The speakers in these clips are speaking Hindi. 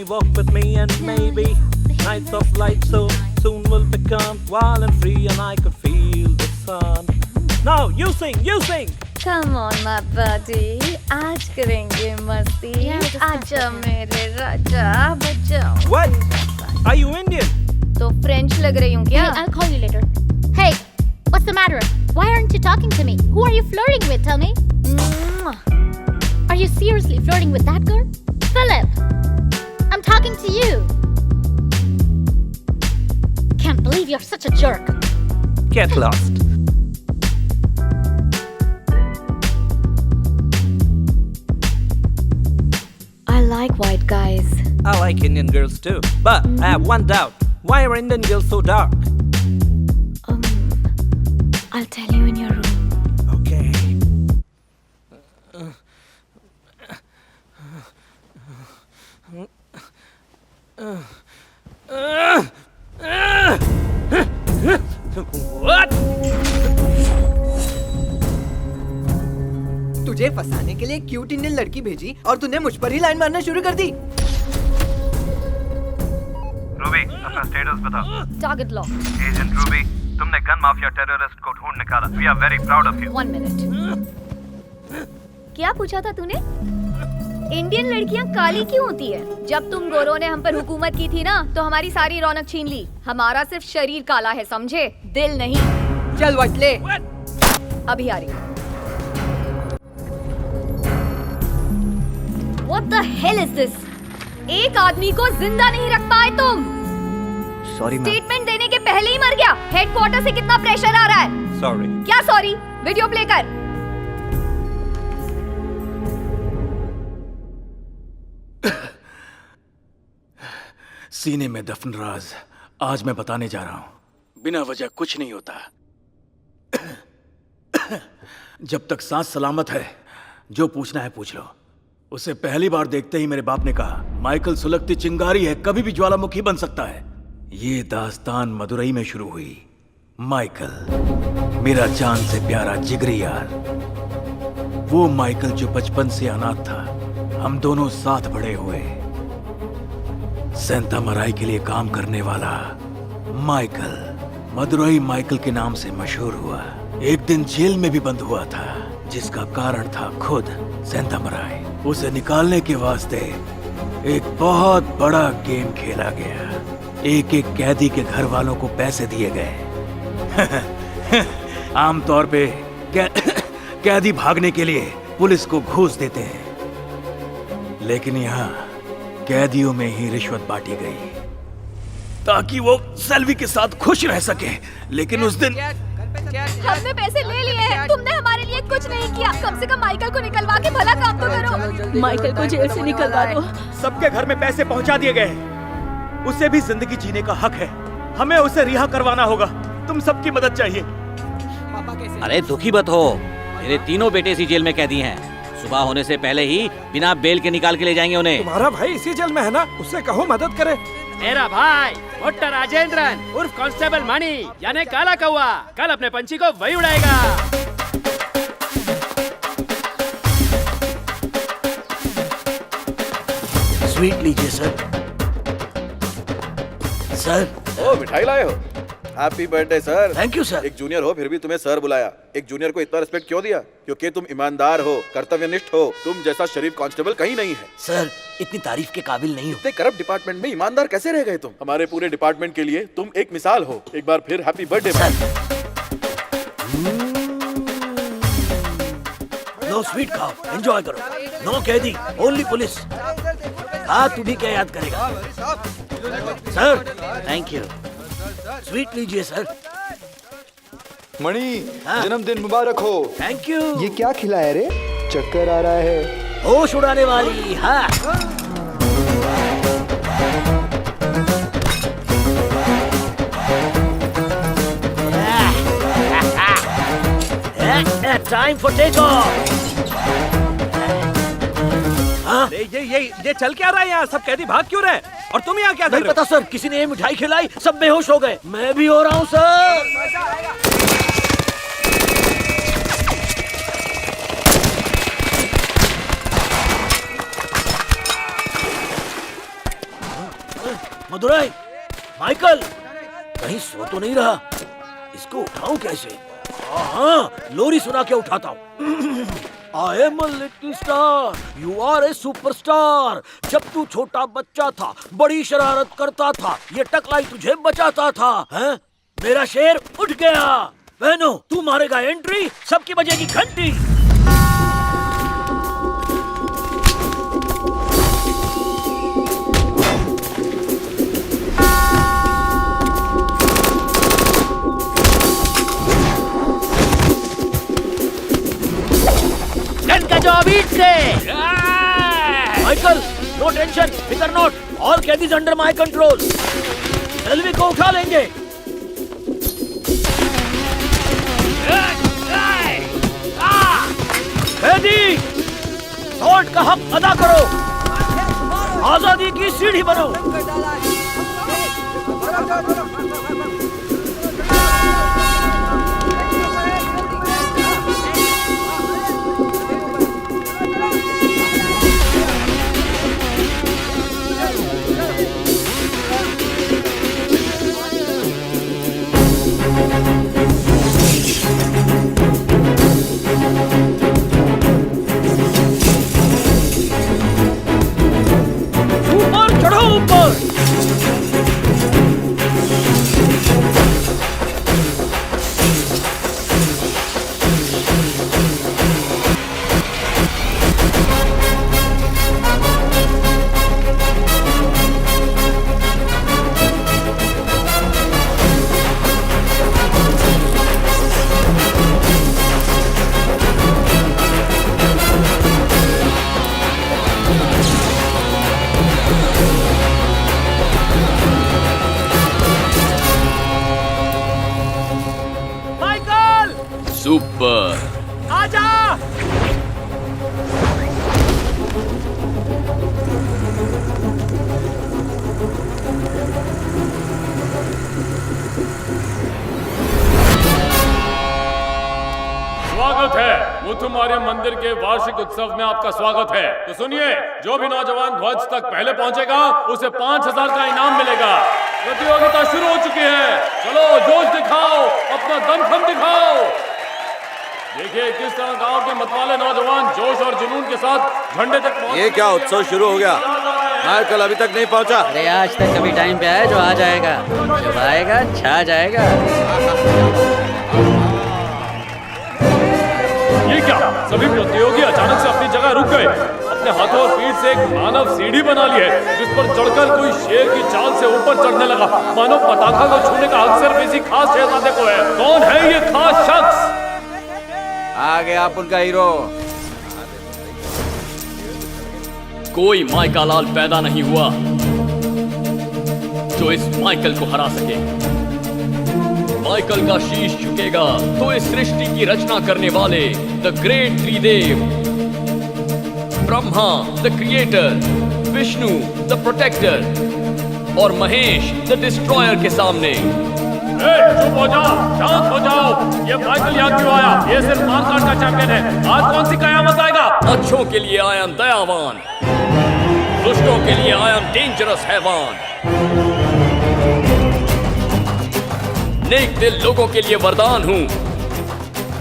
walk with me and maybe nights of light soon will become wild and free and I could feel the sun. Now you sing. Come on my buddy, आज करेंगे मस्ती. आजा मेरे राजा बच्चा. What? Are you Indian? तो French लग रही हूँ क्या? Hey, I'll call you later. Hey, what's the matter? Why aren't you talking to me? Who are you flirting with? Tell me. Are you seriously flirting with that girl? Philip, I'm talking to you. Can't believe you're such a jerk. Get lost. I like white guys. I like Indian girls too, but I have one doubt. Why are Indian girls so dark? I'll tell you in your room. Okay. What? तुझे फंसाने के लिए क्यूट इंडियन लड़की भेजी और तूने मुझ पर ही लाइन मारना शुरू कर दी. रूबी, अपना स्टेटस बताओ. Target locked. एजेंट रूबी, तुमने गन माफिया टेररिस्ट को ढूंढ निकाला. We are very proud of you. 1 minute. क्या पूछा था तूने? इंडियन लड़कियां काली क्यों होती है? जब तुम गोरों ने हम पर हुकूमत की थी ना, तो हमारी सारी रौनक छीन ली. हमारा सिर्फ शरीर काला है, समझे? दिल नहीं. चल वटले. अभी आ रही. What the hell is this? एक आदमी को जिंदा नहीं रख पाए तुम. Sorry ma'am. स्टेटमेंट देने के पहले ही मर गया. हेडक्वार्टर से कितना प्रेशर आ रहा है? Sorry. क्या सॉरी? वीडियो प्ले कर. सीने में दफन राज आज मैं बताने जा रहा हूं. बिना वजह कुछ नहीं होता. जब तक सांस सलामत है, जो पूछना है पूछ लो. उसे पहली बार देखते ही मेरे बाप ने कहा, माइकल सुलगती चिंगारी है, कभी भी ज्वालामुखी बन सकता है. ये दास्तान मदुरई में शुरू हुई. माइकल, मेरा जान से प्यारा जिगरी यार. वो माइकल जो बचपन से अनाथ था. हम दोनों साथ बड़े हुए. सेंटा मराई के लिए काम करने वाला माइकल मदुरई माइकल के नाम से मशहूर हुआ. एक दिन जेल में भी बंद हुआ था, जिसका कारण था खुद सेंटा मराई. उसे निकालने के वास्ते एक बहुत बड़ा गेम खेला गया. एक एक कैदी के घर वालों को पैसे दिए गए. आमतौर पे कैदी भागने के लिए पुलिस को घूस देते हैं, लेकिन यहाँ कैदियों में ही रिश्वत बांटी गई ताकि वो सेल्वी के साथ खुश रह सके. लेकिन उस दिन हमने पैसे ले लिए हैं. तुमने हमारे लिए कुछ नहीं किया. कम से कम माइकल को निकलवा के भला काम तो करो. माइकल को जेल से निकलवा दो. सबके घर में पैसे पहुंचा दिए गए. उसे भी जिंदगी जीने का हक है. हमें उसे रिहा करवाना होगा. तुम सबकी मदद चाहिए. अरे दुखी मत हो, मेरे तीनों बेटे इसी जेल में कैदी हैं. सुबह होने से पहले ही बिना बेल के निकाल के ले जाएंगे उन्हें. तुम्हारा भाई इसी जेल में है ना, उससे कहो मदद करे. मेरा भाई मोटा राजेंद्रन उर्फ कांस्टेबल मणि यानी काला कौवा कल अपने पंछी को वही उड़ाएगा. स्वीट लीजिए सर. सर. ओ मिठाई लाए हो? Happy birthday sir. Thank you sir. एक जूनियर हो फिर भी तुम्हें सर बुलाया. एक जूनियर को इतना रिस्पेक्ट क्यों दिया? क्योंकि तुम ईमानदार हो, कर्तव्यनिष्ठ हो. तुम जैसा शरीफ कांस्टेबल कहीं नहीं है. सर इतनी तारीफ के काबिल नहीं हो. इतने करप्ट डिपार्टमेंट में ईमानदार कैसे रह गए तुम? हमारे पूरे डिपार्टमेंट के लिए तुम एक मिसाल हो. एक बार फिर हैप्पी बर्थडे सर. लो स्वीट खाओ, एंजॉय करो. नो कैदी, ओनली पुलिस. हाँ तू भी क्या याद करेगा सर. Thank you. स्वीट लीजिए सर. मणि जन्मदिन मुबारक हो. Thank you. ये क्या खिलाया रे? चक्कर आ रहा है. होश उड़ाने वाली. हाँ टाइम फॉर टेक ऑफ. ये चल क्या रहा है यहाँ? सब कैदी भाग क्यों रहे? और तुम यहाँ क्या कर रहे हो? नहीं पता सर, किसी ने मिठाई खिलाई, सब बेहोश हो गए. मैं भी हो रहा हूँ सर. मदुराई, माइकल, कहीं सो तो नहीं रहा? इसको उठाऊं कैसे? हाँ, लोरी सुना के उठाता हूँ। I am a little star, you are a superstar। जब तू छोटा बच्चा था, बड़ी शरारत करता था, ये टकलाई तुझे बचाता था, हैं? मेरा शेर उठ गया। बहनों, तू मारेगा एंट्री, सबकी बजेगी घंटी। माइकल, नो टेंशन, फिकर नॉट, ऑल कैदीज अंडर माय कंट्रोल। एलवी को उठा लेंगे। कैदी, सॉल्ट का हक अदा करो, आजादी की सीढ़ी बनो। ऊपर चढ़ो, ऊपर। सुपर, आजा। स्वागत है मुथुमारियम मंदिर के वार्षिक उत्सव में, आपका स्वागत है। तो सुनिए, जो भी नौजवान ध्वज तक पहले पहुंचेगा उसे 5000 का इनाम मिलेगा। प्रतियोगिता शुरू हो चुकी है, चलो जोश दिखाओ, अपना दमखम दिखाओ। देखिए किस तरह गांव के मतवाले नौजवान जोश और जुनून के साथ झंडे तक पहुंच। ये क्या उत्सव शुरू हो गया? माइकल अभी तक नहीं पहुंचा। अरे आज तक कभी टाइम पे आया जो आ जाएगा, जब आएगा छा जाएगा। ये क्या, सभी प्रतियोगी अचानक से अपनी जगह रुक गए। अपने हाथों और पीठ से एक मानव सीढ़ी बना ली है, जिस पर चढ़कर कोई शेर की चाल से ऊपर चढ़ने लगा। मानो पताका को छूने का हक सिर्फ किसी खास शहजादे को है। कौन है ये खास शख्स? आ गया आप उनका हीरो। कोई माइका लाल पैदा नहीं हुआ जो इस माइकल को हरा सके। माइकल का शीश झुकेगा तो इस सृष्टि की रचना करने वाले the great Tridev, Brahma the creator, Vishnu the protector और महेश द डिस्ट्रॉयर के सामने। चुप हो जाओ, शांत हो जाओ। ये माइकल यहाँ क्यों आया? ये सिर्फ मारकाट का चैंपियन है। आज कौन सी कयामत आएगा? अच्छों के लिए आई एम दयावान, दुष्टों के लिए आई एम डेंजरस हैवान। नेक दिल लोगों के लिए वरदान हूँ,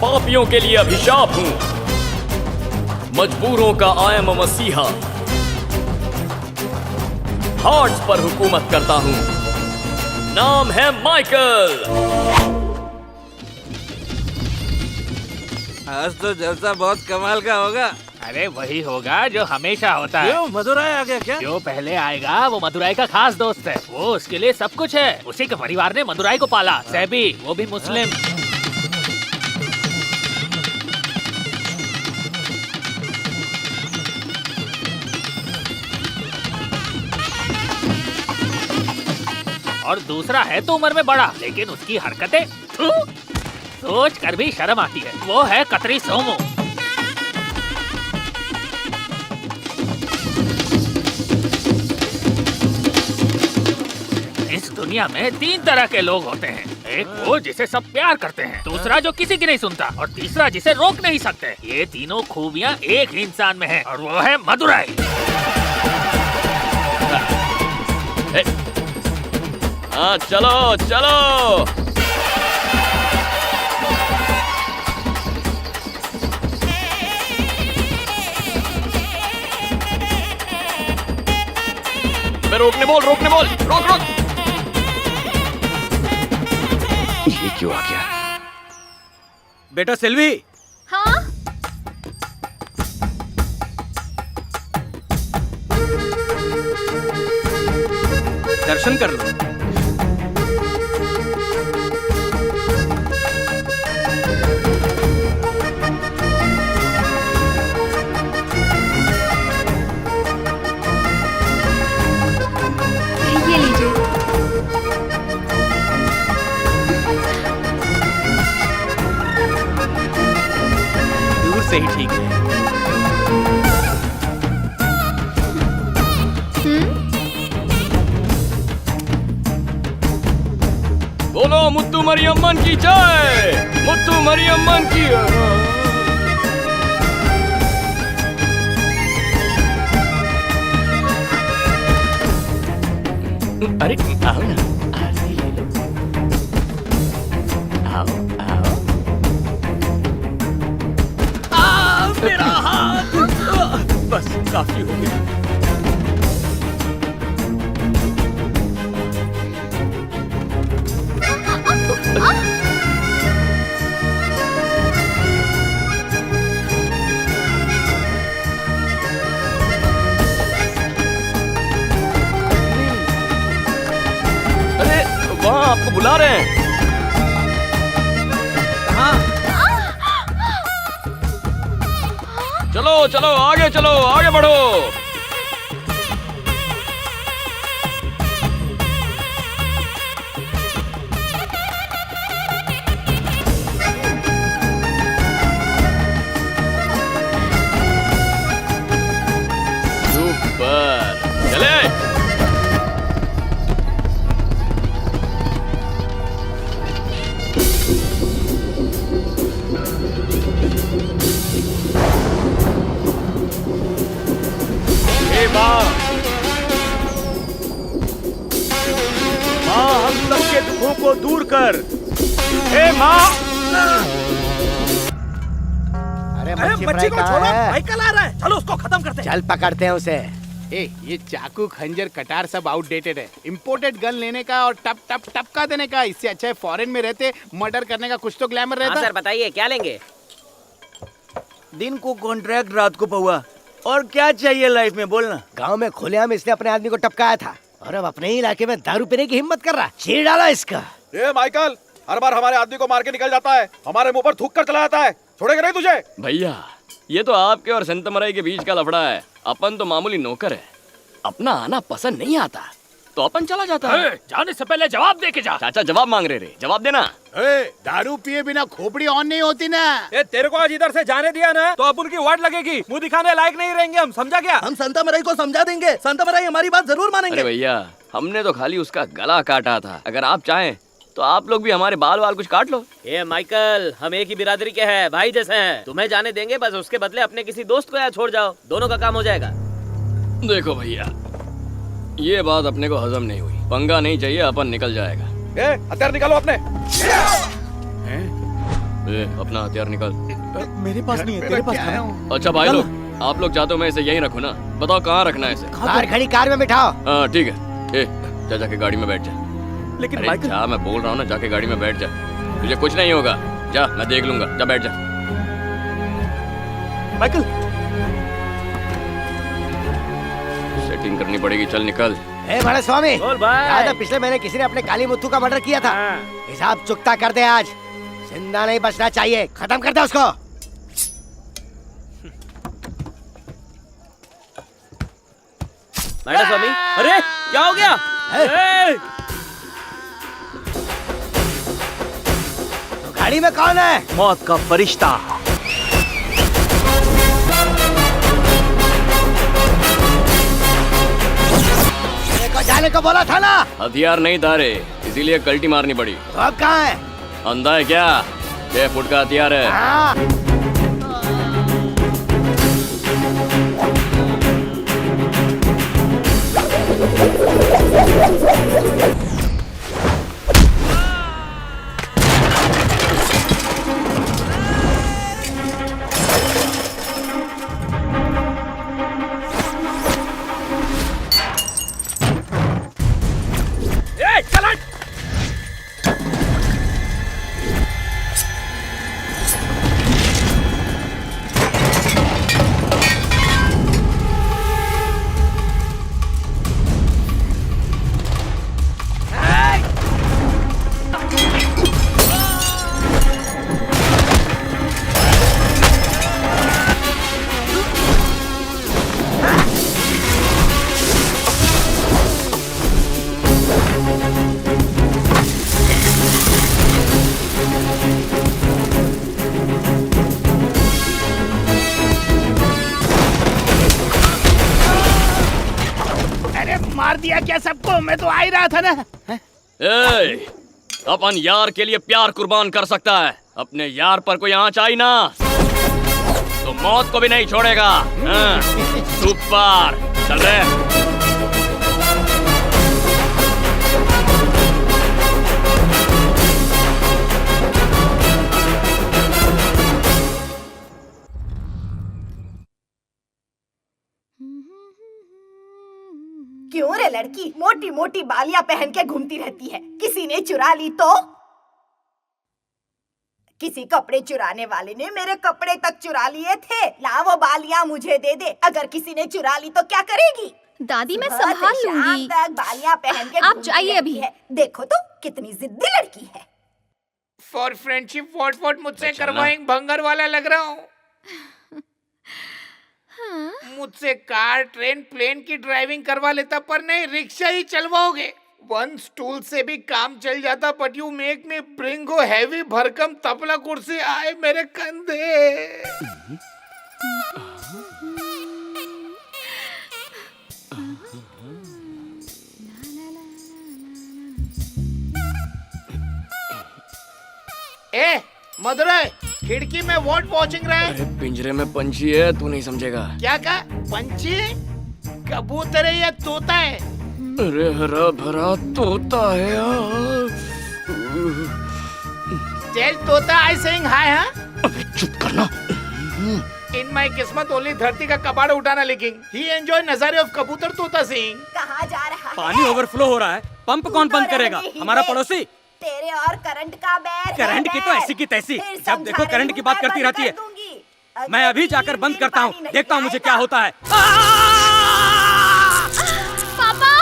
पापियों के लिए अभिशाप हूँ, मजबूरों का आई एम मसीहा, हार्ट्स पर हुकूमत करता हूँ। नाम है माइकल। आज तो जलसा बहुत कमाल का होगा। अरे वही होगा जो हमेशा होता है। क्यों, मदुराई आ गया क्या? जो पहले आएगा वो मदुराई का खास दोस्त है। वो उसके लिए सब कुछ है। उसी के परिवार ने मदुराई को पाला। सैबी, वो भी मुस्लिम। और दूसरा है तो उम्र में बड़ा, लेकिन उसकी हरकतें सोच कर भी शर्म आती है। वो है कतरी सोमो। इस दुनिया में 3 तरह के लोग होते हैं। एक वो जिसे सब प्यार करते हैं, दूसरा जो किसी की नहीं सुनता, और तीसरा जिसे रोक नहीं सकते। ये तीनों खूबियाँ एक ही इंसान में हैं, और वो है मदुराई। हाँ चलो चलो। रोकने बोल, रोकने बोल, रोक रोक। ये क्यों आ गया? बेटा सेल्वी, हाँ? दर्शन कर लो। ये लीजिए। दूर से ही ठीक है। बोलो मुत्तू मरियम्मन की जय, मुत्तू मरियम्मन की। अरे आओ ना, आरती ले लो। आओ आओ। मेरा हाथ। बस काफी हो गया। अरे वहाँ आपको बुला रहे हैं। चलो चलो आगे चलो, आगे बढ़ो। सुपर, चले। माँ, हम सबके दुखों को दूर कर। हे माँ। अरे मच्छी को छोड़ो, माइकल आ रहा है, चलो उसको खत्म करते हैं। चल पकड़ते हैं उसे। ये चाकू खंजर कटार सब आउटडेटेड है। इंपोर्टेड गन लेने का और टप टप टपका देने का, इससे अच्छा है फॉरेन में रहते मर्डर करने का कुछ तो ग्लैमर रहता। सर बताइए क्या लेंगे? दिन को कॉन्ट्रैक्ट, रात को पौवा, और क्या चाहिए लाइफ में बोलना। गांव में खुलेआम इसने अपने आदमी को टपकाया था और अब अपने ही इलाके में दारू पीने की हिम्मत कर रहा। चीर डाला इसका। ये माइकल हर बार हमारे आदमी को मार के निकल जाता है, हमारे मुंह पर थूक कर चला जाता है। छोड़ेगा नहीं तुझे? भैया ये तो आपके और संतमराई के बीच का लफड़ा है। अपन तो मामूली नौकर है, अपना आना पसंद नहीं आता तो अपन चला जाता है। जाने से पहले जवाब दे के जा। चाचा जवाब मांग रहे, जवाब देना। दारू पिए बिना खोपड़ी ऑन नहीं होती ना। तेरे को आज इधर से जाने दिया ना तो अब उनकी वाट लगेगी, मुंह दिखाने लायक नहीं रहेंगे हम, समझा क्या? हम संतमराई को समझा देंगे, संतमराई हमारी बात जरूर मानेंगे। अरे भैया हमने तो खाली उसका गला काटा था, अगर आप चाहें तो आप लोग भी हमारे बाल वाल कुछ काट लो। ये माइकल, हम एक ही बिरादरी के हैं, भाई जैसे हैं। तुम्हें जाने देंगे, बस उसके बदले अपने किसी दोस्त को यहाँ छोड़ जाओ, दोनों का काम हो जाएगा। देखो भैया ये बात अपने को हजम नहीं हुई, पंगा नहीं चाहिए, अपन निकल जाएगा। हथियार निकालो अपने। अपना हथियार निकाल। मेरे पास नहीं है, तेरे पास है। अच्छा भाई लोग, आप लोग चाहते हो मैं इसे यहीं रखूँ ना? बताओ कहाँ रखना है इसे? बाहर खड़ी कार में बिठाओ। हाँ ठीक है। जा जाके गाड़ी में बैठ जा। लेकिन अरे माइकल, जा, मैं बोल रहा हूँ ना, जाके गाड़ी में बैठ जा। तुझे कुछ नहीं होगा, जा मैं देख लूंगा, जा बैठ जा। माइकल सेटिंग करनी पड़ेगी, चल निकल। बड़े स्वामी, बोल भाई। याद है पिछले महीने किसी ने अपने काली मुत्थू का मर्डर किया था? हिसाब चुकता कर दे आज, जिंदा नहीं बचना चाहिए, खत्म कर दे उसको। मैडम स्वामी, अरे क्या हो गया? तो गाड़ी में कौन है? मौत का फरिश्ता। जाने को बोला था ना। हथियार नहीं था रे, इसीलिए कल्टी मारनी पड़ी। तो अब कहाँ है? अंधा है क्या? 6 फुट का हथियार है। दिया क्या सबको? मैं तो आ ही रहा था ना। ए, अपन यार के लिए प्यार कुर्बान कर सकता है, अपने यार पर कोई आंच आई ना तो मौत को भी नहीं छोड़ेगा। हाँ, सुपर चल रहे। क्यों रे लड़की मोटी मोटी बालियां पहन के घूमती रहती है? किसी ने चुरा ली तो? किसी कपड़े चुराने वाले ने मेरे कपड़े तक चुरा लिए थे। ला वो बालियां मुझे दे दे। अगर किसी ने चुरा ली तो क्या करेगी? दादी मैं संभाल लूंगी। तक बालियां पहन के आप जाइए अभी। देखो तो कितनी जिद्दी लड़की है। फॉर फ्रेंडशिप वॉट मुझसे करवाएंगे? भंगर वाला लग रहा हूँ। मुझसे कार ट्रेन प्लेन की ड्राइविंग करवा लेता, पर नहीं रिक्शा ही चलवाओगे। वन स्टूल से भी काम चल जाता, but you make me bring हो हैवी भरकम तबला कुर्सी आए मेरे कंधे। ए मदुरै, खिड़की में वॉट वॉचिंग रहे? अरे पिंजरे में पंछी है, तू नहीं समझेगा। क्या कहा? पंछी? कबूतर है या तोता है? अरे हरा भरा तोता है यार। टेल तोता आई सेइंग हाय। हाँ अबे चुप करना। इन माय किस्मत ओनली धरती का कबाड़ उठाना लिखिंग। ही एंजॉय नजारे ऑफ कबूतर तोता सिंह। कहाँ जा रहा है? पानी ओवरफ्लो हो रहा है, पंप कौन बंद करेगा? हमारा पड़ोसी। तेरे और करंट का बैर। करंट की तो ऐसी की तैसी, जब देखो करंट की बात करती रहती है। मैं अभी जाकर बंद करता हूँ, देखता हूँ मुझे क्या होता है। पापा!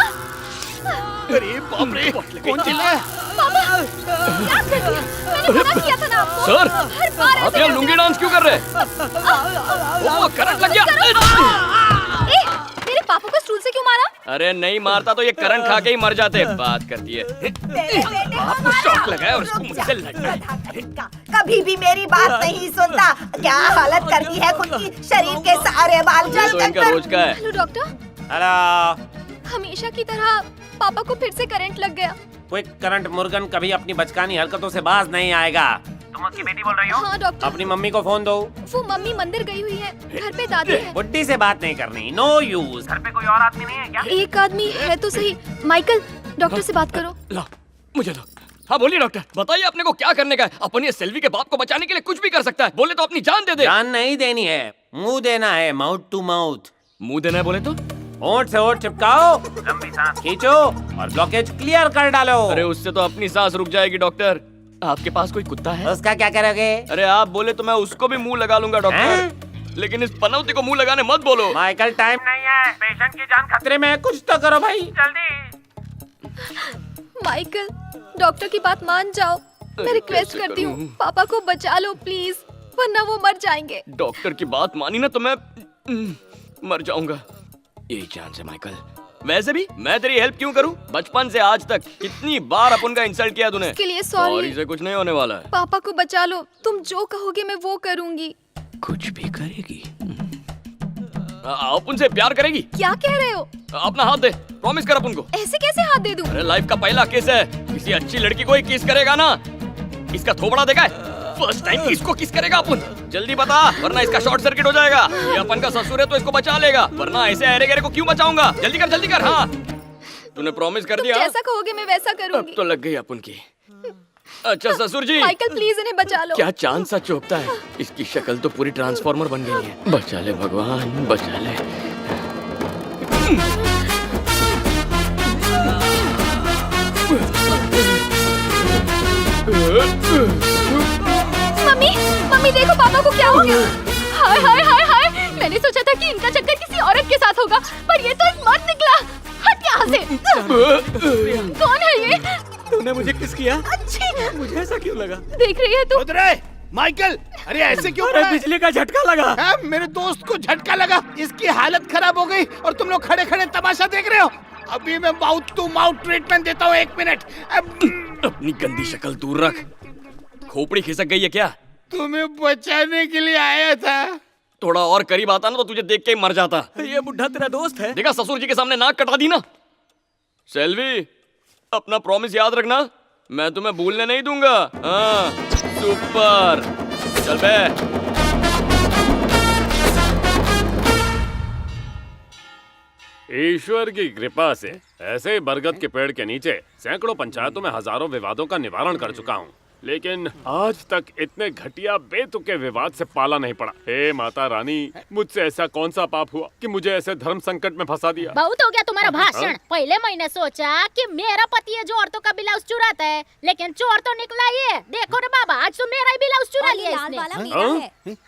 अरे बाप रे, कौन चिल्ला? पापा! क्या कर दिया? मैंने मना किया था ना आपको। सर, हर बार आप यहाँ लुंगी डांस क्यों कर रहे? वो करंट लग गया। मेरे पापा को स्टूल से क्यों मारा? अरे नहीं मारता तो ये करंट खा के ही मर जाते। बात करती है। आपको शॉक लगा है और उसको मुझसे लड़ना है। कभी भी मेरी बात नहीं सुनता। क्या हालत कर दी है खुद की, शरीर के सारे बाल ये तो इनका रोज का है। Hello doctor. हेलो। हमेशा की तरह पापा को फिर से करंट लग गया। क्विक करंट मुर्गन कभी अपनी बचकानी हरकतों से बाज नहीं आएगा। तुम उसकी बेटी बोल रही हो? हाँ डॉक्टर। अपनी मम्मी को फोन दो। वो मम्मी मंदिर गई हुई है, घर पे दादी है। बुड्ढी से बात नहीं करनी, नो यूज। घर पे कोई और आदमी नहीं है क्या? एक आदमी है तो सही। माइकल, डॉक्टर से बात करो। ला, मुझे दो। हाँ बोलिए डॉक्टर, बताइए अपने को क्या करने का है? अपन ये सेल्वी के बाप को बचाने के लिए कुछ भी कर सकता है। बोले तो अपनी जान दे दे। जान नहीं देनी है, मुंह देना है, माउथ टू माउथ। मुंह देना है बोले तो? होंठ से होंठ चिपकाओ, लंबी सांस खींचो और ब्लॉकेज क्लियर कर डालो। अरे उससे तो अपनी सांस रुक जाएगी डॉक्टर। आपके पास कोई कुत्ता है? उसका क्या करोगे? अरे आप बोले तो मैं उसको भी मुंह लगा लूंगा डॉक्टर, लेकिन इस पनौती को मुंह लगाने मत बोलो। माइकल टाइम नहीं है, पेशेंट की जान खतरे में है, कुछ तो करो भाई जल्दी। माइकल, डॉक्टर की बात मान जाओ। मैं रिक्वेस्ट करती हूँ, पापा को बचा लो प्लीज, वरना वो मर जाएंगे। डॉक्टर की बात मानी ना तो मैं मर जाऊंगा। यही चांस है माइकल। वैसे भी मैं तेरी हेल्प क्यों करूं? बचपन से आज तक कितनी बार अपन का इंसल्ट किया तूने। इसके लिए सॉरी। से कुछ नहीं होने वाला है। पापा को बचा लो, तुम जो कहोगे मैं वो करूंगी। कुछ भी करेगी? आप उनसे प्यार करेगी? क्या कह रहे हो? अपना हाथ दे, प्रॉमिस कर अपन को। ऐसे कैसे हाथ दे दूं? अरे लाइफ का पहला किस है, किसी अच्छी लड़की को ही किस करेगा ना। इसका थोबड़ा देखा है? फर्स्ट टाइम किसको किस करेगा अपन? जल्दी बता, वरना इसका शॉर्ट सर्किट हो जाएगा। ये अपन का ससुर है तो इसको बचा लेगा, वरना ऐसे अरे गरे को क्यों बचाऊंगा? जल्दी कर जल्दी कर। हाँ तूने प्रॉमिस कर दिया। जैसा कहोगे मैं वैसा करूंगी। अब तो लग गई अपन की। अच्छा ससुर जी, माइकल प्लीज इन्हें बचा लो। क्या चांद सा चौकता है, इसकी शक्ल तो पूरी ट्रांसफॉर्मर बन गई है। बचा ले भगवान, बचा ले। मम्मी, मम्मी देखो पापा को क्या हो गया। हाय हाय हाय हाय, मैंने सोचा था कि इनका चक्कर किसी औरत के साथ होगा, पर ये तो एक मर्द निकला। हट यहाँ से। कौन है ये? तूने मुझे किस किया? अच्छी। मुझे ऐसा क्यों लगा? देख रही है तू? माइकल, अरे ऐसे क्यों? अरे बिजली का झटका लगा। हाँ, मेरे दोस्त को झटका लगा, इसकी हालत खराब हो गई और तुम लोग खड़े खड़े तमाशा देख रहे हो। अभी मैं माउथ टू माउथ ट्रीटमेंट देता हूँ, 1 मिनट। अपनी गंदी शक्ल दूर रख। खोपड़ी खिसक गई है क्या? तुम्हें बचाने के लिए आया था। थोड़ा और करीब आता ना तो तुझे देख के ही मर जाता। ये बुढ़ा तेरा दोस्त है? देखा ससुर जी के सामने नाक कटा दी ना। सेल्वी, अपना प्रॉमिस याद रखना, मैं तुम्हें भूलने नहीं दूंगा। हाँ, सुपर। चल बे। ईश्वर की कृपा से ऐसे ही बरगद के पेड़ के नीचे सैकड़ों पंचायतों में हजारों विवादों का निवारण कर चुका हूँ, लेकिन आज तक इतने घटिया बेतुके विवाद से पाला नहीं पड़ा। हे माता रानी, मुझसे ऐसा कौन सा पाप हुआ कि मुझे ऐसे धर्म संकट में फंसा दिया? बहुत हो गया तुम्हारा भाषण। पहले मैंने सोचा कि मेरा पति है जो औरतों का ब्लाउज चुराता है, लेकिन चोर तो निकला ये। देखो रे बाबा, आज तो मेरा ही ब्लाउज चुरा लिया इसने।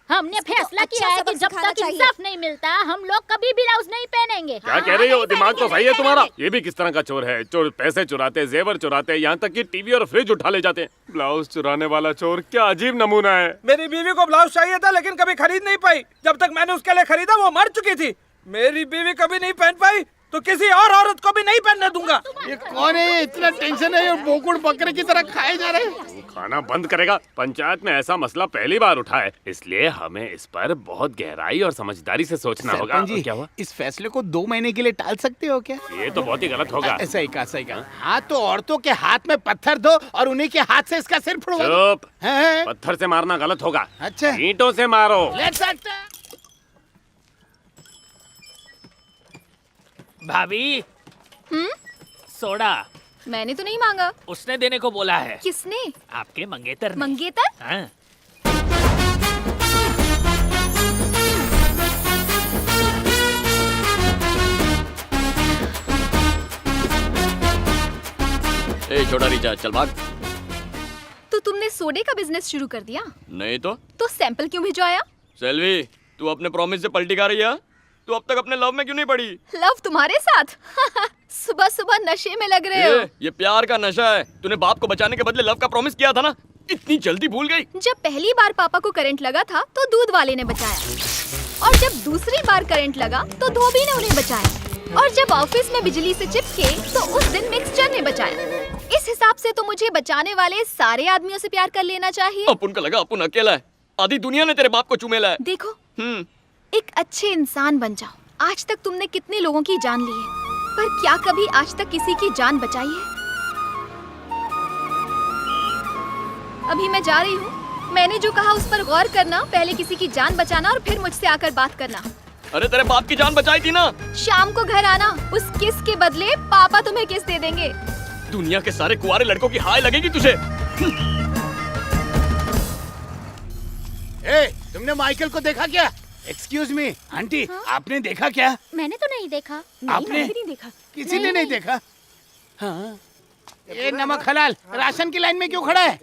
हमने फैसला किया है कि जब तक इंसाफ नहीं मिलता हम लोग कभी ब्लाउज नहीं पहनेंगे। क्या कह रही हो? दिमाग तो सही है तुम्हारा। ये भी किस तरह का चोर है? चोर पैसे चुराते, जेवर चुराते, यहाँ तक कि टीवी और फ्रिज उठा ले जाते हैं। ब्लाउज चुराने वाला चोर क्या अजीब नमूना है। मेरी बीवी को ब्लाउज चाहिए था लेकिन कभी खरीद नहीं पाई। जब तक मैंने उसके लिए खरीदा वो मर चुकी थी। मेरी बीवी कभी नहीं पहन पाई तो किसी और औरत को भी नहीं पहनने दूंगा। ये कौन है? इतना टेंशन है और बोकुड़ बकरे की तरह खाए जा रहे हैं। खाना बंद करेगा? पंचायत में ऐसा मसला पहली बार उठा है, इसलिए हमें इस पर बहुत गहराई और समझदारी से सोचना होगा। जी, क्या हुआ? इस फैसले को 2 महीने के लिए टाल सकते हो क्या? ये तो बहुत ही गलत होगा। सही कहा, सही कहा। हाँ तो औरतों के हाथ में पत्थर दो और उन्हीं के हाथ से इसका सिर फुड़वा दो। चुप। पत्थर से मारना गलत होगा। अच्छा, ईंटों से मारो। भाभी, सोडा मैंने तो नहीं मांगा। उसने देने को बोला है। किसने? आपके मंगेतर ने। मंगेतर? हाँ। ए छोटा रिचा, चल भाग। तो तुमने सोडे का बिजनेस शुरू कर दिया? नहीं तो सैंपल क्यों भिजवाया? सेल्वी, तू अपने प्रॉमिस से पलटी खा रही है? तू अब तक अपने लव में क्यों नहीं पड़ी? लव तुम्हारे साथ? सुबह सुबह नशे में लग रहे हो। ये प्यार का नशा है। तूने बाप को बचाने के बदले लव का प्रॉमिस किया था ना, इतनी जल्दी भूल गई? जब पहली बार पापा को करंट लगा था तो दूध वाले ने बचाया, और जब दूसरी बार करंट लगा तो धोबी ने उन्हें बचाया, और जब ऑफिस में बिजली से चिपके तो उस दिन मिक्सचर ने बचाया। इस हिसाब से तो मुझे बचाने वाले सारे आदमियों से प्यार कर लेना चाहिए। अपुन का लगा अपुन अकेला है, आधी दुनिया ने तेरे बाप को चुमेला है। देखो, एक अच्छे इंसान बन जाओ। आज तक तुमने कितने लोगों की जान ली है, पर क्या कभी आज तक किसी की जान बचाई है? अभी मैं जा रही हूँ। मैंने जो कहा उस पर गौर करना। पहले किसी की जान बचाना और फिर मुझसे आकर बात करना। अरे तेरे बाप की जान बचाई थी ना। शाम को घर आना, उस किस के बदले पापा तुम्हें किस दे देंगे। दुनिया के सारे कुंवारे लड़कों की हाय लगेगी तुझे। तुमने माइकल को देखा क्या? एक्सक्यूज मी आंटी, आपने देखा क्या? मैंने तो नहीं देखा। आपने? नहीं देखा। किसी ने नहीं देखा? हाँ। ये नमक हलाल राशन की लाइन में क्यों खड़ा है?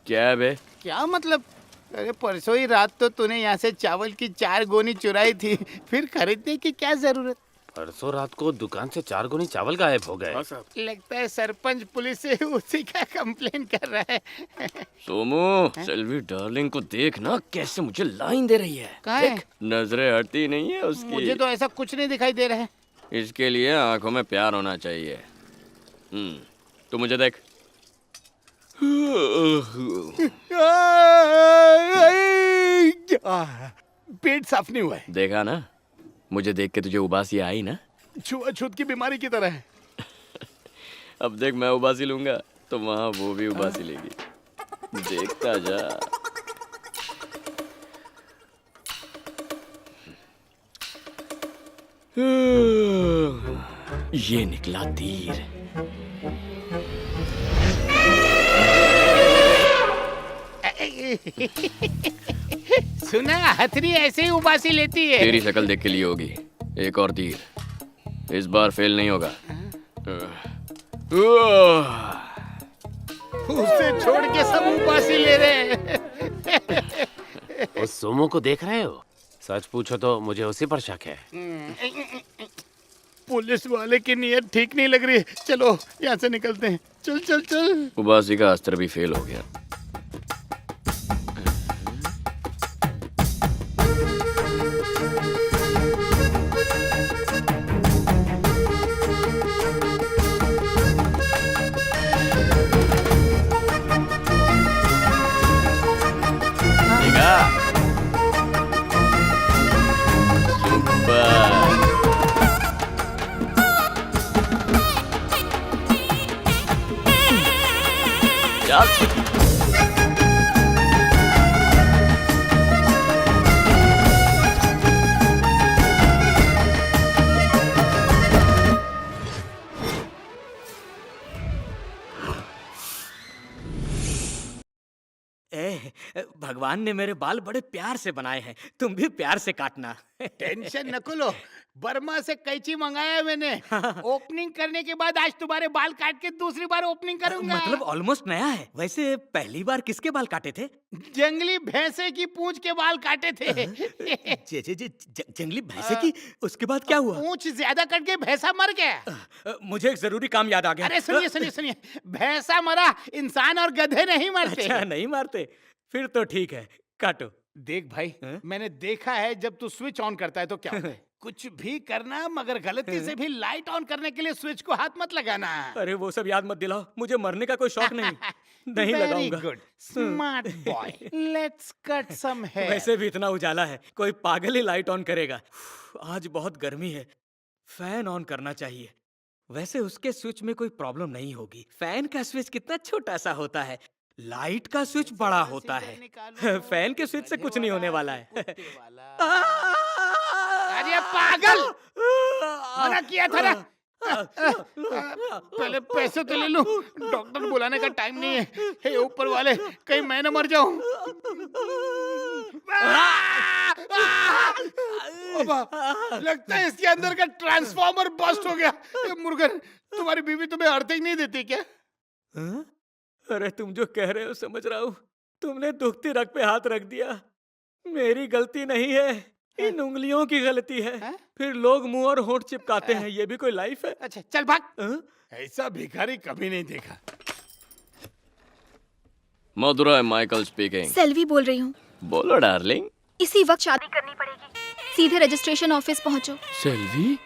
क्या है बे? क्या मतलब? अरे परसों ही रात तो तूने यहाँ से चावल की 4 गोनी चुराई थी, फिर खरीदने की क्या जरूरत? परसों रात को दुकान से 4 गोनी चावल गायब हो गए। लगता है सरपंच पुलिस से उसी का कंप्लेन कर रहा है। सोमू, सेल्वी डार्लिंग को देख ना, कैसे मुझे लाइन दे रही है। कहाँ है? नजरें हटती नहीं है उसकी। मुझे तो ऐसा कुछ नहीं दिखाई दे रहा है। इसके लिए आंखों में प्यार होना चाहिए। तू मुझे देख। पेट साफ नहीं हुआ है। देखा ना, मुझे देख के तुझे उबासी आई ना? छुआछूत की बीमारी की तरह है। अब देख, मैं उबासी लूंगा तो वहाँ वो भी उबासी लेगी। देखता जा। ये निकला तीर। सुना, हथनी ऐसे ही उबासी लेती है। तेरी शक्ल देख के लिए होगी। एक और तीर, इस बार फेल नहीं होगा। उसे छोड़ के सब उबासी ले रहे हैं। उस सोमो को देख रहे हो? सच पूछो तो मुझे उसी पर शक है। पुलिस वाले की नीयत ठीक नहीं लग रही है। चलो यहाँ से निकलते हैं। चल चल चल। उबासी का अस्त्र भी फेल हो गया। चल भगवान ने मेरे बाल बड़े प्यार से बनाए हैं, तुम भी प्यार से काटना। टेंशन न लो, बर्मा से कैंची मंगाया है मैंने। ओपनिंग करने के बाद आज तुम्हारे बाल काट के दूसरी बार ओपनिंग करूंगा। मतलब ऑलमोस्ट नया है। वैसे पहली बार किसके बाल काटे थे? जंगली भैंसे की पूंछ के बाल काटे थे। जंगली भैंसे की? उसके बाद क्या हुआ? पूंछ ज्यादा कट के भैंसा मर गया। मुझे एक जरूरी काम याद आ गया। अरे सुनिए सुनिए सुनिए, भैंसा मरा, इंसान और गधे नहीं मरते। अच्छा, नहीं मारते? फिर तो ठीक है, काटो। देख भाई, मैंने देखा है जब तू स्विच ऑन करता है तो क्या होता है। कुछ भी करना, मगर गलती से भी लाइट ऑन करने के लिए स्विच को हाथ मत लगाना। अरे वो सब याद मत दिलाओ, मुझे मरने का कोई शौक नहीं। नहीं लगाऊंगा। Good, smart boy. Let's cut some hair. वैसे भी इतना उजाला है, कोई पागल ही लाइट ऑन करेगा। आज बहुत गर्मी है, फैन ऑन करना चाहिए। वैसे उसके स्विच में कोई प्रॉब्लम नहीं होगी। फैन का स्विच कितना छोटा सा होता है, लाइट का स्विच बड़ा होता है। फैन के स्विच से कुछ नहीं होने वाला है। अरे पागल, मना किया था ना। पहले पैसे तो ले लूं, डॉक्टर बुलाने का टाइम नहीं है। हे ऊपर वाले, कहीं मैं न मर जाऊं। लगता है इसके अंदर का ट्रांसफार्मर बस्ट हो गया। मुर्गन, तुम्हारी बीवी तुम्हें अर्थिंग नहीं देती क्या? अरे तुम जो कह रहे हो समझ रहा हूँ। तुमने दुखती रग पे हाथ रख दिया। मेरी गलती नहीं है, इन उंगलियों की गलती है। फिर लोग मुंह और होंठ चिपकाते हैं, ये भी कोई लाइफ है? अच्छा चल भाग। ऐसा भिखारी कभी नहीं देखा। मधुरा माइकल स्पीकिंग। सेल्वी बोल रही हूँ। बोलो डार्लिंग। इसी वक्त शादी करनी पड़ेगी। सीधे रजिस्ट्रेशन ऑफिस पहुँचो। सेल्वी,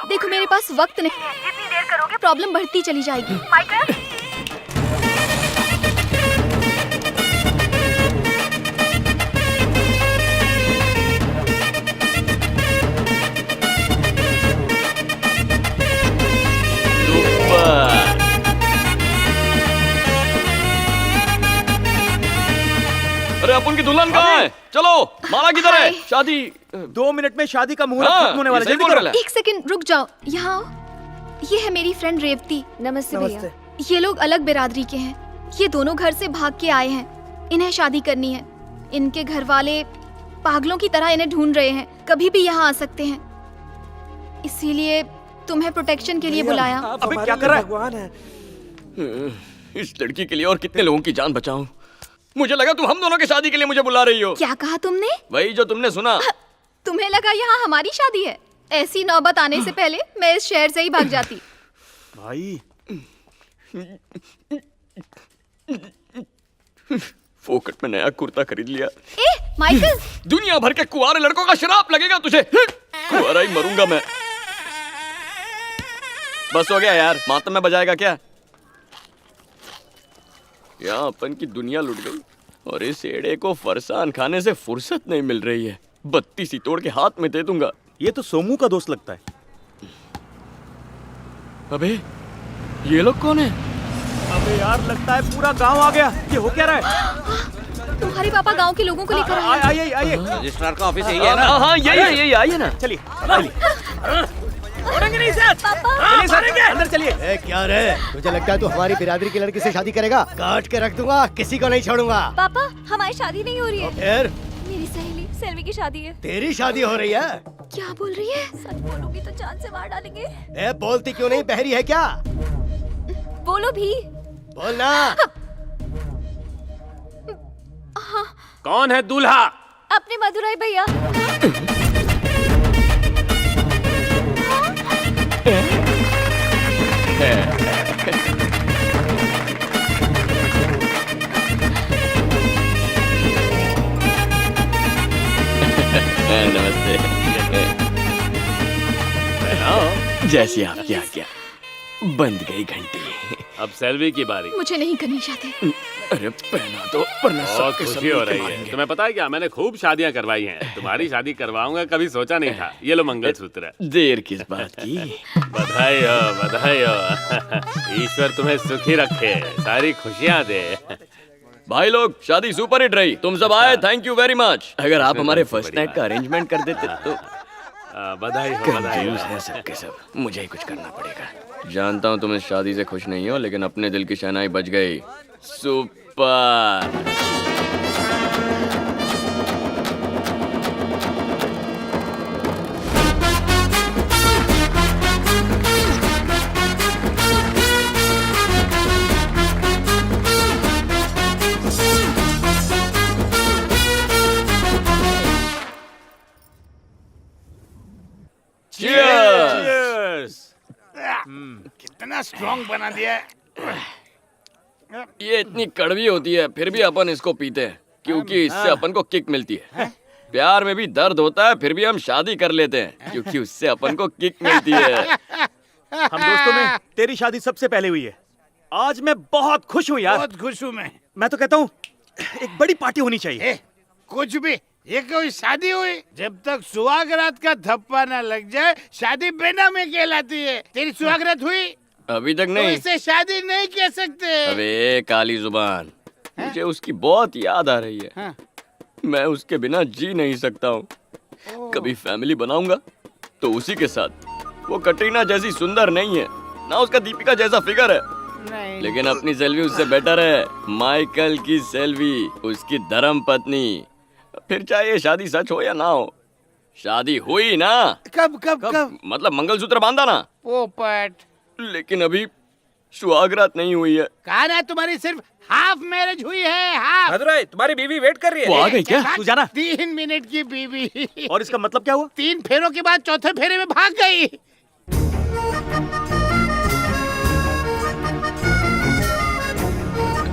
देखो मेरे पास वक्त नहीं है, जितनी देर करोगे प्रॉब्लम बढ़ती चली जाएगी। माइकल, अरे अपन की दुल्हन कहाँ है? चलो, माला किधर है? शादी 2 मिनट में शादी का मुहूर्त खत्म होने वाला है। जल्दी करो। एक सेकंड रुक जाओ, यहाँ आओ। ये है मेरी फ्रेंड रेवती। नमस्ते भैया। ये लोग अलग बिरादरी के हैं। ये दोनों घर से भाग के आए हैं। इन्हें शादी करनी है। इनके घर वाले पागलों की तरह इन्हें ढूंढ रहे हैं, कभी भी यहाँ आ सकते हैं। इसीलिए तुम्हें प्रोटेक्शन के लिए बुलाया। अबे क्या कर रहा है? इस लड़की के लिए और कितने लोगों की जान बचाऊं? मुझे लगा तुम हम दोनों की शादी के लिए मुझे बुला रही हो। क्या कहा तुमने? वही जो तुमने सुना। तुम्हें लगा यहाँ हमारी शादी है? ऐसी नौबत आने से पहले मैं इस शहर से ही भाग जाती। भाई, फोकट में नया कुर्ता खरीद लिया। माइकल, दुनिया भर के कुंवारे लड़कों का शराप लगेगा तुझे। कुंवारा ही मरूंगा मैं। बस हो गया यार, मातम में बजाएगा क्या? यहाँ अपन की दुनिया लुट गई और इस एड़े को फरसान खाने से फुर्सत नहीं मिल रही है। बत्ती सी तोड़ के हाथ में दे दूंगा। ये तो सोमू का दोस्त लगता है। अबे ये लोग कौन है? अबे यार, लगता है पूरा गांव आ गया। ये हो क्या रहा है? तुम्हारे पापा गांव के लोगों को लेकर आए। आइए आइए। रजिस्ट्रार का ऑफिस यही है ना? हाँ यही आइए ना। चलिए छोड़ेंगे नहीं सर। चलिए सर, अंदर चलिए। क्या रे, तुझे लगता है तू हमारी बिरादरी की लड़की से शादी करेगा? काट के रख दूंगा, किसी को नहीं छोड़ूंगा। पापा, हमारी शादी नहीं हो रही है। फिर? मेरी सहेली सेल्वी की शादी है। तेरी शादी हो रही है? क्या बोल रही है? सच बोलूंगी तो जान से मार डालेंगे। ए, बोलती क्यों नहीं? बहरी है क्या? बोलो भी। बोलना। हाँ। कौन है दूल्हा? अपने मधुराई भैया। नमस्ते। जैसी आपकी आज्ञा। बंद गई घंटी। अब सेल्वी की बारी। मुझे नहीं करनी शादी। अरे पहना दो वरना बहुत सबके सब खुशी हो रही मारेंगे। है। तुम्हें पता है क्या, मैंने खूब शादियां करवाई हैं। तुम्हारी शादी करवाऊंगा कभी सोचा नहीं था। ये लो मंगलसूत्र। देर किस बात की? बधाई हो, बधाई हो। ईश्वर तुम्हें सुखी रखे, सारी खुशियां दे। भाई लोग, शादी सुपर हिट रही। तुम सब आए, थैंक यू वेरी मच। अगर आप हमारे फर्स्ट नाइट का अरेंजमेंट कर देते तो। बधाई हो, बधाई हो। है सबके सब, मुझे ही कुछ करना पड़ेगा। जानता हूँ तुम इस शादी से खुश नहीं हो, लेकिन अपने दिल की शहनाई बज गई। सुपर। कितना स्ट्रॉन्ग बना दिया है। ये इतनी कड़वी होती है, फिर भी अपन इसको पीते हैं क्योंकि इससे अपन को किक मिलती है। प्यार में भी दर्द होता है, फिर भी हम शादी कर लेते हैं क्योंकि उससे अपन को किक मिलती है। हम दोस्तों में तेरी शादी सबसे पहले हुई है। आज मैं बहुत खुश हूँ यार। बहुत खुश हूँ मैं तो कहता हूँ एक बड़ी पार्टी होनी चाहिए। कुछ भी, ये कोई शादी हुई? जब तक सुहागरात का थप्पा ना लग जाए शादी बेना में कहलाती है। तेरी सुहागरात हुई? अभी तक तो नहीं। इसे शादी नहीं कह सकते। अबे काली जुबान, मुझे उसकी बहुत याद आ रही है। मैं उसके बिना जी नहीं सकता हूँ। कभी फैमिली बनाऊंगा तो उसी के साथ। वो कटरीना जैसी सुंदर नहीं है, ना उसका दीपिका जैसा फिगर है, लेकिन अपनी सेल्वी उससे बेटर है। माइकल की सेल्वी, उसकी धर्म पत्नी। फिर चाहे ये शादी सच हो या ना हो, शादी हुई ना। कब कब कब? मतलब मंगलसूत्र बांधा ना। पोपट। लेकिन अभी सुहागरात नहीं हुई है। कहा ना तुम्हारी सिर्फ हाफ मैरिज हुई है, हाफ। मदुरई, तुम्हारी बीवी वेट कर रही है। वो आ गई क्या? तू जाना। 3 मिनट की बीवी। और इसका मतलब क्या हुआ? 3 फेरों के बाद चौथे फेरे में भाग गई।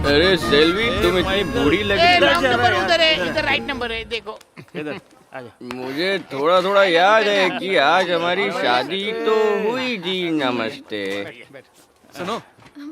अरे सेल्वी, तुम इतनी बूढ़ी लग रही रॉन्ग नंबर उधर है, इधर राइट नंबर है, देखो। इधर मुझे थोड़ा थोड़ा याद है कि आज हमारी शादी तो हुई थी। नमस्ते। सुनो,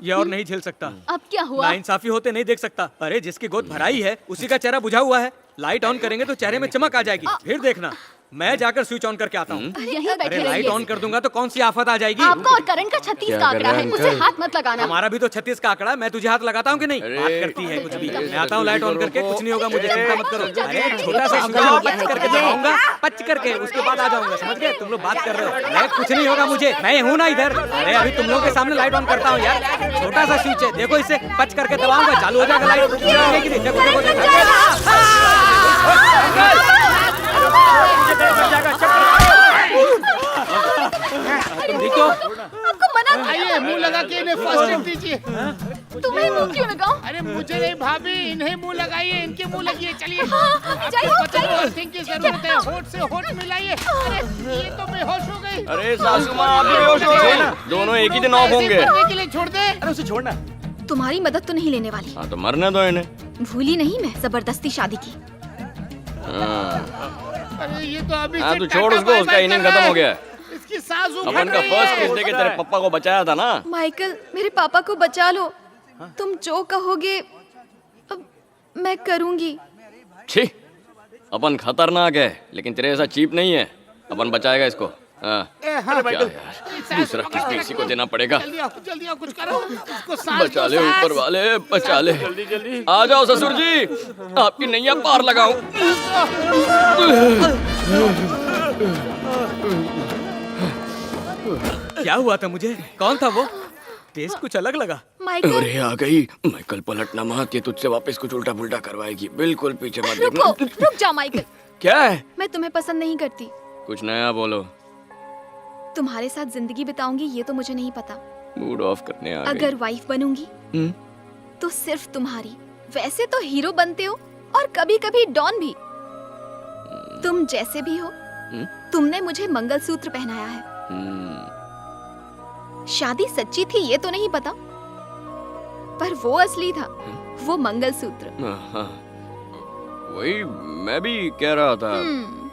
ये और नहीं झेल सकता। अब क्या हुआ? नाइंसाफी होते नहीं देख सकता। अरे जिसकी गोद भराई है उसी का चेहरा बुझा हुआ है। लाइट ऑन करेंगे तो चेहरे में चमक आ जाएगी। फिर देखना, मैं जाकर स्विच ऑन करके आता हूँ। यहीं बैठे अरे लाइट रहिए। ऑन कर दूंगा तो कौन सी आफत आ जाएगी। आपका और करण का 36 का आंकड़ा है, मुझसे हाथ मत लगाना। हमारा भी तो 36 का आंकड़ा है। मैं तुझे हाथ लगाता हूँ कि नहीं? बात करती है कुछ भी। मैं आता हूँ लाइट ऑन करके, कुछ नहीं होगा मुझे, चिंता मत करो। अरे छोटा सा पच करके दबाऊंगा, पच करके उसके बाद आ जाऊंगा। समझ गए? तुम लोग बात कर रहे हो। अरे कुछ नहीं होगा मुझे, मैं हूँ ना इधर। अरे अभी तुम लोगों के सामने लाइट ऑन करता हूँ यार। छोटा सा स्विच है, देखो इसे पच करके दबाऊंगा, चालू हो जाएगा लाइट। देखो ठीक हो? आपको मना किया। आइए, मुंह लगा के इन्हें फर्स्ट एड दीजिए। तुम्हें मुंह क्यों लगाऊं? अरे मुझे नहीं भाभी, इन्हें मुंह लगाइए, इनके मुंह लगिए। चलिए, जाइए, आपको पता है अर्थिंग की जरूरत है। होठ से होठ मिलाइए। अरे ये तो बेहोश हो गई। अरे सासू माँ, आप बेहोश हो गई। दोनों एक ही दिन ऑफ होंगे। मरने के लिए छोड़ दे। अरे उसे छोड़ना। तुम्हारी मदद तो नहीं लेने वाली। हाँ तो मरने दो इन्हें। भूली नहीं मैं जबरदस्ती शादी की। अरे ये तो अभी हाँ से तू छोड़ टाटा उसको, उसका बाय-बाय इनिंग कर खत्म रहा हो गया है। है। इसकी सांस उखड़ अपन का रही फर्स्ट है। किस दे के तेरे पप्पा को बचाया था ना। माइकल, मेरे पापा को बचा लो। तुम जो कहोगे अब मैं करूंगी। छी, अपन खतरनाक है लेकिन तेरे ऐसा चीप नहीं है। अपन बचाएगा इसको। हाँ। क्या यार, दूसरा किस किसी को देना पड़ेगा। जल्दी आओ, कुछ करो। इसको सांस बचा ले दो, सांस। ऊपर वाले, बचा ले। जल्दी आ जाओ ससुर जी, आपकी नैया पार लगाऊं। क्या हुआ था मुझे? कौन था वो? टेस्ट कुछ अलग लगा। माइकल, अरे आ गई। माइकल पलटना मत, ये तुझसे वापस कुछ उल्टा पुल्टा करवाएगी। बिल्कुल पीछे मत देखना। रुक जा माइकल। क्या है? मैं तुम्हें पसंद नहीं करती। कुछ नया बोलो। तुम्हारे साथ जिंदगी बिताऊंगी ये तो मुझे नहीं पता। मूड ऑफ करने आ गई। अगर वाइफ बनूंगी तो सिर्फ तुम्हारी। वैसे तो हीरो बनते हो और कभी कभी डॉन भी। तुम जैसे भी हो, तुमने मुझे मंगलसूत्र पहनाया है। शादी सच्ची थी ये तो नहीं पता, पर वो असली था, वो मंगलसूत्र। हाँ, वही मैं भी कह रहा था।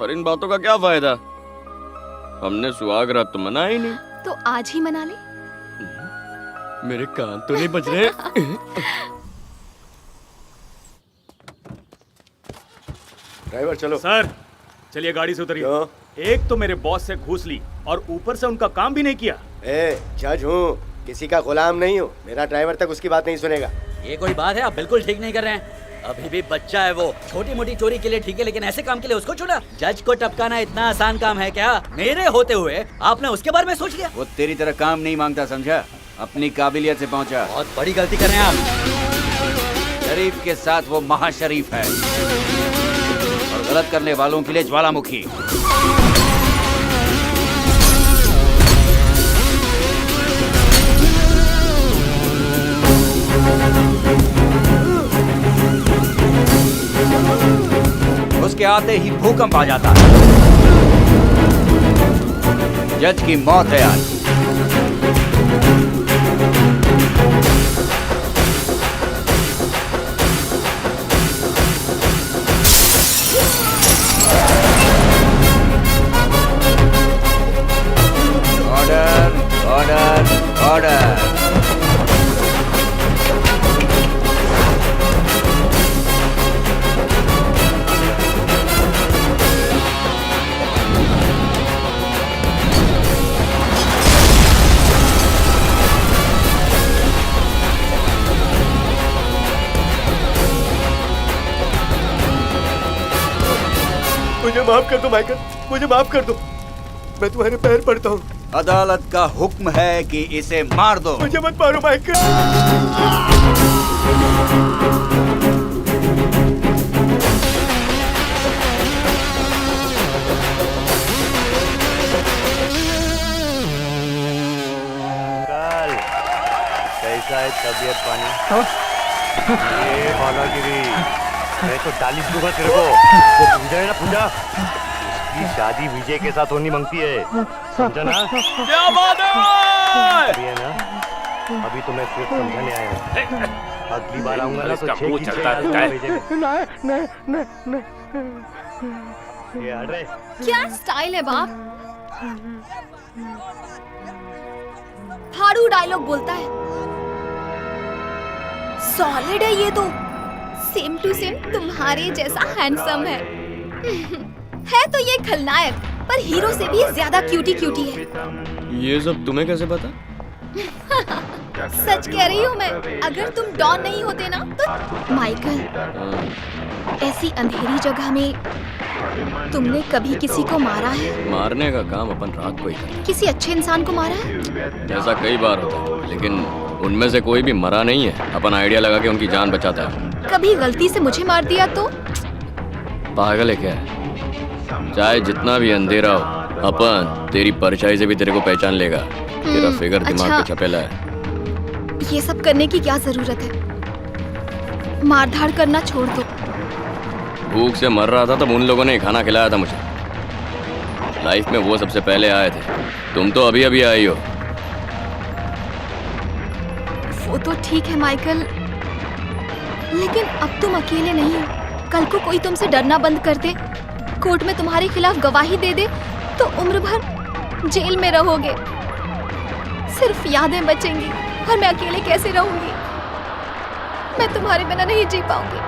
पर इन बातों का क्या फायदा, हमने सुहागरात तो मना ही नहीं। तो आज ही मना ले। मेरे कान तो नहीं बज रहे। ड्राइवर चलो। सर चलिए गाड़ी से उतरिए। एक तो मेरे बॉस से घूस ली और ऊपर से उनका काम भी नहीं किया। जज हूँ, किसी का गुलाम नहीं हूँ। मेरा ड्राइवर तक उसकी बात नहीं सुनेगा। ये कोई बात है? आप बिल्कुल ठीक नहीं कर रहे हैं। अभी भी बच्चा है वो, छोटी मोटी चोरी के लिए ठीक है, लेकिन ऐसे काम के लिए उसको चुना? जज को टपकाना इतना आसान काम है क्या? मेरे होते हुए आपने उसके बारे में सोच लिया? वो तेरी तरह काम नहीं मांगता, समझा? अपनी काबिलियत से पहुंचा। बहुत बड़ी गलती कर रहे हैं आप। शरीफ के साथ वो महाशरीफ है और गलत करने वालों के लिए ज्वालामुखी। उसके आते ही भूकंप आ जाता है। जज की मौत है आज। Order, order, order. मुझे माफ कर दो माइकल, मुझे माफ कर दो। मैं तुम्हारे पैर पड़ता हूँ। अदालत का हुक्म है कि इसे मार दो। मुझे मत मारो माइकल। कैसा है तबीयत पानी? ये बालागिरी, मैं तो 40 दूंगा तेरे को। वो पूजा है ना, पूजा, उसकी शादी विजय के साथ होनी मांगती है, समझा ना? क्या बात है? अभी है ना, अभी तो मैं सिर्फ समझाने आया हूँ। अगली बार आऊंगा ना तो 6 की 6 डालूंगा विजय में। ये हट रहे। क्या स्टाइल है बाप? फाड़ू डायलॉग बोलता है। सॉलिड है ये तो, सेम टू सेम तुम्हारे जैसा हैंडसम है। है तो ये खलनायक, पर हीरो से भी ज्यादा क्यूटी क्यूटी है। ये सब तुम्हें कैसे पता? सच कह रही हूँ मैं। अगर तुम डॉन नहीं होते ना तो माइकल, ऐसी अंधेरी जगह में तुमने कभी किसी को मारा है? मारने का काम अपन रात को ही करते हैं। किसी अच्छे इंसान को मारा है? ऐसा कई बार होता है, लेकिन उनमें से कोई भी मरा नहीं है। अपन आइडिया लगा के उनकी जान बचाता है। कभी गलती से मुझे मार दिया तो? पागल है क्या? चाहे जितना भी अंधेरा हो, अपन तेरी परछाई से भी तेरे को पहचान लेगा। तेरा फिगर दिमाग पे छपेला है। ये सब करने की क्या जरूरत है? मारधाड़ करना छोड़ दो। भूख से मर रहा था तब उन लोगों ने ही खाना खिलाया था मुझे। लाइफ में वो सबसे पहले आए थे, तुम तो अभी अभी आई हो। वो तो ठीक है माइकल, लेकिन अब तुम अकेले नहीं हो। कल को कोई तुमसे डरना बंद कर दे, कोर्ट में तुम्हारे खिलाफ गवाही दे दे, तो उम्र भर जेल में रहोगे। सिर्फ यादें बचेंगी और मैं अकेले कैसे रहूंगी? मैं तुम्हारे बिना नहीं जी पाऊंगी।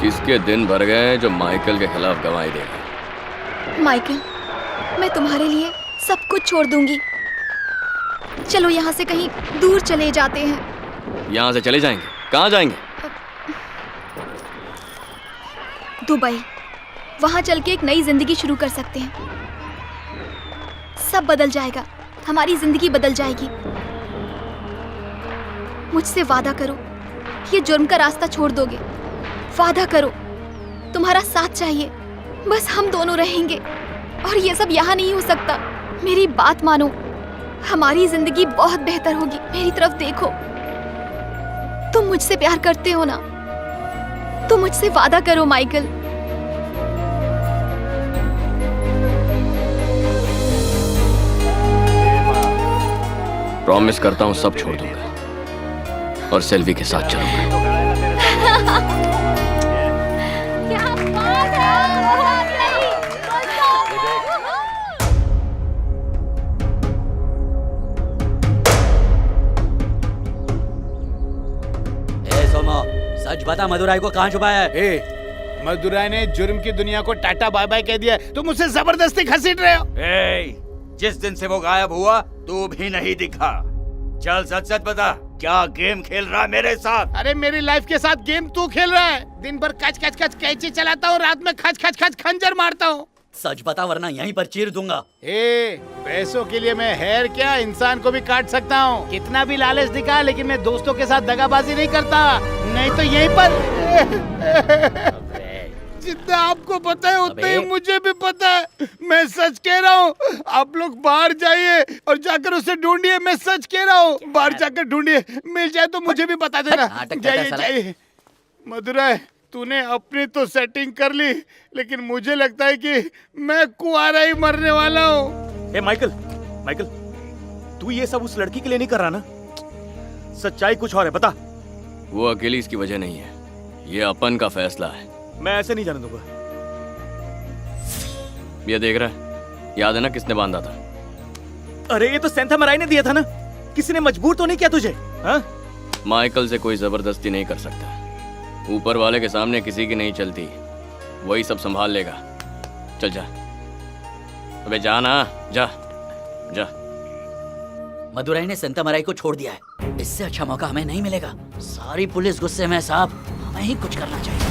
किसके दिन भर गए जो माइकल के खिलाफ गवाही देगा? माइकल, मैं तुम्हारे लिए सब कुछ छोड़ दूंगी। चलो यहाँ से कहीं दूर चले जाते हैं। यहाँ से चले जाएंगे? कहाँ जाएंगे? दुबई। वहाँ चल के एक नई जिंदगी शुरू कर सकते हैं। सब बदल जाएगा, हमारी जिंदगी बदल जाएगी। मुझसे वादा करो, ये जुर्म का रास्ता छोड़ दोगे। वादा करो, तुम्हारा साथ चाहिए, बस हम दोनों रहेंगे। और ये सब यहाँ नहीं हो सकता। मेरी बात मानो, हमारी जिंदगी बहुत बेहतर होगी। मेरी तरफ देखो, तुम मुझसे प्यार करते हो ना? तुम मुझसे वादा करो माइकल। प्रॉमिस करता हूँ सब छोड़ दूंगा और सेल्वी के साथ चलूंगा। सुमो, सच बता मदुराई को कहाँ छुपाया है? मदुराई ने जुर्म की दुनिया को टाटा बाय बाय कह दिया। तुम उसे जबरदस्ती घसीट रहे हो। जिस दिन से वो गायब हुआ तू भी नहीं दिखा। चल सच सच बता, क्या गेम खेल रहा है मेरे साथ? अरे मेरी लाइफ के साथ गेम तू खेल रहा है। दिन भर कच कच कच कैंची चलाता हूँ, रात में खच खच खच खंजर मारता हूँ। सच बता वरना यहीं पर चीर दूंगा। पैसों के लिए मैं हेयर क्या इंसान को भी काट सकता हूँ। कितना भी लालच दिखा, लेकिन मैं दोस्तों के साथ दगाबाजी नहीं करता। नहीं तो यहीं पर जितना आपको पता है उतना ही मुझे भी पता है। मैं सच कह रहा हूँ। आप लोग बाहर जाइए और जाकर उसे ढूंढिए। मैं सच कह रहा हूँ, बाहर जाकर ढूंढिए, मिल जाए तो मुझे भी बता देना। जाइए जाइए। मदुराई, तूने अपनी तो सेटिंग कर ली, लेकिन मुझे लगता है कि मैं कुआरा ही मरने वाला हूँ। माइकल, तू ये सब उस लड़की के लिए नहीं कर रहा ना? सच्चाई कुछ और है, बता। वो अकेली इसकी वजह नहीं है, ये अपन का फैसला है। मैं ऐसे नहीं जाने दूंगा। ये देख रहा है, याद है ना किसने बांधा था? अरे ये तो सेंथा मराई ने दिया था ना। किसी ने मजबूर तो नहीं किया तुझे? हाँ? माइकल से कोई जबरदस्ती नहीं कर सकता। ऊपर वाले के सामने किसी की नहीं चलती, वही सब संभाल लेगा। चल जा, अबे जा ना, जा जा। मदुराई ने सेंथा मराई को छोड़ दिया है। इससे अच्छा मौका हमें नहीं मिलेगा। सारी पुलिस गुस्से में साहब, हमें ही कुछ करना चाहिए।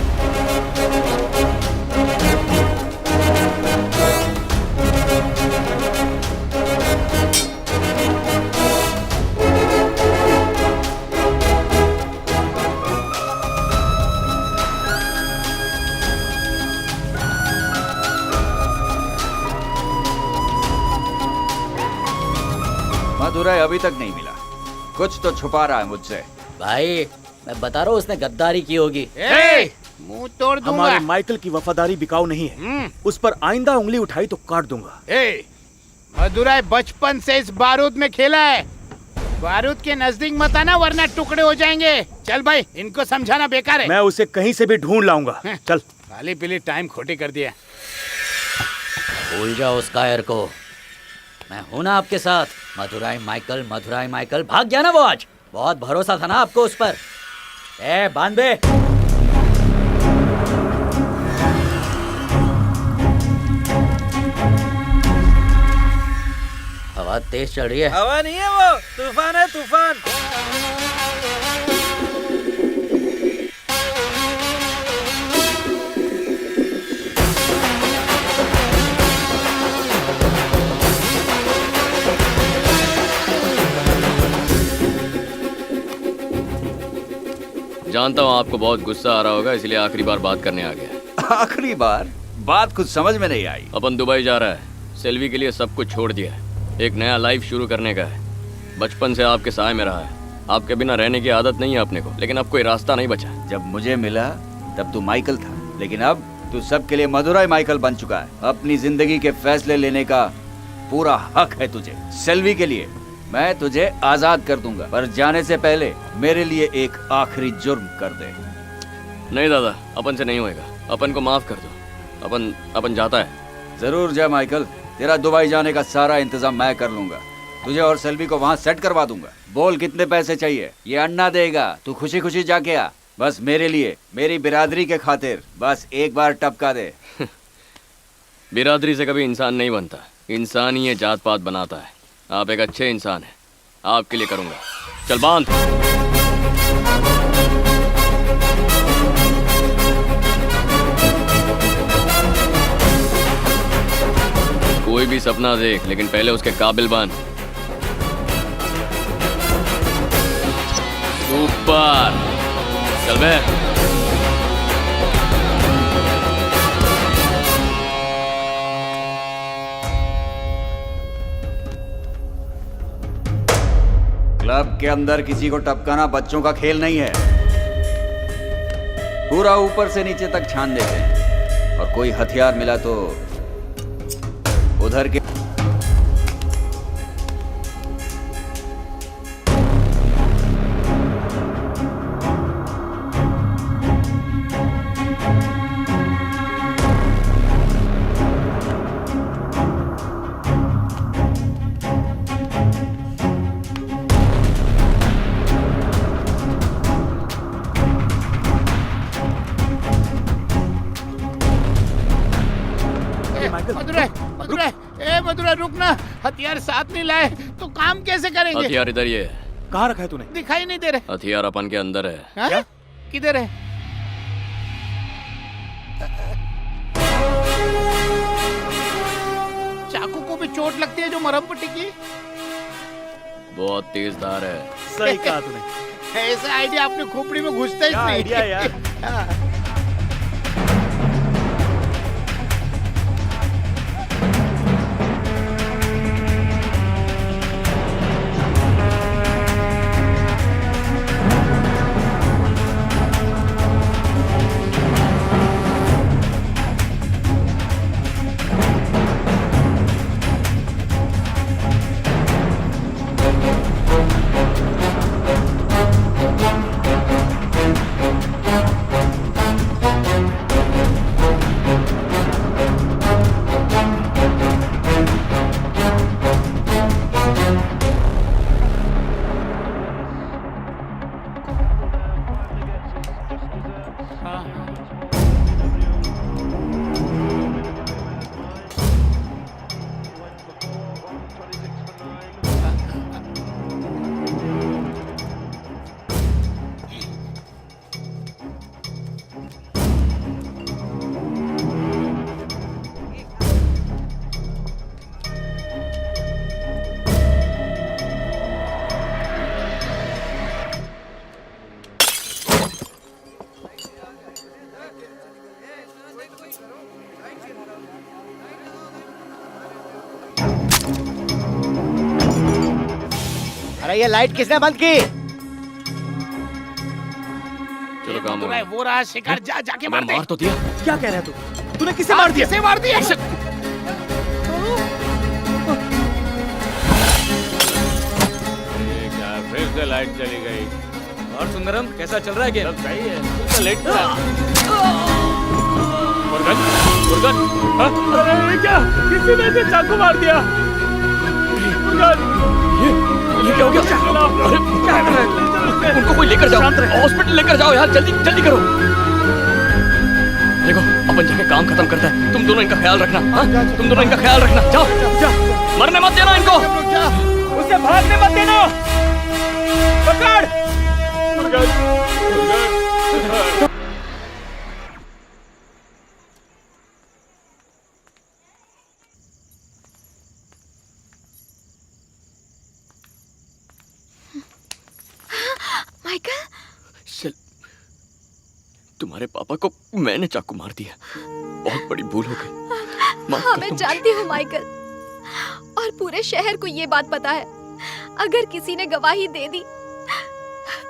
मदुराई अभी तक नहीं मिला, कुछ तो छुपा रहा है मुझसे। भाई मैं बता रहा हूँ उसने गद्दारी की होगी। मुंह तोड़ दूंगा। हमारे माइकल की वफादारी बिकाऊ नहीं है। उस पर आइंदा उंगली उठाई तो काट दूंगा। मदुराई बचपन से इस बारूद में खेला है। बारूद के नजदीक मत आना वरना टुकड़े हो जाएंगे। चल भाई, इनको समझाना बेकार है। मैं उसे कहीं से भी ढूंढ लाऊंगा। चल। खाली पीली टाइम खोटी कर दिया। भूल जाओ उस कायर को, मैं हूं ना आपके साथ। मदुराई माइकल भाग गया ना वो आज। बहुत भरोसा था ना आपको उस पर। बांध बे। हवा तेज चल रही है। हवा नहीं है वो, तूफान है, तूफान। जानता हूँ आपको बहुत गुस्सा आ रहा होगा, इसलिए आखिरी बार बात करने आ गया। आखिरी बार? बात कुछ समझ में नहीं आई। अपन दुबई जा रहा है, सेल्वी के लिए सब कुछ छोड़ दिया है। एक नया लाइफ शुरू करने का है। बचपन से आपके साय में रहा है, आपके बिना रहने की आदत नहीं है अपने को, लेकिन अब कोई रास्ता नहीं बचा। जब मुझे मिला तब तू माइकल था, लेकिन अब तू सबके लिए मदुराई माइकल बन चुका है। अपनी जिंदगी के फैसले लेने का पूरा हक है तुझे। सेल्वी के लिए मैं तुझे आजाद कर दूंगा, पर जाने से पहले मेरे लिए एक आखिरी जुर्म कर दे। नहीं दादा, अपन से नहीं होएगा, अपन को माफ कर दो। अपन जाता है। जरूर जा माइकल, तेरा दुबई जाने का सारा इंतजाम मैं कर लूंगा। तुझे और सेल्वी को वहाँ सेट करवा दूंगा। बोल कितने पैसे चाहिए, ये अन्ना देगा। तू खुशी खुशी जाके आ, बस मेरे लिए, मेरी बिरादरी के खातिर बस एक बार टपका दे। बिरादरी से कभी इंसान नहीं बनता, इंसान ही ये जात पात बनाता है। आप एक अच्छे इंसान हैं, आपके लिए करूंगा। चल बांध। कोई भी सपना देख, लेकिन पहले उसके काबिल बन। सुपर, चल बे। क्लब के अंदर किसी को टपकाना बच्चों का खेल नहीं है। पूरा ऊपर से नीचे तक छान देते हैं, और कोई हथियार मिला तो उधर के मदुराई मदुराई, ए मदुराई रुक ना, हथियार साथ नहीं लाए तो काम कैसे करेंगे? हथियार इधर ही है। कहाँ रखा है तूने? दिखाई नहीं दे रहे। हथियार अपन के अंदर है। क्या? किधर है? चाकू को भी चोट लगती है जो मरहम पट्टी की? बहुत तेज धार है। सही कहा तूने। ऐसा आइडिया अपने खोपड़ी में घुसता ही नहीं। आइडिया यार। अरे ये लाइट किसने बंद की? चलो काम हो गया। वो रहा शिकार, जा जाके मार दे। मार तो दिया। क्या कह रहा है तू? तूने किसे मार दिया? किसे मार दिया? क्या फिर से लाइट चली गई? और सुंदरम कैसा चल रहा है गेम? सब सही है। तो लेट मुर्गन, मुर्गन, अरे क्या? किसी ने इसे चाकू मार दिया? मुर्गन, ये क्या हो गया? अरे क्या कर रहा है? उनको कोई लेकर जाओ, हॉस्पिटल लेकर जाओ यार, जल्दी जल्दी करो। देखो अपन जाके काम खत्म करता है, तुम दोनों इनका ख्याल रखना। हाँ तुम दोनों इनका ख्याल रखना। जाओ मरने मत देना इनको, उसे भागने मत देना। पकड़। माइकल, तुम्हारे पापा को मैंने चाकू मार दिया, बहुत बड़ी भूल हो गई। हाँ मैं जानती हूँ माइकल, और पूरे शहर को ये बात पता है। अगर किसी ने गवाही दे दी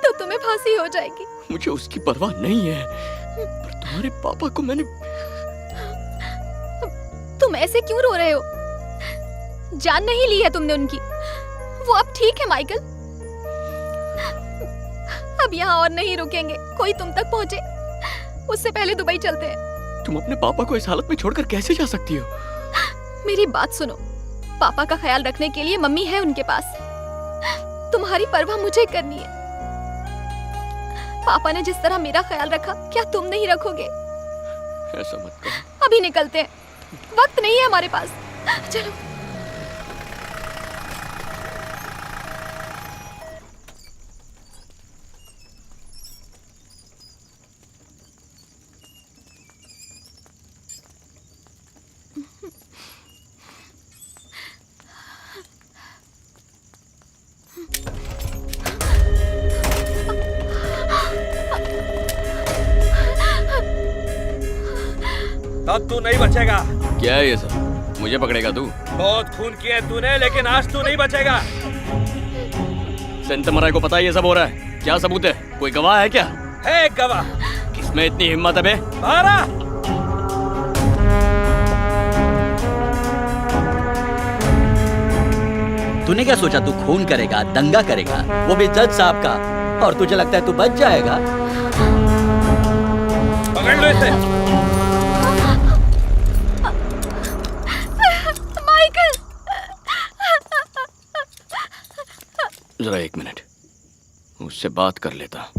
तो तुम्हें फांसी हो जाएगी। मुझे उसकी परवाह नहीं है, पर तुम्हारे पापा को मैंने। तुम ऐसे क्यों रो रहे हो? जान नहीं ली है तुमने उनकी। वो अब ठीक है माइकल। अब यहाँ और नहीं रुकेंगे, कोई तुम तक पहुँचे उससे पहले दुबई चलते हैं। तुम अपने पापा को इस हालत में छोड़कर कैसे जा सकती हो? मेरी बात सुनो, पापा का ख्याल रखने के लिए मम्मी है उनके पास। तुम्हारी परवाह मुझे करनी है। पापा ने जिस तरह मेरा ख्याल रखा, क्या तुम नहीं रखोगे? ऐसा मत करो। अभी निकलते हैं, वक्त नहीं है हमारे पास। चलो। अब तू नहीं बचेगा। क्या है ये सब? मुझे पकड़ेगा तू? बहुत खून किया है तूने, लेकिन आज तू नहीं बचेगा। सेंटमराय को पता है ये सब हो रहा है? क्या सबूत है? कोई गवाह है क्या? है गवाह। किसमें इतनी हिम्मत है बे? मारा। तूने क्या सोचा तू खून करेगा, दंगा करेगा, वो भी जज साहब का, और तुझे लगता है तू बच जाएगा? पकड़ लो इसे। माइकल, जरा एक मिनट, उससे बात कर लेता।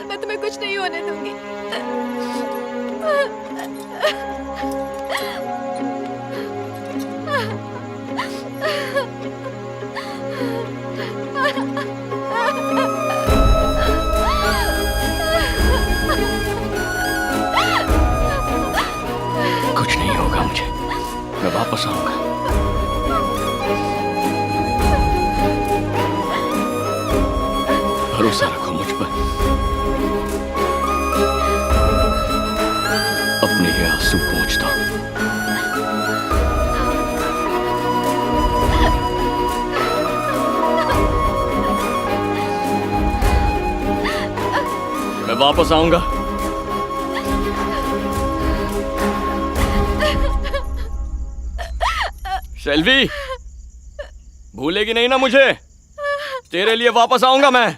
मैं तुम्हें कुछ नहीं होने दूंगी। कुछ नहीं होगा मुझे, मैं वापस आऊंगा। भरोसा रखो मुझ पर। अपने ये आंसू पोंछ दो। मैं वापस आऊंगा। सेल्वी, भूलेगी नहीं ना मुझे? तेरे लिए वापस आऊंगा मैं।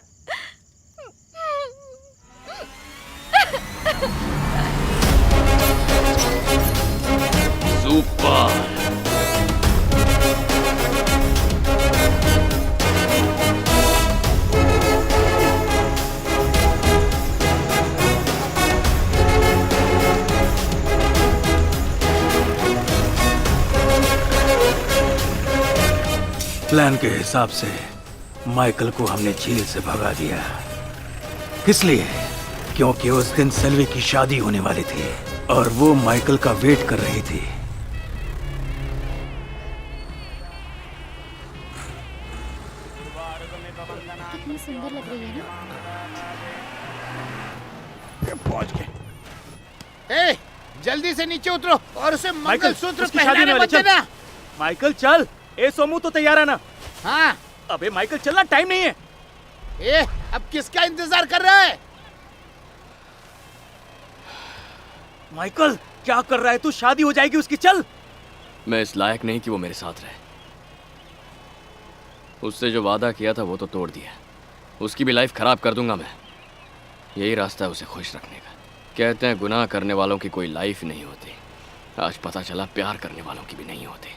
सुपर। प्लान के हिसाब से माइकल को हमने झील से भगा दिया। किस लिए? क्योंकि उस दिन सेल्वी की शादी होने वाली थी और वो माइकल का वेट कर रही थी। कितनी सुंदर लग रही है ना? पहुंच गए। ए, जल्दी से नीचे उतरो और उसे मंगलसूत्र उसकी शादी पहनाने होने मत वाली, देना। माइकल चल। ए सोमू तो तैयार है ना? हाँ। अबे माइकल चलना, टाइम नहीं है। ए, अब किसका इंतजार कर रहा है? माइकल क्या कर रहा है तू? शादी हो जाएगी उसकी, चल। मैं इस लायक नहीं कि वो मेरे साथ रहे। उससे जो वादा किया था वो तो तोड़ दिया। उसकी भी लाइफ खराब कर दूंगा मैं। यही रास्ता है उसे खुश रखने का। कहते हैं गुनाह करने वालों की कोई लाइफ नहीं होती। आज पता चला प्यार करने वालों की भी नहीं होती।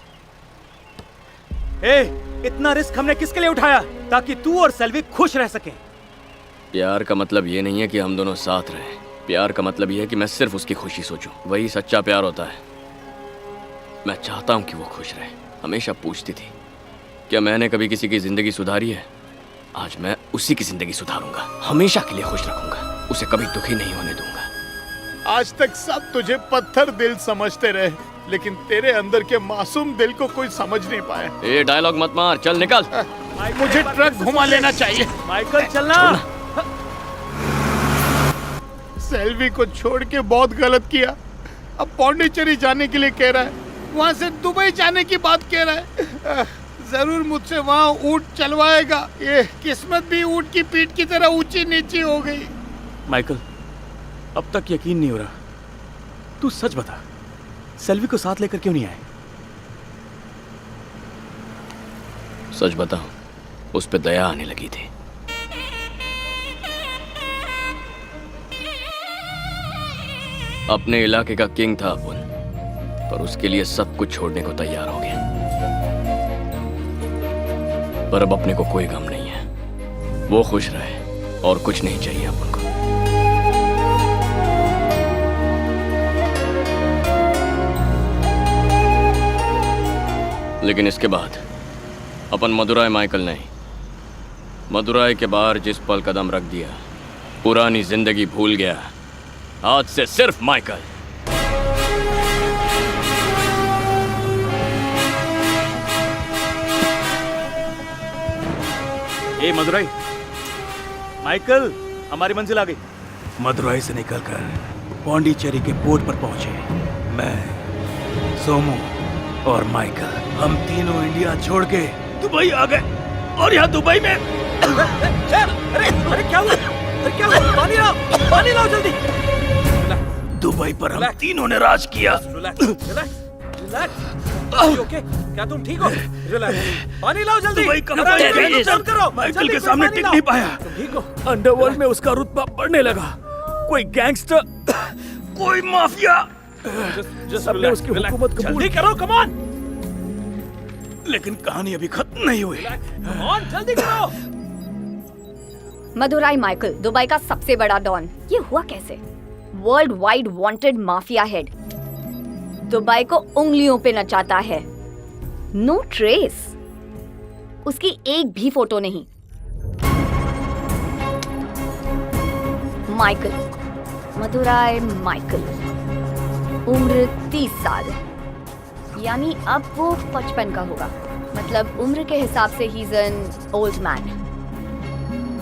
ए, इतना रिस्क हमने किसके लिए उठाया? ताकि तू और सेल्वी खुश रह सकें। प्यार का मतलब ये नहीं है कि हम दोनों साथ रहें। प्यार का मतलब ये है कि मैं सिर्फ उसकी खुशी सोचूं। वही सच्चा प्यार होता है। मैं चाहता हूं कि वो खुश रहे। हमेशा पूछती थी क्या मैंने कभी किसी की जिंदगी सुधारी है। आज मैं उसी की जिंदगी सुधारूंगा। हमेशा के लिए खुश रखूंगा। उसे कभी दुखी नहीं होने दूंगा। आज तक सब तुझे पत्थर दिल समझते रहे, लेकिन तेरे अंदर के मासूम दिल को कोई समझ नहीं पाया। ए, डायलॉग मत मार, चल निकल। मुझे ट्रक घुमा लेना चाहिए। माइकल चलना। सेल्वी को छोड़ के बहुत गलत किया। अब पौंडीचेरी जाने के लिए कह रहा है, वहाँ से दुबई जाने की बात कह रहा है। जरूर मुझसे वहाँ ऊँट चलवाएगा। ये किस्मत भी ऊँट की पीठ की तरह ऊंची नीची हो गई। माइकल, अब तक यकीन नहीं हो रहा। तू सच बता, सेल्वी को साथ लेकर क्यों नहीं आए? सच बताऊं, उस पे दया आने लगी थी। अपने इलाके का किंग था अपुन, पर उसके लिए सब कुछ छोड़ने को तैयार हो गया। पर अब अपने को कोई गम नहीं है। वो खुश रहे और कुछ नहीं चाहिए अपन को। लेकिन इसके बाद अपन मदुराई माइकल नहीं, मदुराई के बाहर जिस पल कदम रख दिया, पुरानी जिंदगी भूल गया। आज से सिर्फ माइकल। ए मदुराई, माइकल, हमारी मंजिल आ गई। मदुराई से निकलकर पौंडीचेरी के पोर्ट पर पहुंचे। मैं, सोमू और माइकल, हम तीनों इंडिया छोड़ के दुबई आ गए। और यहाँ दुबई में अरे क्या हुआ? अरे क्या हुआ? पानी लाओ जल्दी। दुबई पर हम तीनों ने राज किया। ओके, क्या तुम ठीक हो? पानी लाओ जल्दी। दुबई का माइकल के सामने टिक नहीं पाया। ठीक हो? अंडरवर्ल्ड में उसका रुतबा बढ़ने लगा। कोई गैंगस्टर, कोई माफिया, सबने उसकी हुकूमत कबूल। जल्दी करो, कम ऑन। लेकिन कहानी अभी खत्म नहीं हुई। कम ऑन, जल्दी करो। मदुराई माइकल, दुबई का सबसे बड़ा डॉन। ये हुआ कैसे? World wide wanted mafia head Dubai को उंगलियों पे नचाता है। नो ट्रेस, उसकी एक भी फोटो नहीं। माइकल, मदुराई माइकल, उम्र 30 साल, यानी अब वो 55 का होगा। मतलब उम्र के हिसाब से he is an old man.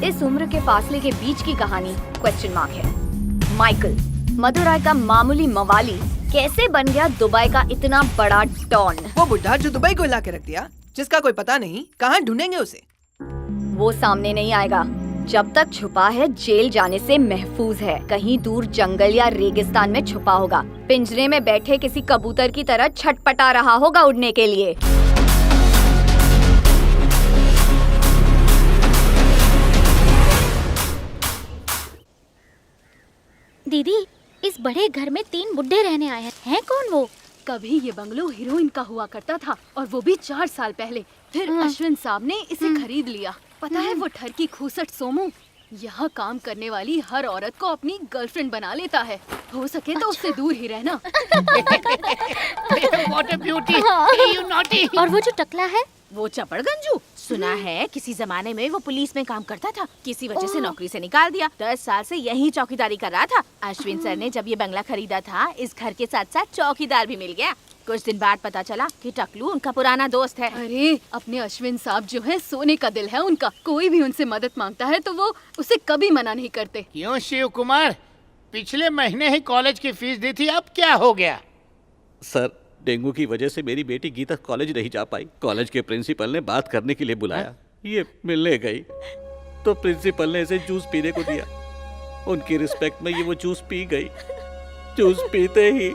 इस उम्र के फासले के बीच की कहानी क्वेश्चन मार्क है। माइकल, मदुराई का मामूली मवाली, कैसे बन गया दुबई का इतना बड़ा डॉन? वो बुढ़ा जो दुबई को हिला के रख दिया, जिसका कोई पता नहीं, कहाँ ढूंढेंगे उसे? वो सामने नहीं आएगा। जब तक छुपा है जेल जाने से महफूज है। कहीं दूर जंगल या रेगिस्तान में छुपा होगा। पिंजरे में बैठे किसी कबूतर की तरह छटपटा रहा होगा उड़ने के लिए। दीदी, इस बड़े घर में 3 बुड्ढे रहने आए हैं कौन वो? कभी ये बंगलो हीरोइन का हुआ करता था और वो भी 4 साल पहले। फिर अश्विन साहब ने इसे खरीद लिया। पता है वो ठरकी खूसट सोमू यहाँ काम करने वाली हर औरत को अपनी गर्लफ्रेंड बना लेता है। हो सके तो उससे दूर ही रहना। What a beauty! You naughty! और वो जो टकला है? वो चपड़ गंजू, सुना है किसी जमाने में वो पुलिस में काम करता था, किसी वजह से नौकरी से निकाल दिया। 10 साल से यही चौकीदारी कर रहा था। अश्विन सर ने जब ये बंगला खरीदा था, इस घर के साथ साथ चौकीदार भी मिल गया। कुछ दिन बाद पता चला कि टकलू उनका पुराना दोस्त है। अरे अपने अश्विन साहब जो है, सोने का दिल है उनका। कोई भी उनसे मदद मांगता है तो वो उसे कभी मना नहीं करते। क्यों शिव कुमार, पिछले महीने ही कॉलेज की फीस दी थी, अब क्या हो गया? सर, डेंगू की वजह से मेरी बेटी गीता कॉलेज नहीं जा पाई। कॉलेज के प्रिंसिपल ने बात करने के लिए बुलाया। ये मिलने गई तो प्रिंसिपल ने इसे जूस पीने को दिया। उनकी रिस्पेक्ट में ये वो जूस पी गई। जूस पीते ही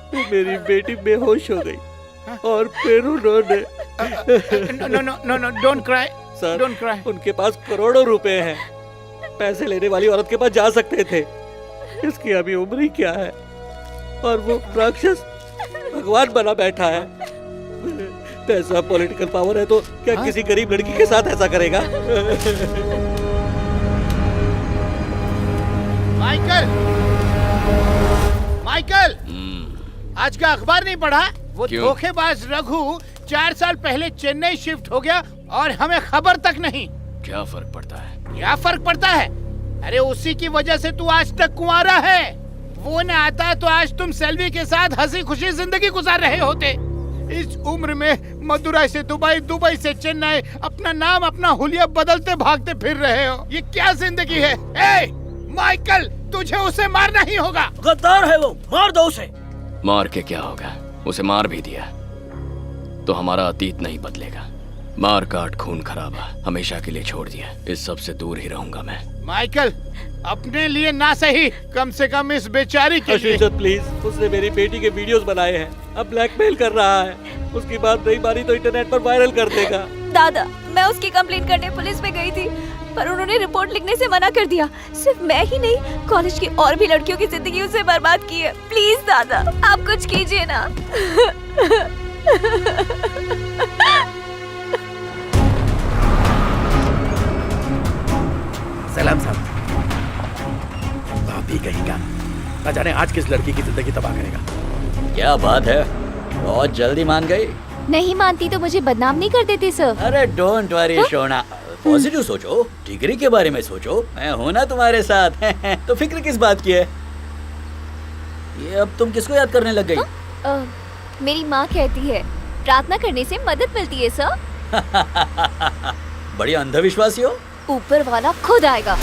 मेरी बेटी बेहोश हो गई और फिर उन्होंने no don't cry sir, don't cry. उनके पास करोड़ों रुपए हैं। पैसे लेने वाली औरत के पास जा सकते थे। इसकी अभी उम्र ही क्या है और वो राक्षस भगवान बना बैठा है। पैसा, पॉलिटिकल पावर है तो क्या किसी गरीब लड़की के साथ ऐसा करेगा? माइकल, आज का अखबार नहीं पढ़ा? वो धोखेबाज रघु 4 साल पहले चेन्नई शिफ्ट हो गया और हमें खबर तक नहीं। क्या फर्क पड़ता है? क्या फर्क पड़ता है? अरे उसी की वजह से तू आज तक कुंवारा है। वो न आता तो आज तुम सेल्वी के साथ हंसी खुशी जिंदगी गुजार रहे होते। इस उम्र में मदुराई से दुबई, दुबई से चेन्नई, अपना नाम, अपना हुलिया बदलते भागते फिर रहे हो। ये क्या जिंदगी है? ए, माइकल, तुझे उसे मारना ही होगा। गद्दार है वो, मार दो उसे। मार के क्या होगा? उसे मार भी दिया तो हमारा अतीत नहीं बदलेगा। मार काट खून खराबा हमेशा के लिए छोड़ दिया। इस सब से दूर ही रहूंगा मैं। माइकल, अपने लिए ना सही, कम से कम इस बेचारी के लिए। सर प्लीज, उसने मेरी बेटी के वीडियोस बनाए हैं, अब ब्लैकमेल कर रहा है। उसकी बात नहीं मानी तो इंटरनेट पर वायरल कर देगा। दादा, मैं उसकी कंप्लेंट करने पुलिस में गई थी, पर उन्होंने रिपोर्ट लिखने से मना कर दिया। सिर्फ मैं ही नहीं, कॉलेज की और भी लड़कियों की जिंदगी उससे बर्बाद की है। प्लीज दादा, आप कुछ कीजिए ना। सलाम साहब। बाप ही कहेगा, न जाने आज किस लड़की की जिंदगी तबाह करेगा। क्या बात है, बहुत जल्दी मान गई। नहीं मानती तो मुझे बदनाम नहीं कर देते सर। अरे डोंट वरी सोना, पॉजिटिव सोचो, डिग्री के बारे में सोचो। मैं हूं ना तुम्हारे साथ। तो फिक्र किस बात की है? ये अब तुम किसको याद करने लग गई? मेरी माँ कहती है प्रार्थना करने से मदद मिलती है सर। बड़ी अंधविश्वासी हो। ऊपर वाला खुद आएगा।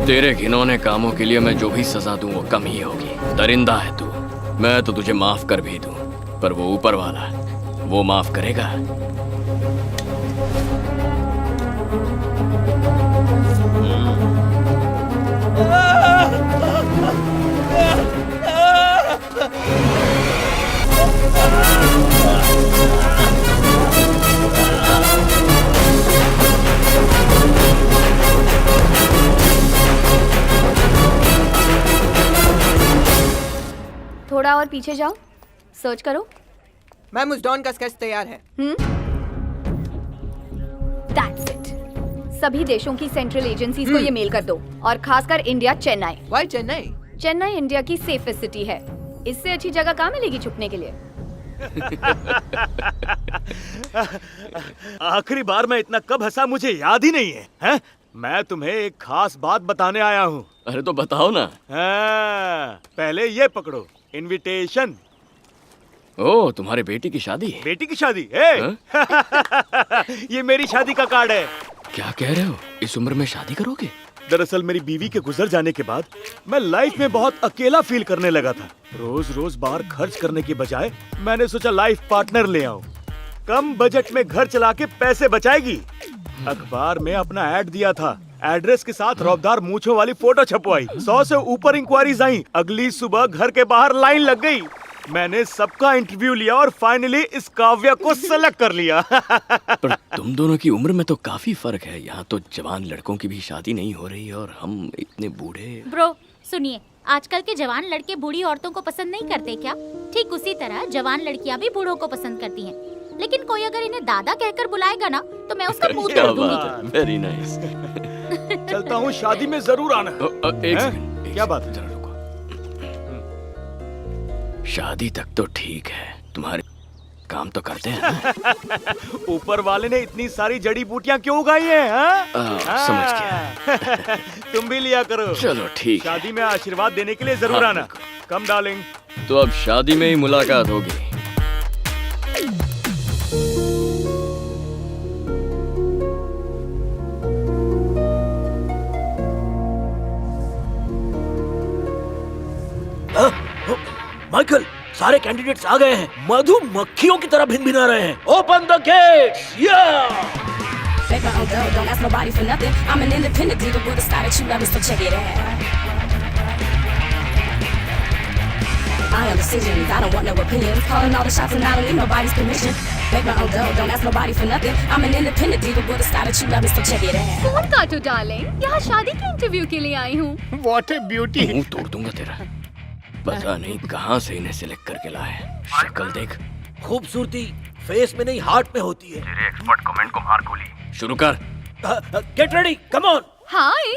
तेरे घिनौने कामों के लिए मैं जो भी सजा दूं वो कम ही होगी। दरिंदा है तू, मैं तो तुझे माफ कर भी दूं, पर वो ऊपर वाला वो माफ करेगा? थोड़ा और पीछे जाओ, सर्च करो। मैम उस डॉन का स्केच तैयार है। That's it. सभी देशों की सेंट्रल एजेंसीज को ये मेल कर दो, और खासकर India Chennai. Why Chennai? Chennai India की सेफेस्ट सिटी है। इससे अच्छी जगह कहाँ मिलेगी छुपने के लिए? आखिरी बार मैं इतना कब हंसा मुझे याद ही नहीं है, हैं? मैं तुम्हें एक खास बात बताने आया हूँ। अरे तो बताओ ना। हाँ, पहले ये पकड़ो, इनविटेशन। ओह, तुम्हारे बेटी की शादी है? बेटी की शादी? ये मेरी शादी का कार्ड है। क्या कह रहे हो? इस उम्र में शादी करोगे? दरअसल मेरी बीवी के गुजर जाने के बाद मैं लाइफ में बहुत अकेला फील करने लगा था। रोज रोज बाहर खर्च करने के बजाय मैंने सोचा लाइफ पार्टनर ले आऊं। कम बजट में घर चला के पैसे बचाएगी। अखबार में अपना ऐड दिया था, एड्रेस के साथ रौबदार मूंछों वाली फोटो छपवाई। 100 से ऊपर इंक्वायरीज आई। अगली सुबह घर के बाहर लाइन लग गई। मैंने सबका इंटरव्यू लिया और फाइनली इस काव्या को सेलेक्ट कर लिया। पर तुम दोनों की उम्र में तो काफी फर्क है। यहाँ तो जवान लड़कों की भी शादी नहीं हो रही और हम इतने बूढ़े। ब्रो सुनिए, आजकल के जवान लड़के बूढ़ी औरतों को पसंद नहीं करते क्या? ठीक उसी तरह जवान लड़कियाँ भी बूढ़ों को पसंद करती हैं। लेकिन कोई अगर इन्हें दादा कहकर बुलाएगा ना तो मैं उसका मुंह तोड़ दूंगी। Very nice. चलता हूँ, शादी में जरूर आना। एक सेकंड। क्या बात है? शादी तक तो ठीक है, तुम्हारे काम तो करते हैं। ऊपर वाले ने इतनी सारी जड़ी बूटियां क्यों उगाई हैं? समझ गया। तुम भी लिया करो। चलो ठीक। शादी में आशीर्वाद देने के लिए जरूर आना। Come darling. तो अब शादी में ही मुलाकात होगी। माइकल, सारे कैंडिडेट्स आ गए हैं। मधुमक्खियों की तरह भिन-भिना रहे हैं। Open the gates. Make my own dough, don't ask nobody for nothing. I'm an independent diva with a style that you love, so check it out. I am decisions, I don't want no opinions. Calling all the shots and I don't need nobody's permission. Make my own dough, don't ask nobody for nothing. I'm an independent diva with a style that you love, so check it out. Phone काटो डार्लिंग, यहाँ शादी के इंटरव्यू के लिए आई हूँ। What a beauty. मुंह तोड़ दूंगा तेरा। पता नहीं कहाँ से इन्हें सिलेक्ट करके लाए। शक्ल देख। खूबसूरती फेस में नहीं हार्ट में होती है। तेरे एक्सपर्ट कमेंट को मार गोली। शुरू कर। Get ready, come on. Hi,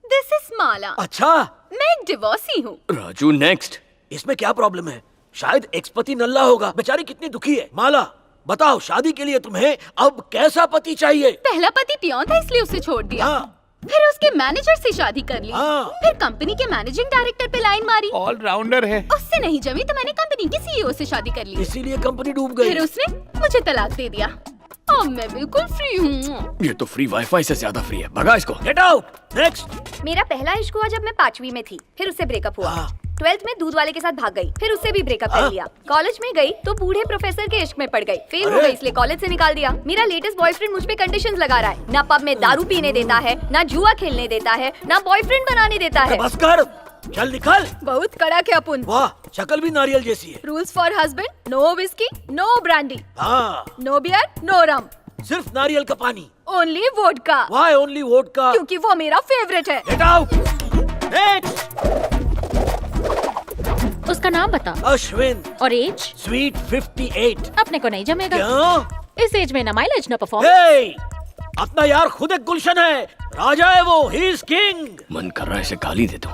this is Mala. अच्छा, मैं एक डिवोर्सी हूँ। राजू नेक्स्ट। इसमें क्या प्रॉब्लम है? शायद एक्स पति नल्ला होगा। बेचारी कितनी दुखी है। माला बताओ, शादी के लिए तुम्हें अब कैसा पति चाहिए? पहला पति पियोन था इसलिए उसे छोड़ दिया। फिर उसके मैनेजर से शादी कर ली। फिर कंपनी के मैनेजिंग डायरेक्टर पे लाइन मारी। ऑलराउंडर है। उससे नहीं जमी तो मैंने कंपनी के सीईओ से शादी कर ली। इसीलिए कंपनी डूब गई। फिर उसने मुझे तलाक दे दिया। अब मैं बिल्कुल फ्री हूँ। ये तो फ्री वाईफाई से ज्यादा फ्री है। भगा इसको। Get out. नेक्स्ट। मेरा पहला इश्क हुआ जब मैं 5वीं में थी। फिर उससे ब्रेकअप हुआ। 12th में दूध वाले के साथ भाग गई। फिर उससे भी ब्रेकअप कर लिया। कॉलेज में गई तो बूढ़े प्रोफेसर के इश्क में पड़ गई। फेल हो गई इसलिए कॉलेज से निकाल दिया। मेरा लेटेस्ट बॉयफ्रेंड मुझ पे कंडीशंस लगा रहा है। ना पब में दारू पीने देता है, ना जुआ खेलने देता है, ना बॉयफ्रेंड बनाने देता है। बस कर, चल निकल। बहुत कड़क है अपुन। वाह, शक्ल भी नारियल जैसी है। Rules for husband, no whisky, no brandy, हाँ, नो बियर, नो रम, सिर्फ नारियल का पानी। Only vodka. Why only vodka? क्योंकि वो मेरा फेवरेट है। Get out! Next! उसका नाम बता। अश्विन। और एज? स्वीट 58। अपने को नहीं जमेगा। क्यों? इस एज में ना माइलेज ना परफॉर्म। अपना यार खुद एक गुलशन है। राजा है वो, ही इज किंग। मन कर रहा है इसे गाली दे दूं।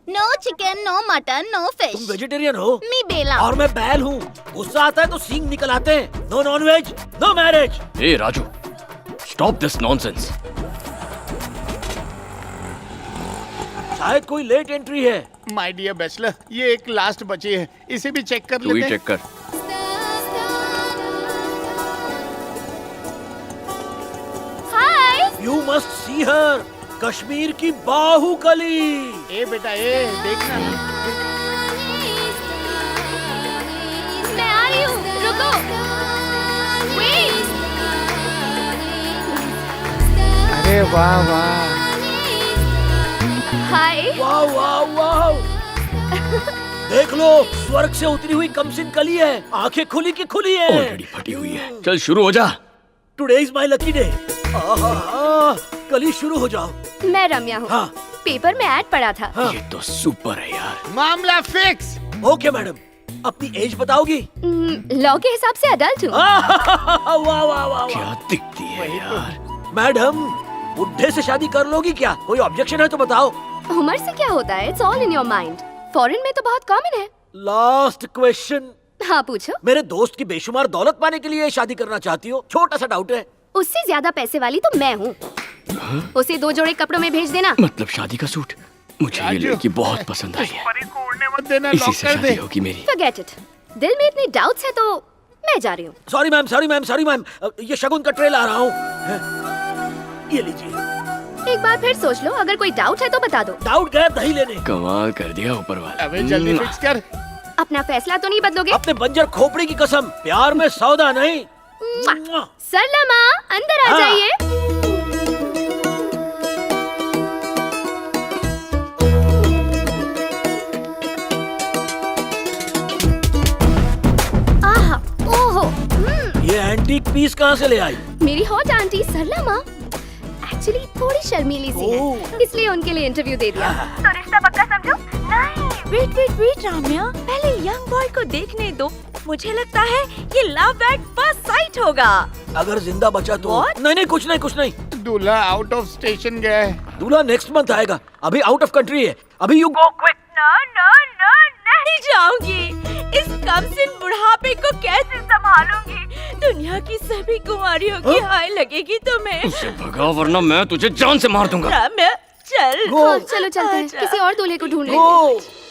No chicken, no mutton, no fish. तुम वेजिटेरियन हो? मी बेला। और मैं बैल हूँ। गुस्सा आता है तो सींग निकल आते हैं। No non veg, no marriage. ए राजू, स्टॉप दिस नॉनसेंस। शायद कोई लेट एंट्री है। माय डियर बैचलर, ये एक लास्ट बची है। इसे भी चेक कर तू ही लेते हैं। चेक कर। हाय। You must see her. Kashmir की बाहुबली। ए बेटा ए देखना। मैं आ रही हूँ, रुको। Wait! अरे वाह वाह। हाय। वाह वाह वाह। देख लो, स्वर्ग से उतरी हुई कमसिन कली है। आंखें खुली की खुली है। ऑलरेडी फटी हुई है। चल शुरू हो जा। Today is my lucky day. कली शुरू हो जाओ। मैं रम्या हूँ। हाँ। पेपर में ऐड पढ़ा था। ये तो सुपर है यार। मामला फिक्स। ओके मैडम, अपनी एज बताओगी? लॉ के हिसाब से अडल्ट हूँ। वाह वाह वाह वाह। क्या दिखती है यार। मैडम, बुढ़े से शादी कर लोगी क्या? कोई ऑब्जेक्शन है तो बताओ। उम्र से क्या होता है? It's all in your mind. Foreign में तो बहुत कॉमन है। Last question. हाँ पूछो। मेरे दोस्त की बेशुमार दौलत पाने के लिए शादी करना चाहती हो? छोटा सा डाउट है। उससे ज्यादा पैसे वाली तो मैं हूँ। उसे 2 जोड़े कपड़ों में भेज देना। मतलब शादी का सूट? मुझे ये लड़की बहुत पसंद आई है। इसी से शादी होगी मेरी। Forget it. दिल में इतने डाउट्स है तो मैं जा रही हूँ। Sorry ma'am, sorry ma'am, sorry ma'am. ये शगुन का ट्रे ला रहा हूँ। ये लीजिए। एक बार फिर सोच लो, अगर कोई डाउट है तो बता दो। डाउट गया दही लेने। कमाल कर दिया ऊपर वाला। अबे जल्दी फिक्स कर। अपना फैसला तो नहीं बदलोगे? अपने बंजर खोपड़ी की कसम, प्यार में सौदा नहीं। सरलमा, अंदर आ जाइए। आहा, ओहो। ये एंटीक पीस कहाँ से ले आई? मेरी हॉट आंटी सरलमा एक्चुअली थोड़ी शर्मीली सी है, इसलिए उनके लिए इंटरव्यू दे दिया। तो रिश्ता पक्का समझो? नहीं। वेट राम्या, पहले यंग बॉय को देखने दो। मुझे लगता है ये लव एट फर्स्ट साइट होगा। अगर जिंदा बचा तो। नहीं, कुछ नहीं। दूल्हा आउट ऑफ स्टेशन गया है। दूल्हा नेक्स्ट मंथ आएगा। अभी आउट ऑफ कंट्री है। अभी यू गो क्विक। नहीं जाऊंगी। इस कमसिन बुढ़ापे को कैसे संभालूंगी? दुनिया की सभी कुंवारियों की हाय लगेगी तुम्हें। उससे भगा वरना मैं तुझे जान से मार दूंगा। राम्या, चल। हाँ, चलो चलते हैं, किसी और दूल्हे को ढूंढ लेंगे।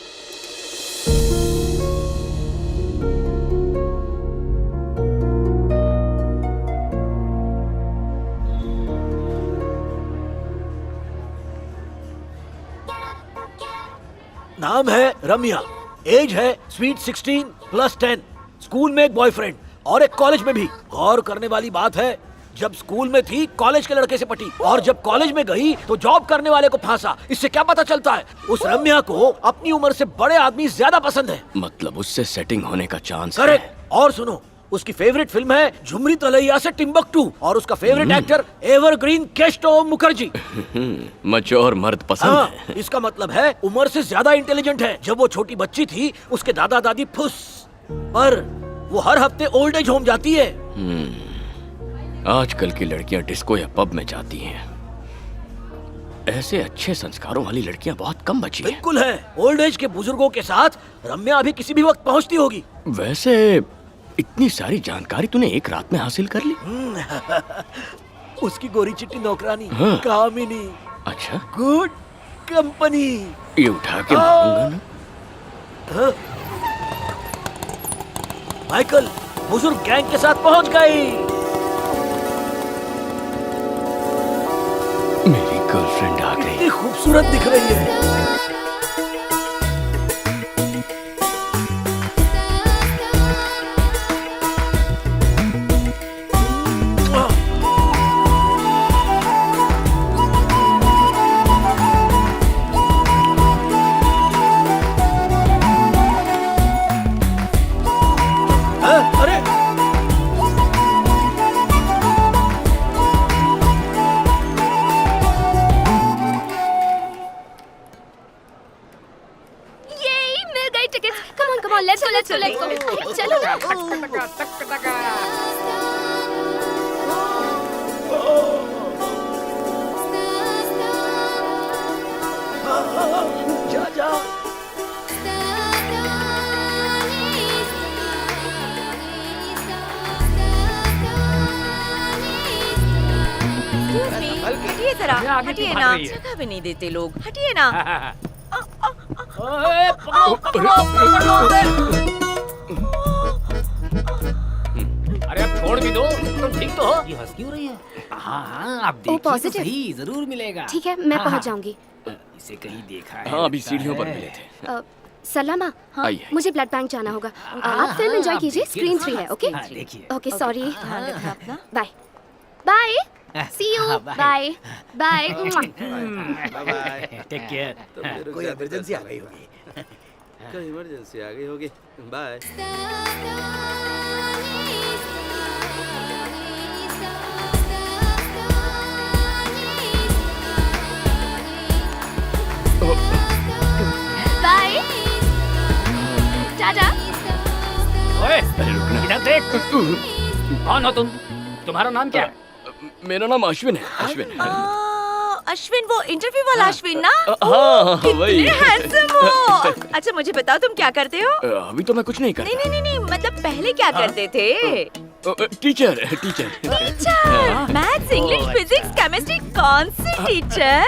नाम है रम्या, एज है स्वीट 16 + 10, स्कूल में एक बॉयफ्रेंड और एक कॉलेज में भी। गौर करने वाली बात है, जब स्कूल में थी कॉलेज के लड़के से पटी और जब कॉलेज में गई तो जॉब करने वाले को फांसा। इससे क्या पता चलता है उस रम्या को अपनी उम्र से बड़े आदमी ज्यादा पसंद है। मतलब उससे सेटिंग होने का चांस करेक्ट। और सुनो, उसकी फेवरेट फिल्म है झुमरी तलैया से टिम्बकटू और उसका favourite actor evergreen Kesto Mukherjee. Mature मर्द पसंद है। इसका मतलब है उम्र से ज्यादा इंटेलिजेंट है। जब वो छोटी बच्ची थी उसके दादा दादी फुस, पर वो हर हफ्ते ओल्ड एज होम जाती है। आजकल की लड़कियां डिस्को या पब में जाती हैं। ऐसे अच्छे संस्कारों वाली लड़कियां बहुत कम बची हैं। बिल्कुल है। ओल्ड एज के बुजुर्गों के साथ रम्या अभी किसी भी वक्त पहुंचती होगी। वैसे इतनी सारी जानकारी तूने एक रात में हासिल कर ली? उसकी गोरी चिट्टी नौकरानी हाँ। कामिनी। अच्छा, गुड कंपनी। ये उठा के मारूंगा ना। हाँ? माइकल बुजुर्ग गैंग के साथ पहुंच गई। मेरी गर्लफ्रेंड आ गई। कितनी खूबसूरत दिख रही है। अरे मिल गई ticket. Come on let's go. अरे चलो जा। हटिए जरा, हटिए ना। जगह भी नहीं देते लोग, हटिए ना। अरे अब छोड़ भी दो, तुम ठीक तो हो? ये हंस क्यों रही है? हाँ हाँ, आप ओ, देखिए तो positive? सही, जरूर मिलेगा। ठीक है, मैं हाँ, पहुंच हाँ। जाऊंगी। इसे कहीं देखा है। हाँ, अभी लगता सीढ़ियों पर है। मिले थे। सलामा, आइए। मुझे ब्लड बैंक जाना होगा। हाँ, आप फिल्म हाँ, एंजॉय आप कीजिए, देखिए स्क्रीन ना। 3 है, ओके? हाँ, देखिए। Okay, sorry. ध्यान रखना अपना। Bye bye, see you, bye bye. Take care. कोई इमरजेंसी आ गई होगी। कोई इमरजेंसी आ गई होगी। बाय। Bye tata. ओए, इधर देख। कौन हो तुम? तुम्हारा नाम क्या है? मेरा नाम अश्विन है। अश्विन। अश्विन, वो इंटरव्यू वाला अश्विन ना? हाँ, वही। कितने हैंडसम हो। अच्छा मुझे बताओ तुम क्या करते हो? अभी तो मैं कुछ नहीं करता। नहीं, मतलब पहले क्या करते थे? Teacher. Teacher, maths, English, physics, chemistry, कौन सी टीचर?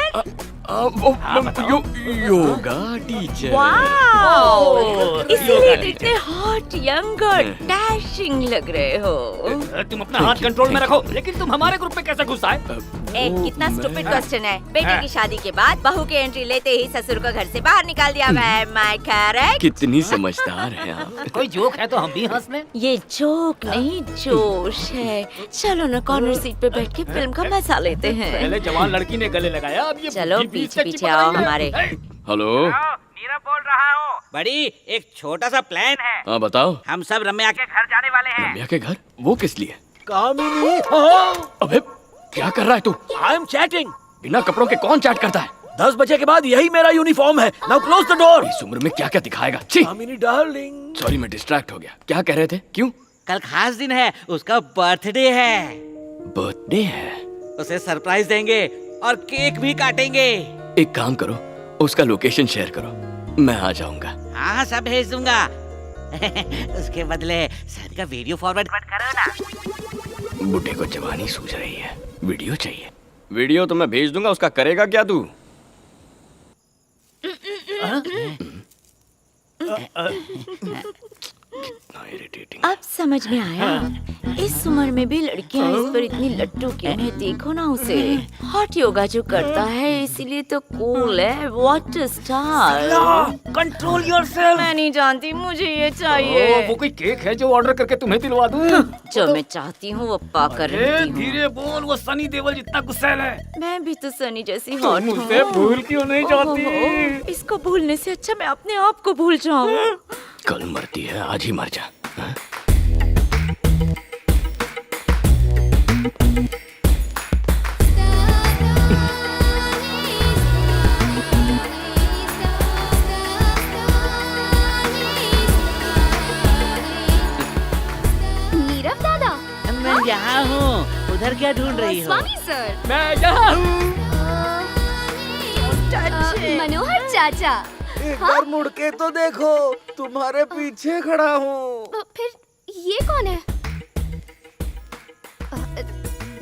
योगा टीचर। वाओ, इसीलिए तो इतने हॉट, यंग और डैशिंग लग रहे हो। तुम अपना हाथ कंट्रोल में रखो। लेकिन तुम हमारे ग्रुप में कैसे घुस आए? एक कितना स्टूपिड क्वेश्चन है। बेटे की शादी के बाद बहू के एंट्री लेते ही ससुर को घर से बाहर निकाल दिया। My correct? कितनी समझदार हैं आप। कोई जोक है तो हम भी हंस लें। ये जोक नहीं, जोश है। चलो ना कॉर्नर सीट पे बैठ के फिल्म का मजा लेते हैं। पहले जवान लड़की ने गले लगाया, अब ये चलो पीछे पीछे आओ हमारे। हेलो। नीरव बोल रहा हूँ। बड़ी एक छोटा सा प्लान है। हाँ बताओ। हम सब रम्या के घर जाने वाले हैं। रम्या के घर? वो किस लिए? कामिनी। अबे क्या कर रहा है तू? I am chatting. बिना कपड़ों के कौन चैट करता है? 10 बजे के बाद यही मेरा यूनिफॉर्म है। Now close the door. इस उम्र में क्या क्या दिखाएगा? छी। कामिनी डार्लिंग। सॉरी, मैं डिस्ट्रैक्ट हो गया। क्या कह रहे थे? क्यों? कल खास दिन है, उसका बर्थडे है। बर्थडे है? उसे सरप्राइज देंगे और केक भी काटेंगे। एक काम करो, उसका लोकेशन शेयर करो, मैं आ जाऊंगा। हाँ, सब भेज दूंगा। उसके बदले शादी का वीडियो फॉरवर्ड करो ना। बुड्ढे को जवानी सूझ रही है, वीडियो चाहिए। वीडियो तो मैं भेज दूंगा, उसका करेगा क्या तू? अब समझ में आया। इस उम्र में भी लड़कियां इस पर इतनी लट्टू क्यों है। देखो ना उसे, हॉट योगा जो करता है इसीलिए तो कूल है। What a style. Control yourself. मैं नहीं जानती, मुझे ये चाहिए। वो कोई केक है जो ऑर्डर करके तुम्हें दिलवा दूं? जो मैं चाहती हूँ वो पाकर रहती हूँ। धीरे बोल, वो सनी देओल जितना गुस्सैल है। मैं भी तो सनी जैसी तुम हॉट हूँ। मुझसे भूल क्यों नहीं जाती? इसको भूलने से अच्छा मैं अपने आप को भूल जाऊँ। कल मरती है, आज ही मर जा। हाँ? नीरव दादा। मैं यहाँ हूँ, उधर क्या ढूंढ रही हो? स्वामी सर। मैं यहाँ हूँ। मनोहर चाचा। एक बार मुड़ के तो देखो, तुम्हारे पीछे खड़ा हूँ। फिर ये कौन है?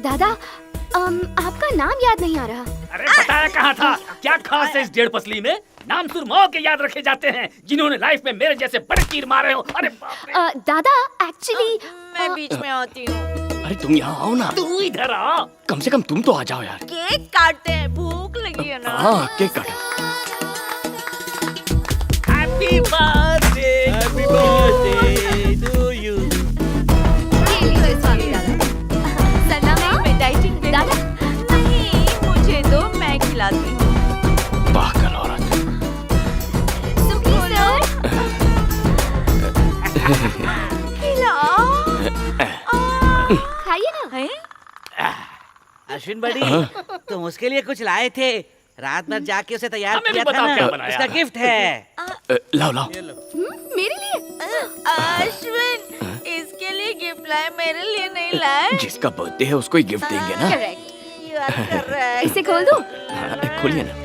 दादा, आपका नाम याद नहीं आ रहा। अरे बताया कहाँ था? क्या खास है इस डेढ़ पसली में? नाम सुरमाओं के याद रखे जाते हैं जिन्होंने लाइफ में मेरे जैसे बड़े तीर मारे हो। अरे बाप रे। दादा एक्चुअली मैं बीच में आती हूँ। अरे तुम यहाँ आओ ना। तू इधर आ। कम से कम तुम तो आ जाओ यार। केक काटते हैं, भूख लगी है ना। हाँ, केक काटो। Happy birthday, happy birthday to you. Swami दादा। सलाम। मैं डाइटिंग पे दादा। नहीं, मुझे दो, मैं खिलाती हूँ। पागल औरत। सुखी सर। खिलाओ। खाइए ना। अश्विन बड़ी, तुम उसके लिए कुछ लाए थे। रात भर जाके उसे तैयार हमें भी किया था बताओ ना। क्या बनाया। उसका गिफ्ट है। लाओ लाओ। मेरे लिए? अश्विन, इसके लिए गिफ्ट लाए, मेरे लिए नहीं लाए। जिसका बर्थडे है उसको ही गिफ्ट देंगे ना। करेक्ट। You are correct. इसे खोल दूं? हाँ, खोलिए ना।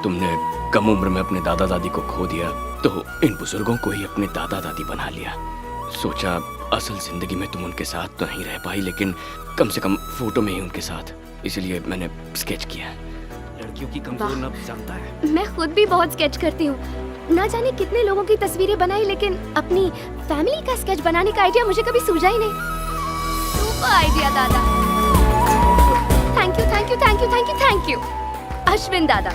तुमने कम उम्र में अपने दादा दादी को खो दिया तो इन बुजुर्गों को ही अपने दादा दादी बना लिया। सोचा असल जिंदगी में तुम उनके साथ तो नहीं रह पाई, लेकिन कम से कम फोटो में ही उनके साथ, इसलिए मैंने स्केच किया। लड़कियों की कमजोर नब्ज जानता है। मैं खुद भी बहुत स्केच करती हूँ। ना जाने कितने लोगों की तस्वीरें बनाई, लेकिन अपनी फैमिली का स्केच बनाने का आइडिया मुझे कभी सूझा ही नहीं। सुपर आइडिया दादा। Thank you thank you thank you thank you thank you Ashwin दादा।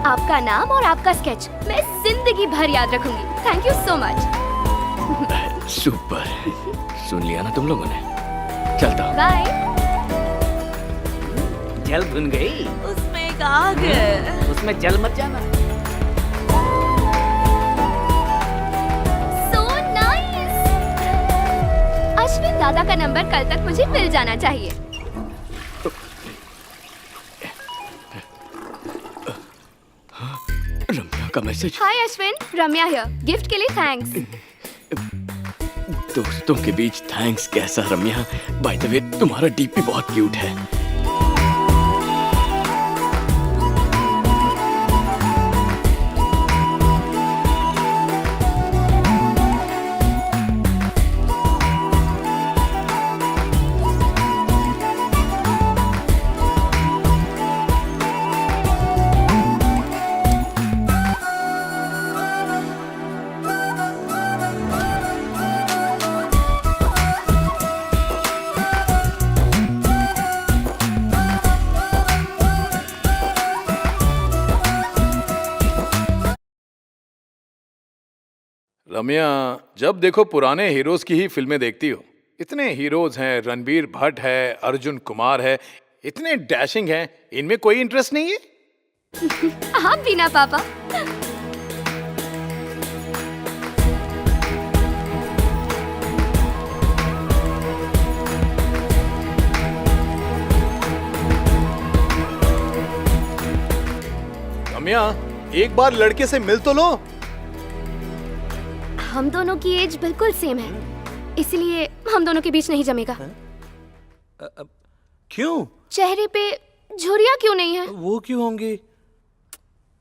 आपका नाम और आपका स्केच मैं जिंदगी भर याद रखूंगी। Thank you so much. Super, सुन लिया ना तुम लोगों ने। चलता हूँ। बाय। जल भुन गई। उसमें एक आग है। उसमें जल मत जाना। So nice। अश्विन दादा का नंबर कल तक मुझे मिल जाना चाहिए। रम्या का message. Hi Ashwin, Ramya here. Gift के लिए थैंक्स। दोस्तों के बीच थैंक्स कैसा रम्या? बाय द वे तुम्हारा डीपी बहुत क्यूट है। रम्या, जब देखो पुराने हीरोज की ही फिल्में देखती हो। इतने हीरोज हैं, रणबीर भट्ट है, अर्जुन कुमार है, इतने डैशिंग हैं, इनमें कोई इंटरेस्ट नहीं है? आप भी ना पापा। रम्या, एक बार लड़के से मिल तो लो। हम दोनों की एज बिल्कुल सेम है, इसलिए हम दोनों के बीच नहीं जमेगा। क्यों? चेहरे पे झुर्रियां क्यों नहीं है? वो क्यों होंगी?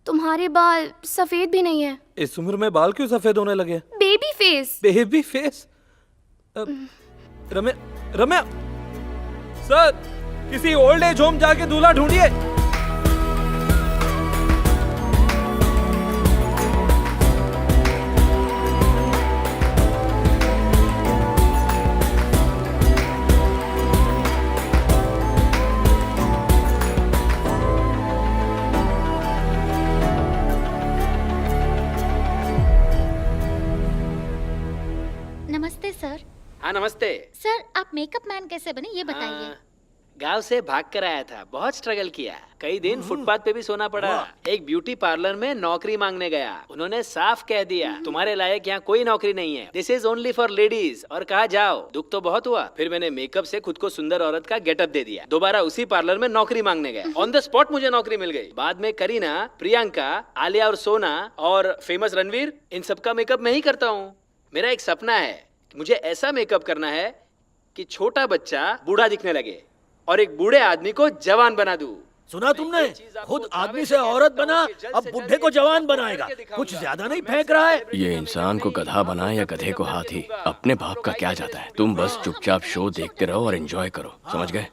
तुम्हारे बाल सफेद भी नहीं है। इस उम्र में बाल क्यों सफेद होने लगे? Baby face. Baby face? Ramya, Ramya, sir, किसी ओल्ड एज होम जाके दूल्हा ढूंढिए। नमस्ते सर। हाँ नमस्ते। सर आप मेकअप मैन कैसे बने ये बताइए। गांव से भाग कर आया था, बहुत स्ट्रगल किया, कई दिन फुटपाथ पे भी सोना पड़ा। एक ब्यूटी पार्लर में नौकरी मांगने गया, उन्होंने साफ कह दिया तुम्हारे लायक यहाँ कोई नौकरी नहीं है, this is only for ladies. और कहा जाओ। दुख तो बहुत हुआ, फिर मैंने मेकअप से खुद को सुंदर औरत का गेटअप दे दिया। दोबारा उसी पार्लर में नौकरी मांगने गया, ऑन द स्पॉट मुझे नौकरी मिल गई। बाद में करीना, प्रियंका, आलिया और सोना और फेमस रणवीर, इन सबका मेकअप मैं ही करता हूँ। मेरा एक सपना है, मुझे ऐसा मेकअप करना है कि छोटा बच्चा बूढ़ा दिखने लगे और एक बूढ़े आदमी को जवान बना दूं। सुना तुमने? खुद आदमी से औरत बना, अब बुढ़े को जवान बनाएगा। कुछ ज्यादा नहीं फेंक रहा है? ये इंसान को गधा बनाए या गधे को हाथी, अपने बाप का क्या जाता है। तुम बस चुपचाप शो देखते रहो और एंजॉय करो, समझ गए?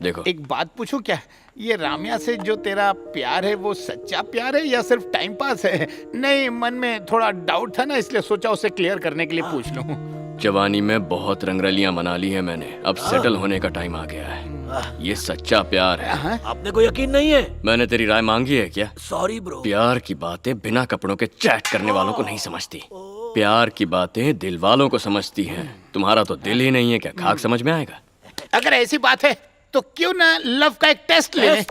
देखो, एक बात पूछूं क्या? ये राम्या से जो तेरा प्यार है वो सच्चा प्यार है या सिर्फ टाइम पास है? नहीं, मन में थोड़ा डाउट था ना, इसलिए सोचा उसे क्लियर करने के लिए पूछ लूं। जवानी में बहुत रंगरलियां मना ली है मैंने, अब सेटल होने का टाइम आ गया है। ये सच्चा प्यार है। आपने को यकीन नहीं है? मैंने तेरी राय मांगी है क्या? Sorry bro. प्यार की बातें बिना कपड़ों के चैट करने वालों को नहीं समझती, प्यार की बातें दिल वालों को समझती हैं। तुम्हारा तो दिल ही नहीं है, क्या खाक समझ में आएगा? अगर ऐसी बात है तो क्यों ना लव का एक टेस्ट ले लें?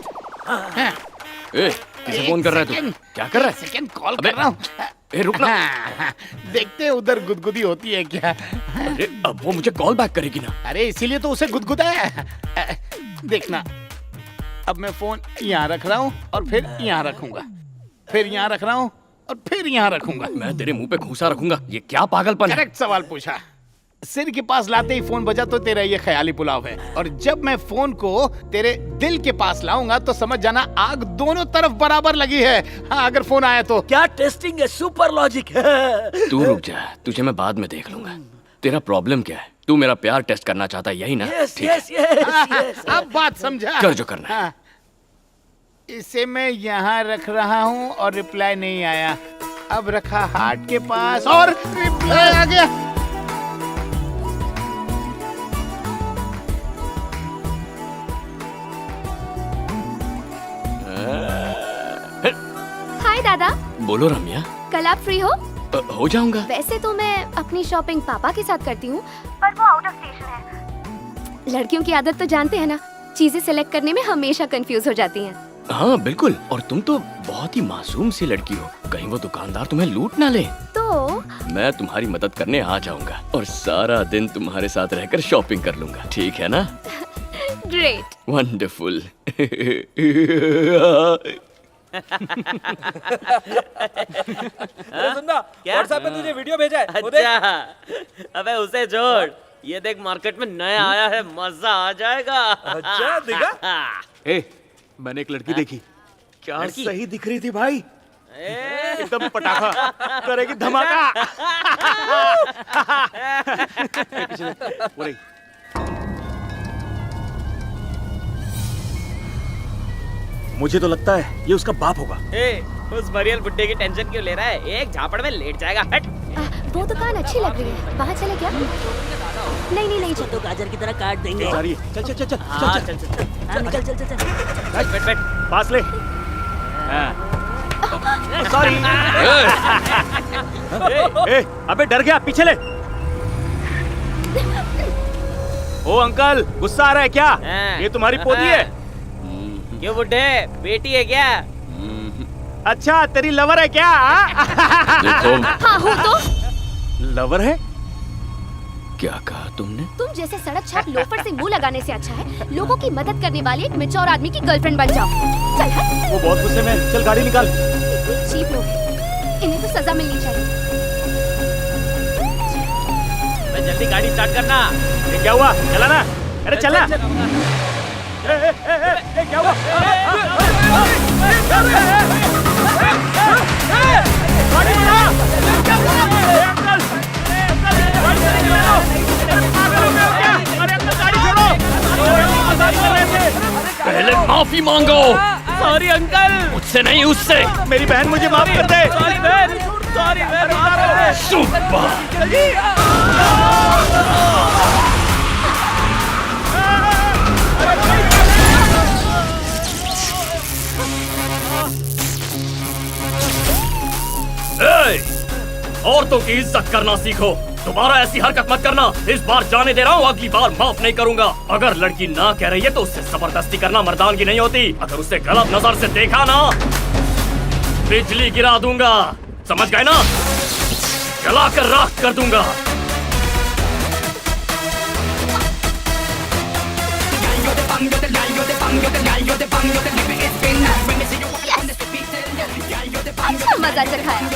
ए, किसे फोन कर रहा है तू? क्या कर रहा है? सेकंड कॉल कर रहा हूँ। ए, रुक ना। देखते हैं उधर गुदगुदी होती है क्या? अरे अब वो मुझे कॉल बैक करेगी ना। अरे इसीलिए तो उसे गुदगुदाया। देखना, अब मैं फोन यहाँ रख रहा हूँ और फिर यहाँ रखूंगा, फिर यहाँ रख रहा हूँ और फिर यहाँ रखूंगा। मैं तेरे मुंह पे घूंसा रखूंगा, ये क्या पागलपन है? करेक्ट सवाल पूछा। सिर के पास लाते ही फोन बजा तो तेरा ये ख्याली पुलाव है, और जब मैं फोन को तेरे दिल के पास लाऊंगा तो समझ जाना आग दोनों तरफ बराबर लगी है। हाँ, अगर फोन आया तो। क्या टेस्टिंग है, सुपर लॉजिक है। तू रुक जा, तुझे मैं बाद में देख लूंगा। तेरा प्रॉब्लम क्या है? तू मेरा प्यार टेस्ट करना चाहता है, यही ना? ठीक है। अब बात समझा। कर जो करना है। हाँ। इसे मैं यहाँ रख रहा हूँ और रिप्लाई नहीं आया। अब रखा हार्ट के पास और रिप्लाई आ गया। हाय दादा। बोलो रम्या। कल आप फ्री हो? हो जाऊंगा। वैसे तो मैं अपनी शॉपिंग पापा के साथ करती हूँ, पर वो आउट ऑफ स्टेशन है। लड़कियों की आदत तो जानते हैं ना, चीजें सेलेक्ट करने में हमेशा कंफ्यूज हो जाती हैं। हाँ बिल्कुल, और तुम तो बहुत ही मासूम सी लड़की हो, कहीं वो दुकानदार तुम्हें लूट ना ले। तो मैं तुम्हारी मदद करने आ जाऊंगा और सारा दिन तुम्हारे साथ रहकर शॉपिंग कर लूंगा, ठीक है ना? ग्रेट। वंडरफुल। व्हाट्सएप पे तुझे वीडियो भेजा है, वो देख। अबे उसे छोड़, ये देख मार्केट में नया आया है, मजा आ जाएगा। अच्छा दिखा? ए, मैंने एक लड़की देखी। क्या लड़की? सही दिख रही थी भाई, एकदम पटाखा करेगी धमाका। वो रही। मुझे तो लगता है ये उसका बाप होगा। उस मरियल बुड्ढे की टेंशन क्यों ले रहा है? एक झापड़ में लेट जाएगा। हट। वो दुकान अच्छी लग रही है, वहाँ चले क्या? नहीं चल, तो गाजर की तरह काट देंगे। जा रही है। चल चल चल चल हाँ, चल चल चल निकल, चल। बैठ। पास ले। सॉरी। अबे डर गया, पीछे ले। ओ अंकल, गुस्सा आ रहा है क्या? ये तुम्हारी पोती है? क्यों बुड्ढे, बेटी है क्या? अच्छा, तेरी लवर है क्या? देखो। हाँ हूँ तो। लवर है? क्या कहा तुमने? तुम जैसे सड़क छाप लोफर से मुंह लगाने से अच्छा है लोगों की मदद करने वाले एक मैच्योर आदमी की गर्लफ्रेंड बन जाओ। चल हट। वो बहुत गुस्से में है, चल गाड़ी निकाल। चीप लोग हैं, इन्हें तो सजा मिलनी चाहिए। जल्दी गाड़ी स्टार्ट करना। ये क्या हुआ? चला ना। अरे चलना। क्या हुआ? पहले माफी मांगो। Sorry uncle. मुझसे नहीं, उससे। मेरी बहन मुझे माफ कर दे। सॉरी बहन, सॉरी बहन। सुपर। औरतों की इज्जत करना सीखो। दोबारा ऐसी हरकत मत करना। इस बार जाने दे रहा हूँ, अगली बार माफ नहीं करूंगा। अगर लड़की ना कह रही है तो उससे जबरदस्ती करना मर्दानगी नहीं होती। अगर उसे गलत नजर से देखा ना, बिजली गिरा दूंगा, समझ गए ना? जला कर राख कर दूंगा। अच्छा मजा चखाया।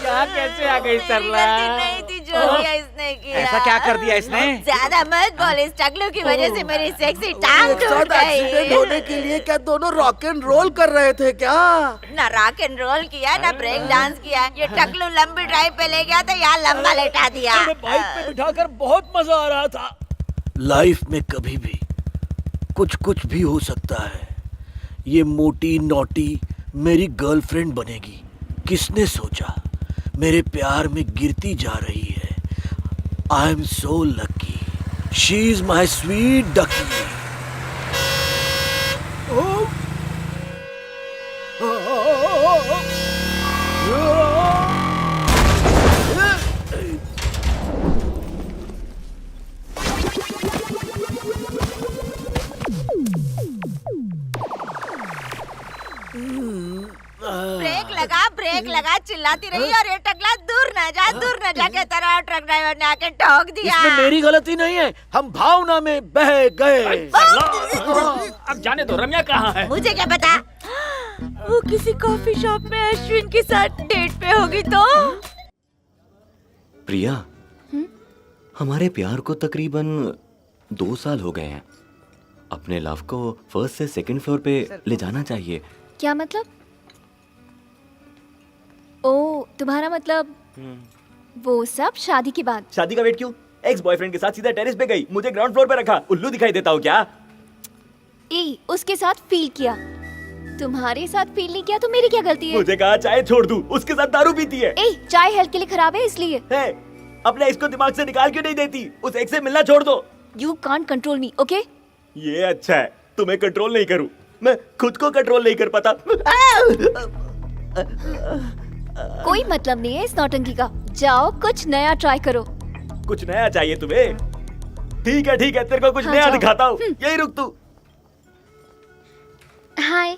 क्या कैसे आ गई सरला? नहीं थी जो किया इसने किया। ऐसा क्या कर दिया इसने? ज्यादा मत बोल, इस टकलू की वजह से मेरी सेक्सी टांग टूट गई। एक्सीडेंट होने के लिए क्या दोनों रॉक एंड रोल कर रहे थे क्या? ना रॉक एंड रोल किया ना ब्रेक डांस किया। ये टकलू लंबी ड्राइव पे ले गया तो यहाँ लंबा लेटा दिया। बाइक पे बिठाकर बहुत मजा आ रहा था। लाइफ में कभी भी कुछ भी हो सकता है। ये मोटी नोटी मेरी गर्लफ्रेंड बनेगी, किसने सोचा? मेरे प्यार में गिरती जा रही है। I am so lucky, she is my sweet ducky. Brake लगा चिल्लाती रही और ये टकला दूर न जा के तेरा ट्रक ड्राइवर ने आके ठोक दिया। इसमें मेरी गलती नहीं है, हम भावना में बह गए। अब जाने दो, रम्या कहाँ है? मुझे क्या पता, वो किसी कॉफी शॉप में अश्विन के साथ डेट पे होगी तो। प्रिया, हमारे प्यार को तकरीबन 2 साल हो गए हैं। अपने लव को फर्स्ट से सेकंड फ्लोर पे ले जाना चाहिए। क्या मतलब? ओ, तुम्हारा मतलब वो सब शादी के बाद? शादी का वेट क्यों? एक्स बॉयफ्रेंड के साथ सीधा टेरेस पे गई, मुझे ग्राउंड फ्लोर पे रखा। उल्लू दिखाई देता हूँ क्या? उसके साथ फील किया, तुम्हारे साथ फील नहीं किया तो मेरी क्या गलती है? मुझे कहा चाय छोड़ दूं, उसके साथ दारू पीती है। चाय हेल्थ के लिए खराब है इसलिए। अपने एक्स को दिमाग से निकाल क्यों नहीं देती? उस एक्स से मिलना छोड़ दो। You can't control me, okay? ये अच्छा है, तुम्हें कंट्रोल नहीं करूं, मैं खुद को कंट्रोल नहीं कर पाता। कोई मतलब नहीं है इस नौटंकी का। जाओ कुछ नया ट्राई करो। कुछ नया चाहिए तुम्हें? ठीक है तेरे को कुछ नया दिखाता हूँ, यही रुक तू। हाय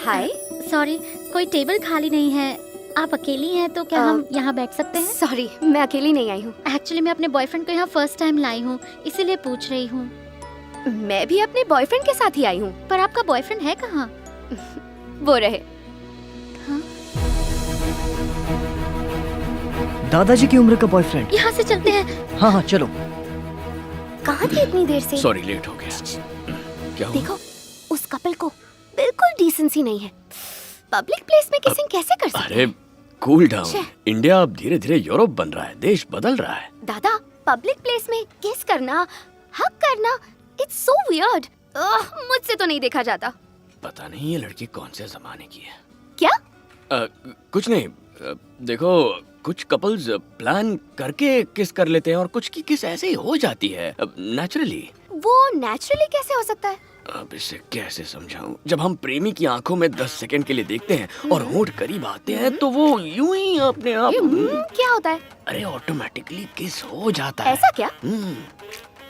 हाय, सॉरी कोई टेबल खाली नहीं है, आप अकेली हैं तो क्या हम यहाँ बैठ सकते हैं? सॉरी मैं अकेली नहीं आई हूँ। एक्चुअली मैं अपने बॉयफ्रेंड को यहाँ फर्स्ट टाइम लाई हूँ, इसीलिए पूछ रही हूँ। मैं भी अपने बॉयफ्रेंड के साथ ही आई हूँ। पर आपका बॉयफ्रेंड है कहाँ? वो रहे। दादाजी की उम्र का बॉयफ्रेंड। यहाँ से चलते हैं। हाँ चलो। कहाँ थे इतनी देर से? सॉरी लेट हो गया। क्या हुआ? देखो उस कपल को बिल्कुल डिसेंसी नहीं है, पब्लिक प्लेस में किसिंग कैसे कर सकते? अरे कूल डाउन, इंडिया अब धीरे धीरे यूरोप बन रहा है, देश बदल रहा है। दादा पब्लिक प्लेस में किस करना, हक करना, इट्स सो वियर्ड। मुझसे तो नहीं देखा जाता। पता नहीं ये लड़की कौन से जमाने की है। क्या? कुछ नहीं, देखो कुछ कपल्स प्लान करके किस कर लेते हैं और कुछ की किस ऐसे ही हो जाती है नेचुरली। वो नेचुरली कैसे हो सकता है? अब इसे कैसे समझाऊं? जब हम प्रेमी की आंखों में 10 सेकंड के लिए देखते हैं और होंठ करीब आते हैं तो वो यूं ही अपने आप क्या होता है? अरे ऑटोमेटिकली किस हो जाता है। ऐसा क्या?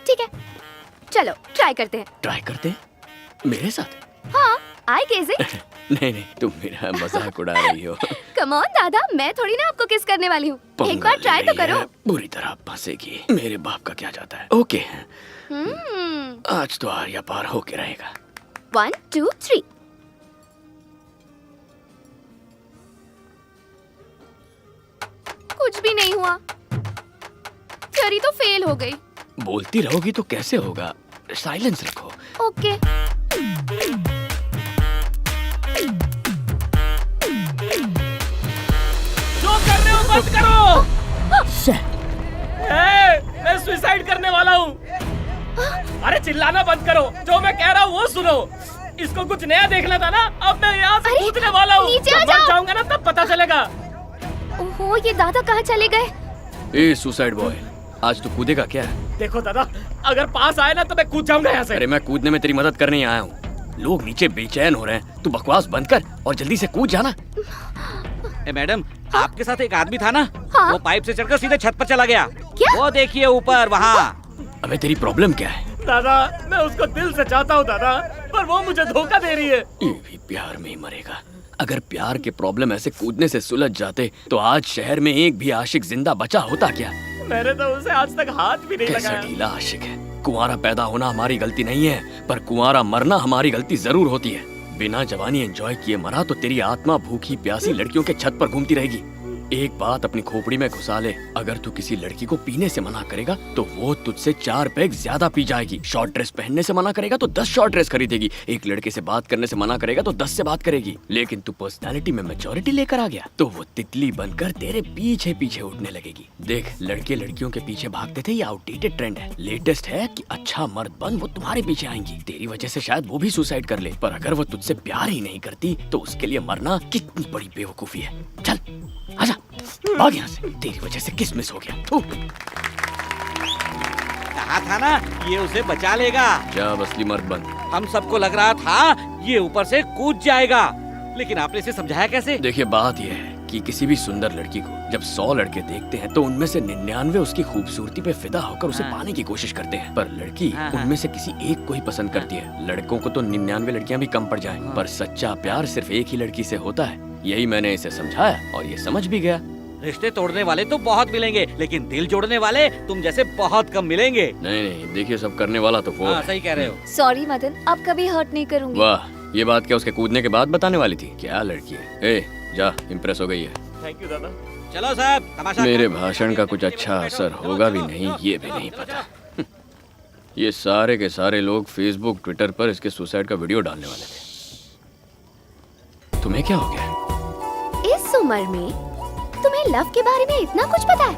ठीक है चलो ट्राई करते हैं। ट्राई करते हैं? मेरे साथ? हाँ आई गेस इट। नहीं तुम मेरा मजाक उड़ा रही हो। कम ऑन दादा, मैं थोड़ी ना आपको किस करने वाली हूँ। एक बार ट्राई तो करो। बुरी तरह फंसेगी, मेरे बाप का क्या जाता है। ओके आज तो आर्या पार होके रहेगा। 1 2 3। कुछ भी नहीं हुआ, करी तो फेल हो गई। बोलती रहोगी तो कैसे होगा, साइलेंस रखो। ओके जो कर रहे हो बंद करो। मैं सुसाइड करने वाला हूँ। अरे चिल्लाना बंद करो, जो मैं कह रहा हूँ वो सुनो। इसको कुछ नया देखना था ना, अब मैं यहाँ से कूदने वाला हूँ। नीचे आ जब जाओ। मर जाऊंगा ना तब पता चलेगा। ओहो ये दादा कहाँ चले गए? ए सुसाइड बॉय, आज तू कूदेगा क्या? देखो दादा, अगर पास आए ना तो मैं कूद जाऊंगा यहाँ से। अरे मैं कूदने में तेरी मदद करने आया हूँ। लोग नीचे बेचैन हो रहे हैं, तू बकवास बंद कर और जल्दी से कूद जाना। मैडम आपके साथ एक आदमी था ना? हाँ? वो पाइप से चढ़कर सीधे छत पर चला गया। क्या? वो देखिए ऊपर वहाँ। अबे तेरी प्रॉब्लम क्या है? दादा मैं उसको दिल से चाहता हूँ दादा, पर वो मुझे धोखा दे रही है। ये भी प्यार में ही मरेगा। अगर प्यार के प्रॉब्लम ऐसे कूदने से सुलझ जाते तो आज शहर में एक भी आशिक जिंदा बचा होता क्या? मैंने तो उसे आज तक हाथ भी नहीं कैसा लगाया। ढीला आशिक है। कुंवारा पैदा होना हमारी गलती नहीं है, पर कुंवारा मरना हमारी गलती जरूर होती है। बिना जवानी एंजॉय किए मरा तो तेरी आत्मा भूखी प्यासी लड़कियों के छत पर घूमती रहेगी। एक बात अपनी खोपड़ी में घुसा ले, अगर तू किसी लड़की को पीने से मना करेगा तो वो तुझसे 4 पैग ज्यादा पी जाएगी। शॉर्ट ड्रेस पहनने से मना करेगा तो 10 शॉर्ट ड्रेस खरीदेगी। एक लड़के से बात करने से मना करेगा तो 10 से बात करेगी। लेकिन तू पर्सनालिटी में मैच्योरिटी लेकर आ गया तो वो तितली बनकर तेरे पीछे पीछे उड़ने लगेगी। देख, लड़के लड़कियों के पीछे भागते थे, ये आउटडेटेड ट्रेंड है। लेटेस्ट है कि अच्छा मर्द बन वो तुम्हारे पीछे आएंगी। तेरी वजह से शायद वो भी सुसाइड कर ले, पर अगर वो तुझसे प्यार ही नहीं करती तो उसके लिए मरना कितनी बड़ी बेवकूफी है। चल आजा, भाग यहाँ से। तेरी वजह से किसमिस हो गया। कहा था ना ये उसे बचा लेगा। क्या असली मर्द बन। हम सबको लग रहा था ये ऊपर से कूद जाएगा, लेकिन आपने इसे समझाया कैसे? देखिए बात यह है कि किसी भी सुंदर लड़की को जब 100 लड़के देखते हैं तो उनमें से 99 उसकी खूबसूरती पे फिदा होकर उसे पाने की कोशिश करते हैं, पर लड़की उनमें से किसी एक को ही पसंद करती है। लड़कों को तो 99 लड़कियां भी कम पड़ जाएं, पर सच्चा प्यार सिर्फ एक ही लड़की से होता है। यही मैंने इसे समझाया और ये समझ भी गया। रिश्ते तोड़ने वाले तो बहुत मिलेंगे, लेकिन दिल जोड़ने वाले तुम जैसे बहुत कम मिलेंगे। नहीं, देखिए सब करने वाला तो वो है। सही कह रहे हो। सॉरी मदन, अब कभी हर्ट नहीं करूंगी। वाह, ये बात क्या उसके कूदने के बाद बताने वाली थी? क्या लड़की है। ए जा, इम्प्रेस हो गई है। थैंक यू दादा। चलो साहब तमाशा। मेरे भाषण का कुछ अच्छा असर होगा भी नहीं, ये भी नहीं पता। ये सारे के सारे लोग फेसबुक ट्विटर पर इसके सुसाइड का वीडियो डालने वाले थे। तुम्हें क्या हो गया? इस उम्र में तुम्हें लव के बारे में इतना कुछ पता है?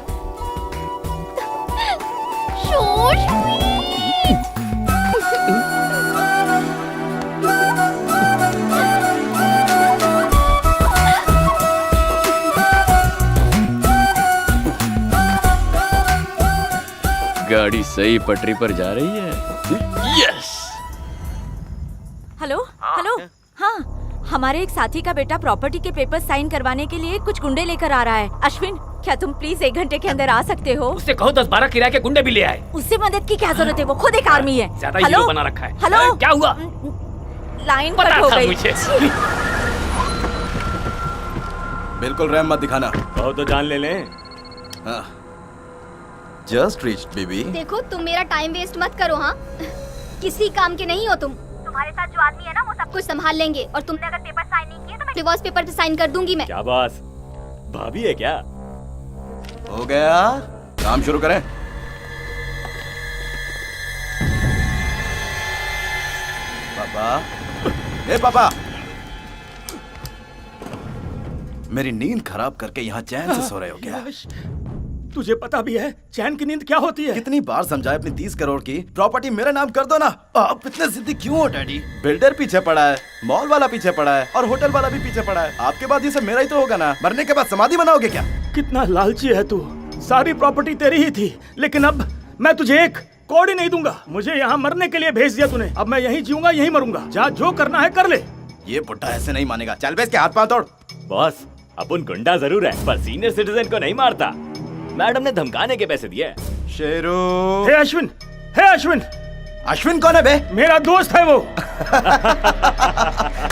गाड़ी सही पटरी पर जा रही है। यस। हेलो हेलो, हाँ हमारे एक साथी का बेटा प्रॉपर्टी के पेपर साइन करवाने के लिए कुछ गुंडे लेकर आ रहा है। अश्विन, क्या तुम प्लीज 1 घंटे के अंदर आ सकते हो? उससे कहो 10-12 किराए के गुंडे भी ले आए। उससे मदद की क्या जरूरत है, वो खुद एक आर्मी है। ज्यादा हीरो बना रखा है। हेलो, क्या हुआ? लाइन पता कट हो था गई। मुझे। बिल्कुल रहम मत दिखाना। कहो तो जान ले लें। Just reached baby. देखो तुम मेरा टाइम वेस्ट मत करो। हाँ, किसी काम के नहीं हो तुम। तुम्हारे साथ जो आदमी है ना वो सब कुछ संभाल लेंगे, और तुमने अगर पेपर साइन नहीं किए तो मैं डिवोर्स पेपर पे साइन कर दूंगी मैं। क्या बॉस, भाभी है क्या? हो गया, काम शुरू करें। पापा, ए पापा, मेरी नींद खराब करके यहाँ चैन से सो रहे हो क्या? तुझे पता भी है चैन की नींद क्या होती है? कितनी बार समझाया अपनी 30 करोड़ की प्रॉपर्टी मेरे नाम कर दो ना। आप इतने जिद्दी क्यों हो डैडी? बिल्डर पीछे पड़ा है, मॉल वाला पीछे पड़ा है, और होटल वाला भी पीछे पड़ा है। आपके बाद ये सब मेरा ही तो होगा ना। मरने के बाद समाधि बनाओगे क्या? कितना लालची है तू। सारी प्रॉपर्टी तेरी ही थी, लेकिन अब मैं तुझे 1 कौड़ी नहीं दूंगा। मुझे यहाँ मरने के लिए भेज दिया तूने। अब मैं यहीं जीऊंगा, यहीं मरूंगा। जा, जो करना है कर ले। ये बुड्ढा ऐसे नहीं मानेगा। चल बे, इसके हाथ पांव तोड़। बॉस, अपन गुंडा जरूर है पर सीनियर सिटीजन को नहीं मारता। मैडम ने धमकाने के पैसे दिए। शेरू। हे अश्विन, हे अश्विन। अश्विन कौन है बे? मेरा दोस्त है वो।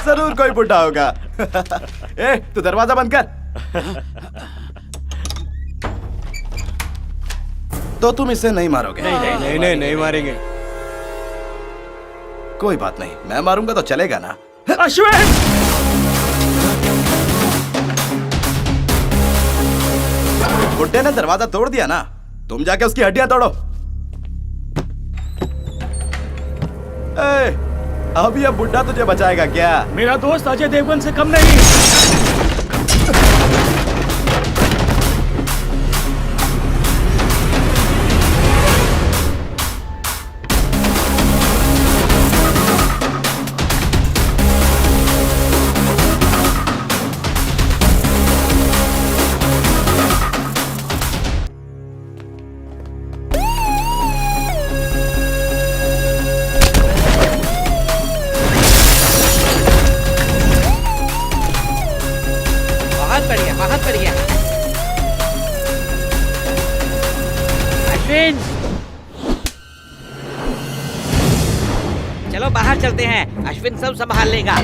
जरूर कोई बुड्ढा होगा। ए, तू दरवाजा बंद कर। तो तुम इसे नहीं मारोगे? नहीं मारेंगे। कोई बात नहीं, मैं मारूंगा तो चलेगा ना। अश्विन! बुड्ढे ने दरवाजा तोड़ दिया ना, तुम जाके उसकी हड्डियां तोड़ो। अब ये बुड्ढा तुझे बचाएगा क्या? मेरा दोस्त अजय देवगन से कम नहीं। बहुत बढ़िया। अश्विन, चलो बाहर चलते हैं। अश्विन सब संभाल लेगा।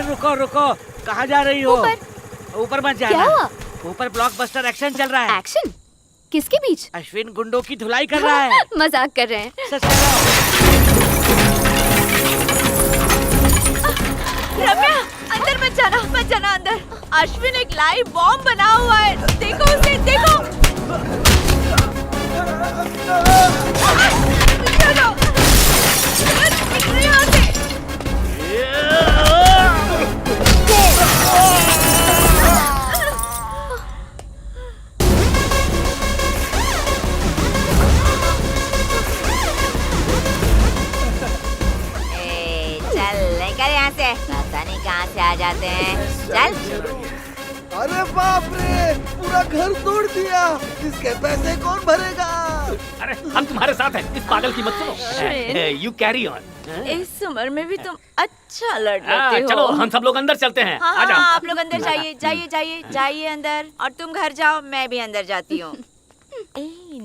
रुको रुको, कहाँ जा रही हो? ऊपर मत जाना। क्या हुआ? ऊपर ब्लॉकबस्टर एक्शन चल रहा है। एक्शन? किसके बीच? अश्विन गुंडों की धुलाई कर रहा है। मजाक कर रहे हैं। रम्या, अंदर मत जाना अंदर। अश्विन एक लाइव बॉम्ब बना हुआ है, देखो उसे, देखो। चलो, निकलो यहाँ से। चल लेकर यहाँ से, पता नहीं कहाँ से आ जाते हैं। चल। अरे बाप रे, पूरा घर तोड़ दिया। इसके पैसे कौन भरेगा? अरे हम तुम्हारे साथ हैं, इस पागल की मत सुनो। You carry on. इस उम्र में भी तुम अच्छा लड़ लेते हो। चलो हम सब लोग अंदर चलते हैं। हाँ, आ जाओ। हाँ, आप लोग अंदर जाइए, जाइए जाइए जाइए अंदर। और तुम घर जाओ, मैं भी अंदर जाती हूँ।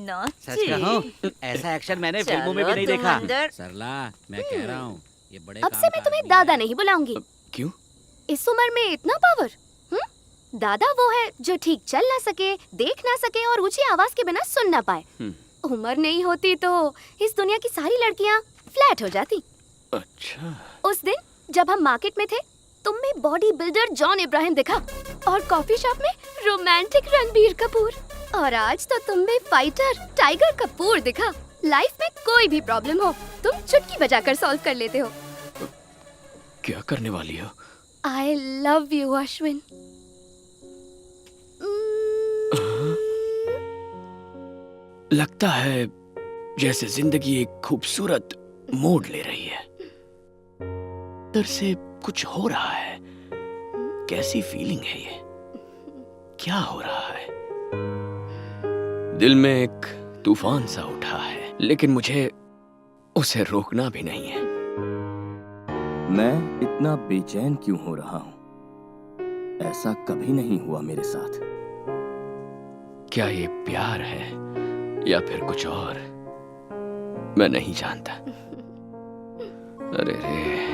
सच कहूं, ऐसा एक्शन मैंने फिल्मों में भी नहीं देखा। सरला, मैं कह रहा हूँ ये बड़े अब से मैं तुम्हें दादा नहीं बुलाऊंगी। क्यों? इस उम्र में इतना पावर? दादा वो है जो ठीक चल ना सके, देख ना सके और ऊंची आवाज के बिना सुन ना पाए। उम्र नहीं होती तो इस दुनिया की सारी लड़कियां फ्लैट हो जाती। अच्छा। उस दिन जब हम मार्केट में थे, तुम में बॉडी बिल्डर जॉन इब्राहिम दिखा और कॉफी शॉप में रोमांटिक रणबीर कपूर, और आज तो तुम में फाइटर टाइगर कपूर दिखा। लाइफ में कोई भी प्रॉब्लम हो तुम चुटकी बजाकर सॉल्व कर लेते हो। क्या करने वाली हो? I love you Ashwin. लगता है जैसे जिंदगी एक खूबसूरत मोड़ ले रही है। अंदर से कुछ हो रहा है। कैसी फीलिंग है ये? क्या हो रहा है? दिल में एक तूफान सा उठा है, लेकिन मुझे उसे रोकना भी नहीं है। मैं इतना बेचैन क्यों हो रहा हूं? ऐसा कभी नहीं हुआ मेरे साथ। क्या ये प्यार है या फिर कुछ और? मैं नहीं जानता। अरे रे,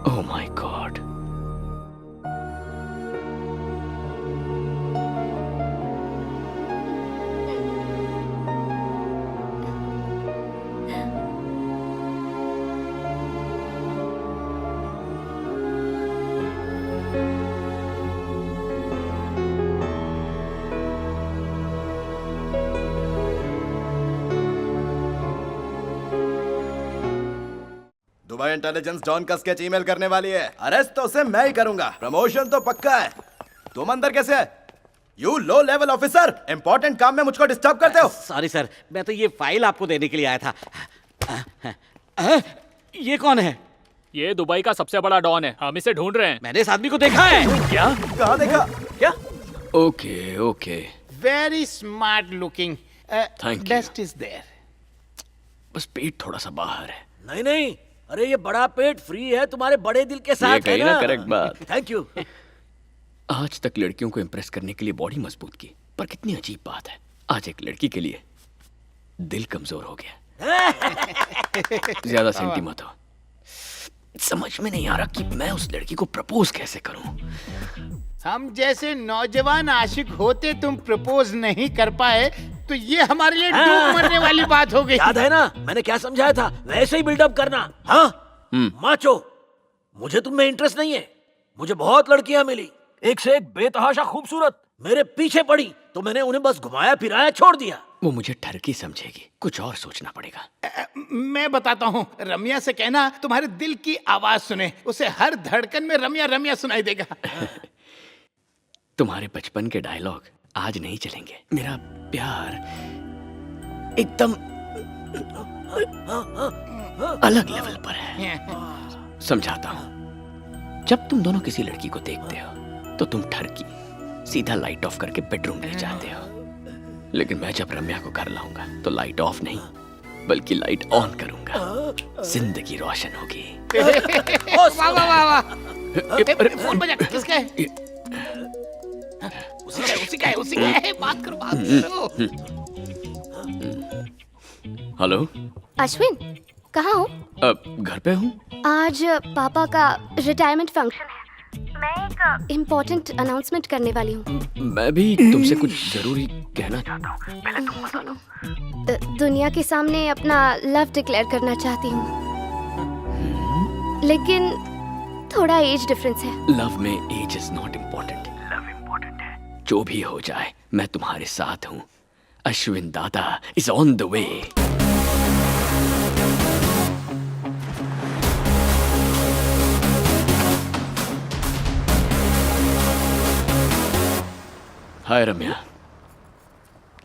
oh my God. Dubai intelligence don का स्केच ईमेल करने वाली है। अरेस्ट तो उसे मैं ही करूंगा। प्रमोशन तो पक्का है। तुम अंदर कैसे है? You low level officer, important काम में मुझको डिस्टर्ब करते हो। सॉरी सर, मैं तो ये फाइल आपको देने के लिए आया था। ये कौन है? ये दुबई का सबसे बड़ा डॉन है, हम इसे ढूंढ रहे हैं। मैंने इस आदमी को देखा है। क्या? कहाँ देखा? क्या? Okay okay, very smart looking. Thank you. Dust is there. बस पेट थोड़ा सा बाहर है। नहीं नहीं, अरे ये बड़ा पेट फ्री है तुम्हारे बड़े दिल के साथ, ये कही ना करेक्ट बात। Thank you. आज तक लड़कियों को इम्प्रेस करने के लिए बॉडी मजबूत की, पर कितनी अजीब बात है, आज एक लड़की के लिए दिल कमजोर हो गया। ज्यादा सेंटी मत हो। समझ में नहीं आ रहा कि मैं उस लड़की को प्रपोज कैसे करूं। हम जैसे नौजवान आशिक होते तुम प्रपोज नहीं कर पाए तो ये हमारे लिए डूब मरने वाली बात हो गई। याद है ना मैंने क्या समझाया था? वैसे ही बिल्डअप करना। हाँ माचो, मुझे तुम में इंटरेस्ट नहीं है। मुझे बहुत लड़कियां मिली, एक से एक बेतहाशा खूबसूरत, मेरे पीछे पड़ी तो मैंने उन्हें बस घुमाया फिराया छोड़ दिया। वो मुझे ठरकी समझेगी, कुछ और सोचना पड़ेगा। मैं बताता हूँ, रम्या से कहना तुम्हारे दिल की आवाज सुने, उसे हर धड़कन में रम्या रम्या सुनाई देगा। तुम्हारे बचपन के डायलॉग आज नहीं चलेंगे। मेरा प्यार एकदम अलग लेवल पर है। समझाता हूँ, जब तुम दोनों किसी लड़की को देखते हो तो तुम ठरकी सीधा लाइट ऑफ करके बेडरूम ले जाते हो, लेकिन मैं जब रम्या को घर लाऊंगा तो लाइट ऑफ नहीं बल्कि लाइट ऑन करूंगा। जिंदगी रोशन होगी। वाह वाह वाह वाह। फोन बजा, किसका है? उसी का है। बात करो बात करो। हेलो अश्विन, कहाँ हो? घर पे हूँ। आज पापा का रिटायरमेंट फंक्शन है। मैं एक इम्पोर्टेंट अनाउंसमेंट करने वाली हूँ। मैं भी तुमसे कुछ जरूरी कहना चाहता हूँ। पहले तुम बता दो। दुनिया के सामने अपना लव डिक्लेयर करना चाहती हूँ, लेकिन थोड़ा एज डिफरेंस है। लव में age is not important. Love important है। जो भी हो जाए मैं तुम्हारे साथ हूँ। अश्विन दादा इज ऑन द वे। हाय रम्या,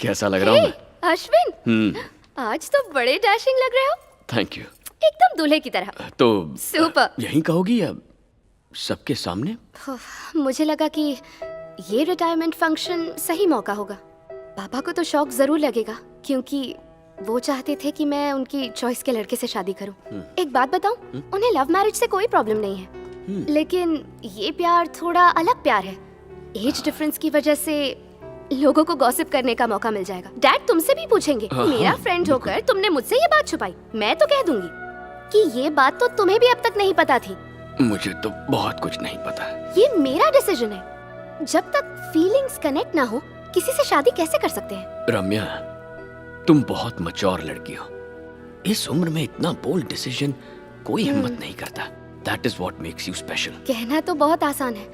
कैसा लग रहा हूँ मैं? अश्विन, आज तो बड़े डैशिंग लग रहे हो। Thank you. एकदम दूल्हे की तरह। तो सुपर। यहीं कहोगी या सबके सामने? मुझे लगा कि ये रिटायरमेंट फंक्शन सही मौका होगा। पापा को तो शौक जरूर लगेगा, क्योंकि वो चाहते थे कि मैं उनकी चॉइस के लड़के से शादी करूं। एक बात बताऊं, उन्हें लव मैरिज से कोई प्रॉब्लम नहीं है, लेकिन ये प्यार थोड़ा अलग प्यार है। एज डिफरेंस की वजह से लोगों को गॉसिप करने का मौका मिल जाएगा। डैड तुमसे भी पूछेंगे। हाँ, मेरा हाँ, फ्रेंड होकर तुमने मुझसे ये बात छुपाई, मैं तो कह दूंगी कि ये बात तो तुम्हें भी अब तक नहीं पता थी। मुझे तो बहुत कुछ नहीं पता। ये मेरा डिसीजन है। जब तक फीलिंग्स कनेक्ट ना हो, किसी से शादी कैसे कर सकते हैं? रम्या, तुम बहुत मैच्योर लड़की हो। इस उम्र में इतना बोल्ड डिसीजन कोई हिम्मत नहीं करता। That is what makes you special. कहना तो बहुत आसान है,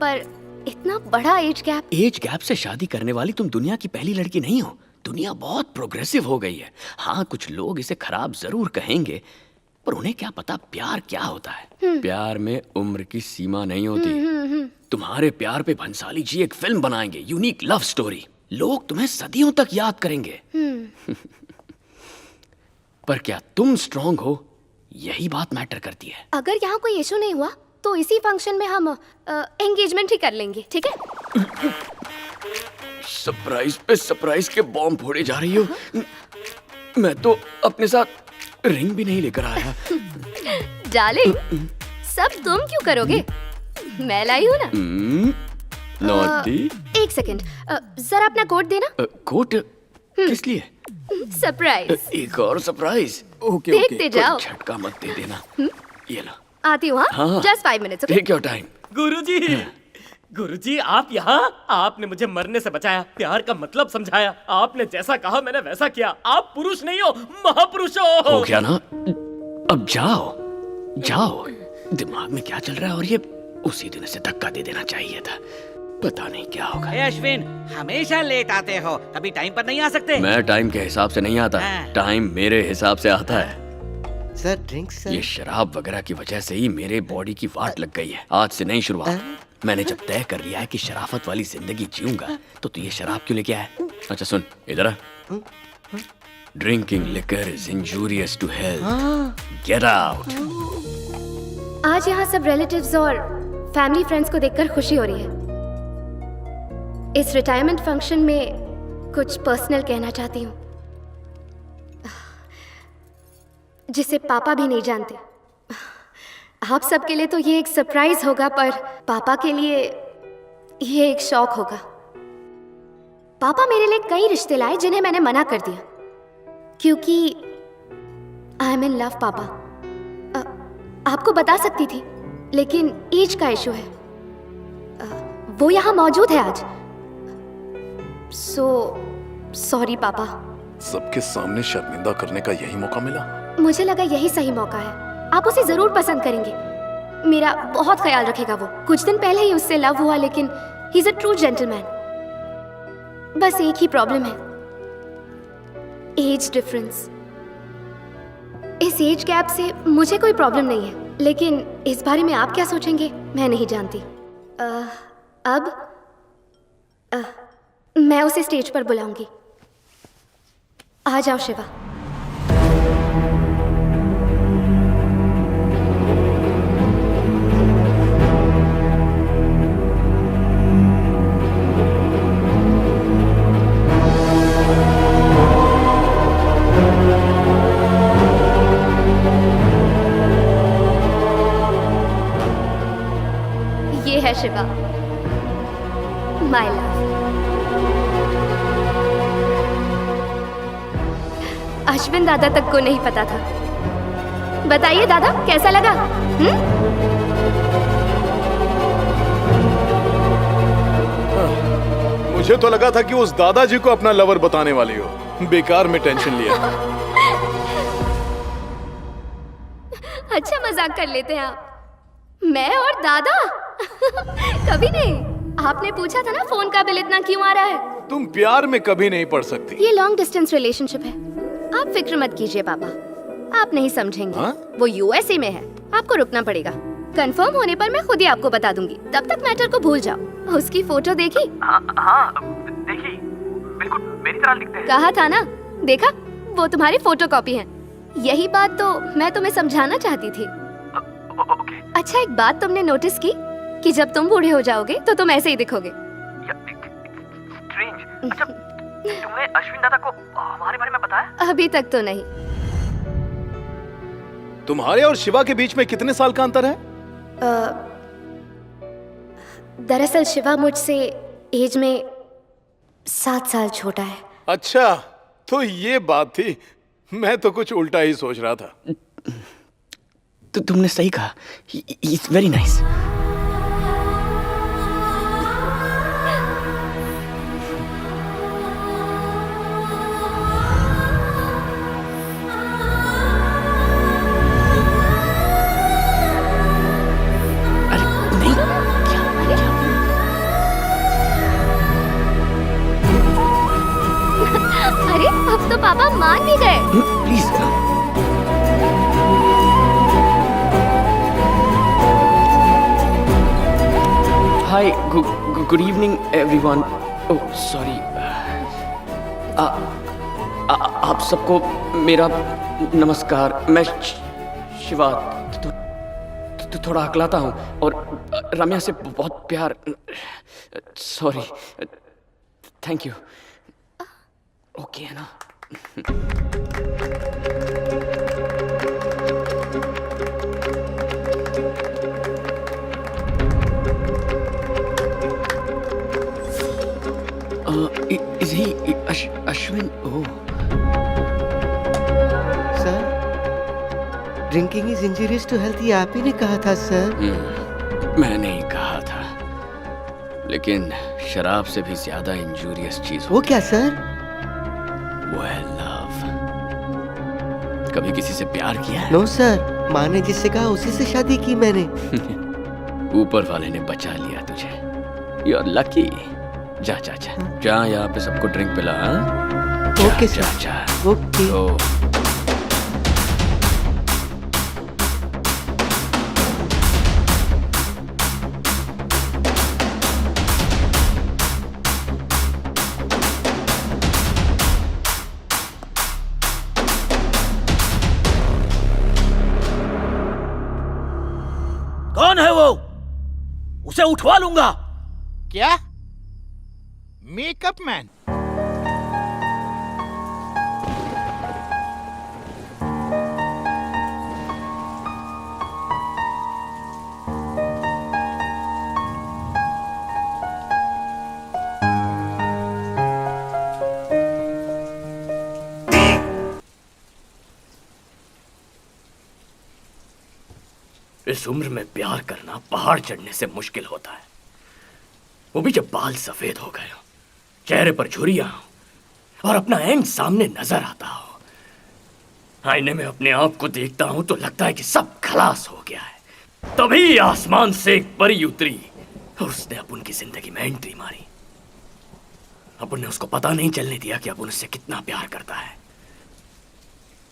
पर इतना बड़ा एज गैप। एज गैप से शादी करने वाली तुम दुनिया की पहली लड़की नहीं हो। दुनिया बहुत प्रोग्रेसिव हो गई है। हाँ, कुछ लोग इसे खराब जरूर कहेंगे, पर उन्हें क्या पता प्यार क्या होता है। प्यार में उम्र की सीमा नहीं होती। तुम्हारे प्यार पे भंसाली जी एक फिल्म बनाएंगे, यूनिक लव स्टोरी। लोग तुम्हें सदियों तक याद करेंगे। पर क्या तुम स्ट्रांग हो, यही बात मैटर करती है। अगर यहाँ कोई इशू नहीं हुआ तो इसी फंक्शन में हम एंगेजमेंट ही कर लेंगे, ठीक है? सरप्राइज पे सरप्राइज के बॉम्ब फोड़े जा रही हो। मैं तो अपने साथ रिंग भी नहीं लेकर आया। डार्लिंग, सब तुम क्यों करोगे? मैं लाई हूँ ना। नॉटी। एक सेकंड, जरा अपना कोट देना। कोट किस लिए? सरप्राइज। एक और सरप्राइज। ओके देखते जाओ। कोई झटका मत दे देना। ये लो। आती हूँ। हाँ। Just 5 minutes. Take your time. Guruji, Guruji आप यहाँ। आपने मुझे मरने से बचाया, प्यार का मतलब समझाया। आपने जैसा कहा मैंने वैसा किया। आप पुरुष नहीं हो, महापुरुष हो। हो गया ना? अब जाओ जाओ। दिमाग में क्या चल रहा है? और ये उसी दिन से धक्का दे देना चाहिए था। पता नहीं क्या होगा। अश्विन, हमेशा लेट आते हो, कभी टाइम पर नहीं आ सकते? मैं टाइम के हिसाब से नहीं आता, टाइम मेरे हिसाब से आता है। Sir drink sir. ये शराब वगैरह की वजह से ही मेरे बॉडी की वाट लग गई है। आज से नई शुरुआत। मैंने जब तय कर लिया है कि शराफत वाली जिंदगी जीऊंगा, तो तू ये शराब क्यों लेके आया? अच्छा सुन, इधर आ। Drinking liquor is injurious to health. Get out. आज यहाँ सब रिलेटिव्स और फैमिली फ्रेंड्स को देखकर खुशी हो रही है। इस रिटायरमेंट फंक्शन में कुछ पर्सनल कहना चाहती हूँ, जिसे पापा भी नहीं जानते। आप सबके लिए तो ये एक सरप्राइज होगा, पर पापा के लिए ये एक शॉक होगा। पापा मेरे लिए कई रिश्ते लाए जिन्हें मैंने मना कर दिया, क्योंकि आई एम इन लव। पापा आपको बता सकती थी, लेकिन एज का इशू है। वो यहाँ मौजूद है आज। सॉरी पापा। सबके सामने शर्मिंदा करने का यही मौका मिला? मुझे लगा यही सही मौका है। आप उसे जरूर पसंद करेंगे। मेरा बहुत ख्याल रखेगा वो। कुछ दिन पहले ही उससे लव हुआ, लेकिन he is a true gentleman. बस एक ही प्रॉब्लम है, एज डिफरेंस। इस एज गैप से मुझे कोई प्रॉब्लम नहीं है, लेकिन इस बारे में आप क्या सोचेंगे मैं नहीं जानती। अब मैं उसे स्टेज पर बुलाऊंगी। आ जाओ शिवा। ये है शिवा, माय लव। अश्विन दादा तक को नहीं पता था। बताइए दादा, कैसा लगा? मुझे तो लगा था कि उस दादाजी को अपना लवर बताने वाली हो। बेकार में टेंशन लिया। अच्छा मजाक कर लेते हैं आप। मैं और दादा? कभी नहीं। आपने पूछा था ना फोन का बिल इतना क्यों आ रहा है। तुम प्यार में कभी नहीं पड़ सकती। ये लॉन्ग डिस्टेंस रिलेशनशिप है। आप फिक्र मत कीजिए पापा, आप नहीं समझेंगे। वो यूएसए में है, आपको रुकना पड़ेगा। कंफर्म होने पर मैं खुद ही आपको बता दूंगी। तब तक मैटर को भूल जाओ। उसकी फोटो देखी? हाँ, देखी। बिल्कुल मेरी तरह दिखते हैं। कहा था ना, देखा? वो तुम्हारी फोटो कॉपी है। यही बात तो मैं तुम्हें समझाना चाहती थी। अच्छा, एक बात तुमने नोटिस की कि जब तुम बूढ़े हो जाओगे तो तुम ऐसे ही दिखोगे। अच्छा, तुमने अश्विन दादा को हमारे बारे में बताया? अभी तक तो नहीं। तुम्हारे और शिवा के बीच में कितने साल का अंतर है? दरअसल शिवा मुझसे एज में 7 साल छोटा है। अच्छा, तो ये बात थी। मैं तो कुछ उल्टा ही सोच रहा था। तो तुमने सही कहा, इज वेरी नाइस। अरे अब तो पापा मान भी गए। Please. Hi, good evening everyone. Oh sorry. आप सबको मेरा नमस्कार। मैं शिवा थोड़ा अकलाता हूँ और रम्या से बहुत प्यार। सॉरी। Thank you. ओके है ना? Is he Ashwin? Oh. Sir, drinking is injurious to health, ये आप ही ने कहा था सर। मैंने ही कहा था, लेकिन शराब से भी ज्यादा इंजूरियस चीज वो क्या सर? वो है लव। कभी किसी से प्यार किया है? नो सर, माँ ने जिससे कहा उसी से शादी की मैंने। ऊपर वाले ने बचा लिया तुझे। You are lucky. जा जा जा जा, यहाँ पे सबको ड्रिंक पिला। Okay sir. जा जा। ओके। कौन है वो? उसे उठवा लूंगा। क्या? Makeup man? इस उम्र में प्यार करना पहाड़ चढ़ने से मुश्किल होता है, वो भी जब बाल सफेद हो गए हो, चेहरे पर झुर्रियां हो और अपना एंड सामने नजर आता हो। आईने में अपने आप को देखता हूं तो लगता है कि सब खलास हो गया है। तभी आसमान से एक परी उतरी और उसने अपुन की जिंदगी में एंट्री मारी। अपुन ने उसको पता नहीं चलने दिया कि अपुन उससे कितना प्यार करता है।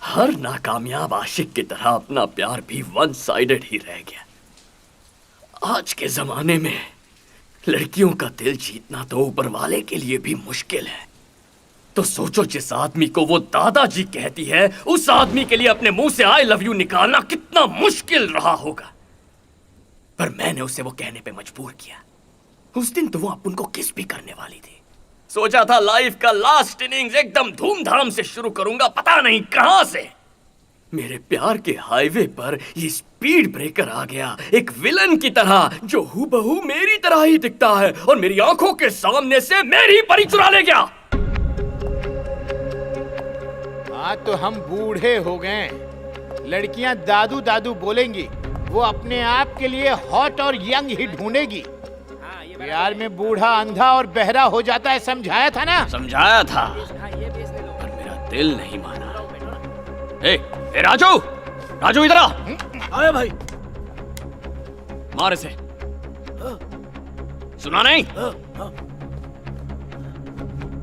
हर नाकामयाब आशिक की तरह अपना प्यार भी वन साइडेड ही रह गया। आज के जमाने में लड़कियों का दिल जीतना तो ऊपर वाले के लिए भी मुश्किल है। तो सोचो, जिस आदमी को वो दादाजी कहती है, उस आदमी के लिए अपने मुंह से आई लव यू निकालना कितना मुश्किल रहा होगा। पर मैंने उसे वो कहने पे मजबूर किया। उस दिन तो वो अपुन को किस भी करने वाली थी। सोचा था लाइफ का लास्ट इनिंग्स एकदम धूमधाम से शुरू करूंगा, पता नहीं कहां से मेरे प्यार के हाईवे पर ये स्पीड ब्रेकर आ गया, एक विलन की तरह जो हूबहू मेरी तरह ही दिखता है और मेरी आंखों के सामने से मेरी परी चुरा ले गया। आज तो हम बूढ़े हो गए, लड़कियां दादू दादू बोलेंगी, वो अपने आप के लिए हॉट और यंग ही ढूंढेगी। प्यार में बूढ़ा अंधा और बहरा हो जाता है, समझाया था ना? समझाया था, पर मेरा दिल नहीं माना। ए राजू, राजू इधर आ। आया भाई। मार इसे। सुना नहीं?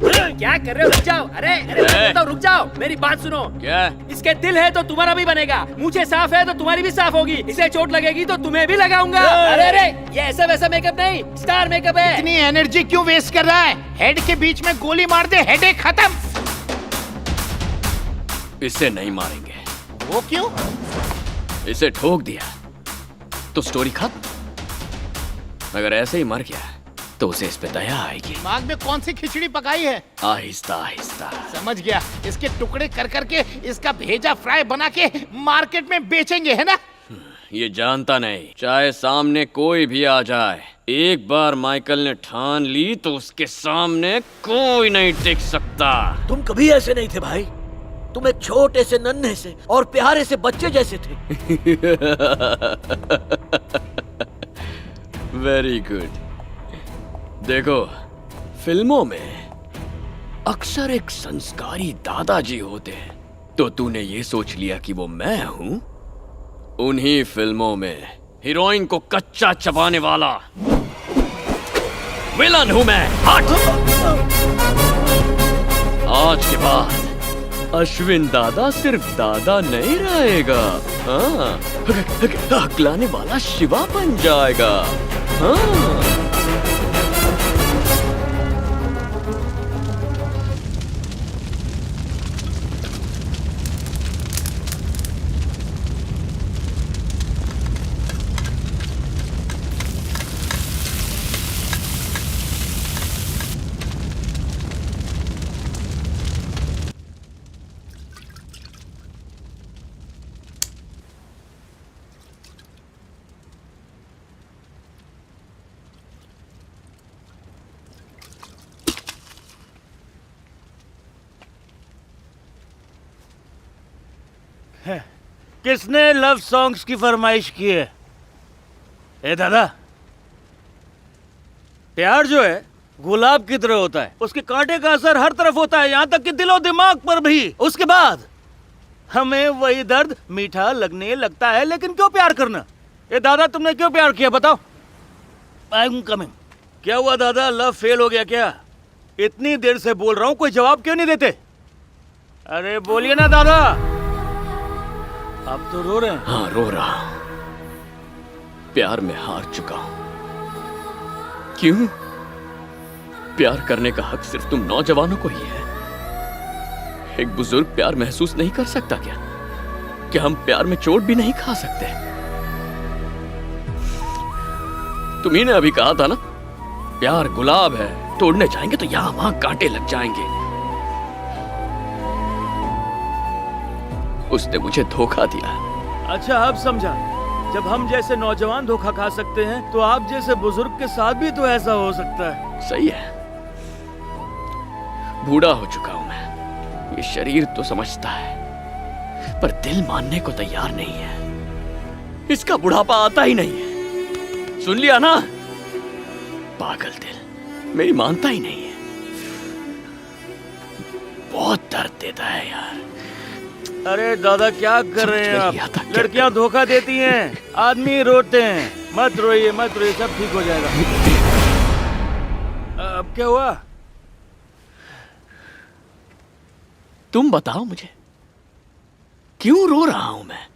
क्या कर रहे हो? रुक जाओ। अरे बताओ, रुक जाओ, मेरी बात सुनो। क्या? इसके दिल है तो तुम्हारा भी बनेगा, मुझे साफ है तो तुम्हारी भी साफ होगी, इसे चोट लगेगी तो तुम्हें भी लगाऊंगा। अरे ये ऐसा वैसा मेकअप नहीं, स्टार मेकअप है। इतनी एनर्जी क्यों वेस्ट कर रहा है? हेड के बीच में गोली मार दे, हेडेक खत्म। इसे नहीं मारेंगे। वो क्यों? इसे ठोक दिया तो स्टोरी खत्म। अगर ऐसे ही मर गया तो उसे इस पे दया आएगी। दिमाग में कौन सी खिचड़ी पकाई है? आहिस्ता आहिस्ता। समझ गया, इसके टुकड़े कर करके इसका भेजा फ्राई बना के मार्केट में बेचेंगे, है ना? ये जानता नहीं, चाहे सामने कोई भी आ जाए, एक बार माइकल ने ठान ली तो उसके सामने कोई नहीं टिक सकता। तुम कभी ऐसे नहीं थे भाई, तुम एक छोटे से नन्हे से और प्यारे से बच्चे जैसे थे। Very good. देखो, फिल्मों में अक्सर एक संस्कारी दादाजी होते हैं, तो तूने ये सोच लिया कि वो मैं हूं? उन्हीं फिल्मों में हीरोइन को कच्चा चबाने वाला विलन हूं मैं। हट! आज के बाद अश्विन दादा सिर्फ दादा नहीं रहेगा, हाँ, हकलाने वाला शिवा बन जाएगा। हाँ। किसने लव सॉन्ग्स की फरमाइश की है? ए दादा, प्यार जो है गुलाब की तरह होता है, उसके कांटे का असर हर तरफ होता है, यहाँ तक कि दिलो दिमाग पर भी। उसके बाद हमें वही दर्द मीठा लगने लगता है। लेकिन क्यों प्यार करना? ए दादा, तुमने क्यों प्यार किया बताओ? I am coming. क्या हुआ दादा, लव फेल हो गया क्या? इतनी देर से बोल रहा हूँ, कोई जवाब क्यों नहीं देते? अरे बोलिए ना दादा। अब तो रो रहे हैं। हाँ, रो रहा हूं। प्यार में हार चुका हूं। क्यों? प्यार करने का हक सिर्फ तुम नौजवानों को ही है। एक बुजुर्ग प्यार महसूस नहीं कर सकता क्या? क्या हम प्यार में चोट भी नहीं खा सकते? तुम्ही ने अभी कहा था ना, प्यार गुलाब है, तोड़ने जाएंगे तो यहां वहां कांटे लग जाएंगे। उसने मुझे धोखा दिया। अच्छा, अब समझा। जब हम जैसे नौजवान धोखा खा सकते हैं, तो आप जैसे बुजुर्ग के साथ भी तो ऐसा हो सकता है। सही है, बूढ़ा हो चुका हूं मैं। ये शरीर तो समझता है, पर दिल मानने को तैयार नहीं है। इसका बुढ़ापा आता ही नहीं है। सुन लिया ना? पागल दिल मेरी मानता ही नहीं है। बहुत दर्द देता है यार। अरे दादा, क्या कर रहे हैं आप? लड़कियां धोखा देती हैं, आदमी रोते हैं। मत रोइए, मत रोइए, सब ठीक हो जाएगा। अब क्या हुआ? तुम बताओ मुझे, क्यों रो रहा हूं मैं?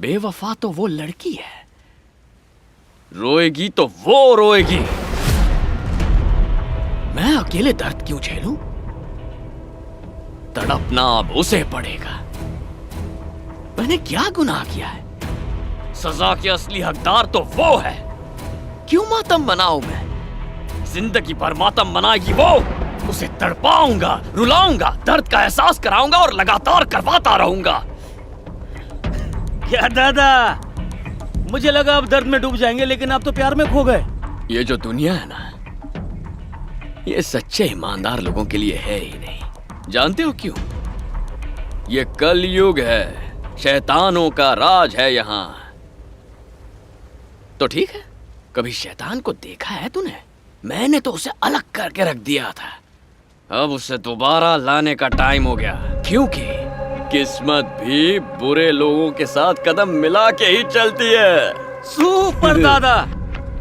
बेवफा तो वो लड़की है, रोएगी तो वो रोएगी। मैं अकेले दर्द क्यों झेलूं? तड़पना अब उसे पड़ेगा। मैंने क्या गुनाह किया है? सजा के असली हकदार तो वो है। क्यों मातम मनाऊं मैं? जिंदगी भर मातम मनाएगी वो। उसे तड़पाऊंगा, रुलाऊंगा, दर्द का एहसास कराऊंगा और लगातार करवाता रहूंगा। क्या दादा, मुझे लगा आप दर्द में डूब जाएंगे, लेकिन आप तो प्यार में खो गए। ये जो दुनिया है ना, ये सच्चे ईमानदार लोगों के लिए है ही नहीं। जानते हो क्यों? ये कलयुग है, शैतानों का राज है यहाँ। तो ठीक है, कभी शैतान को देखा है तूने? मैंने तो उसे अलग करके रख दिया था। अब उसे दोबारा लाने का टाइम हो गया, क्योंकि किस्मत भी बुरे लोगों के साथ कदम मिला के ही चलती है। सुपर दादा।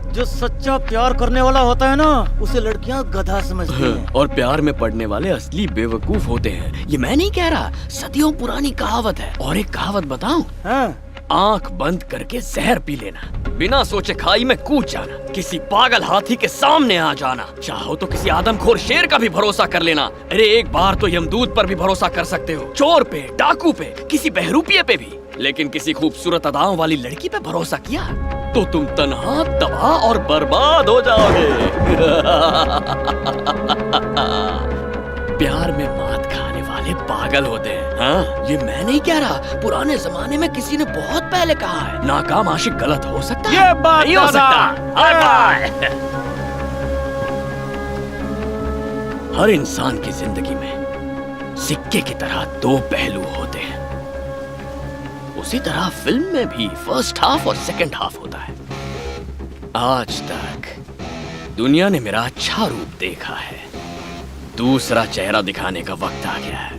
जो सच्चा प्यार करने वाला होता है ना, उसे लड़कियां गधा समझती हैं। और प्यार में पड़ने वाले असली बेवकूफ होते हैं। ये मैं नहीं कह रहा, सदियों पुरानी कहावत है। और एक कहावत बताऊं? हाँ। आंख बंद करके जहर पी लेना, बिना सोचे खाई में कूद जाना, किसी पागल हाथी के सामने आ जाना, चाहो तो किसी आदमखोर शेर का भी भरोसा कर लेना। अरे एक बार तो यमदूत पर भी भरोसा कर सकते हो, चोर पे, डाकू पे, किसी बहरूपिये पे भी। लेकिन किसी खूबसूरत अदाओं वाली लड़की पे भरोसा किया तो तुम तन्हा, तबाह और बर्बाद हो जाओगे। प्यार में मात खाने वाले साले पागल होते हैं। हाँ, ये मैं नहीं कह रहा, पुराने जमाने में किसी ने बहुत पहले कहा है, नाकाम आशिक गलत हो सकता है। ये बात नहीं हो सकता। Hi bye. हर इंसान की जिंदगी में सिक्के की तरह दो पहलू होते हैं। उसी तरह फिल्म में भी फर्स्ट हाफ और सेकंड हाफ होता है। आज तक दुनिया ने मेरा अच्छा रूप देखा है, दूसरा चेहरा दिखाने का वक्त आ गया है।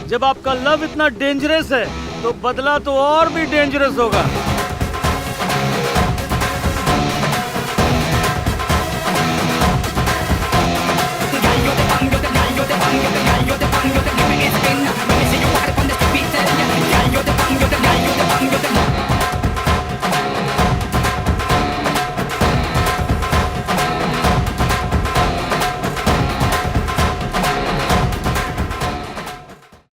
जब आपका लव इतना डेंजरस है तो बदला तो और भी डेंजरस होगा।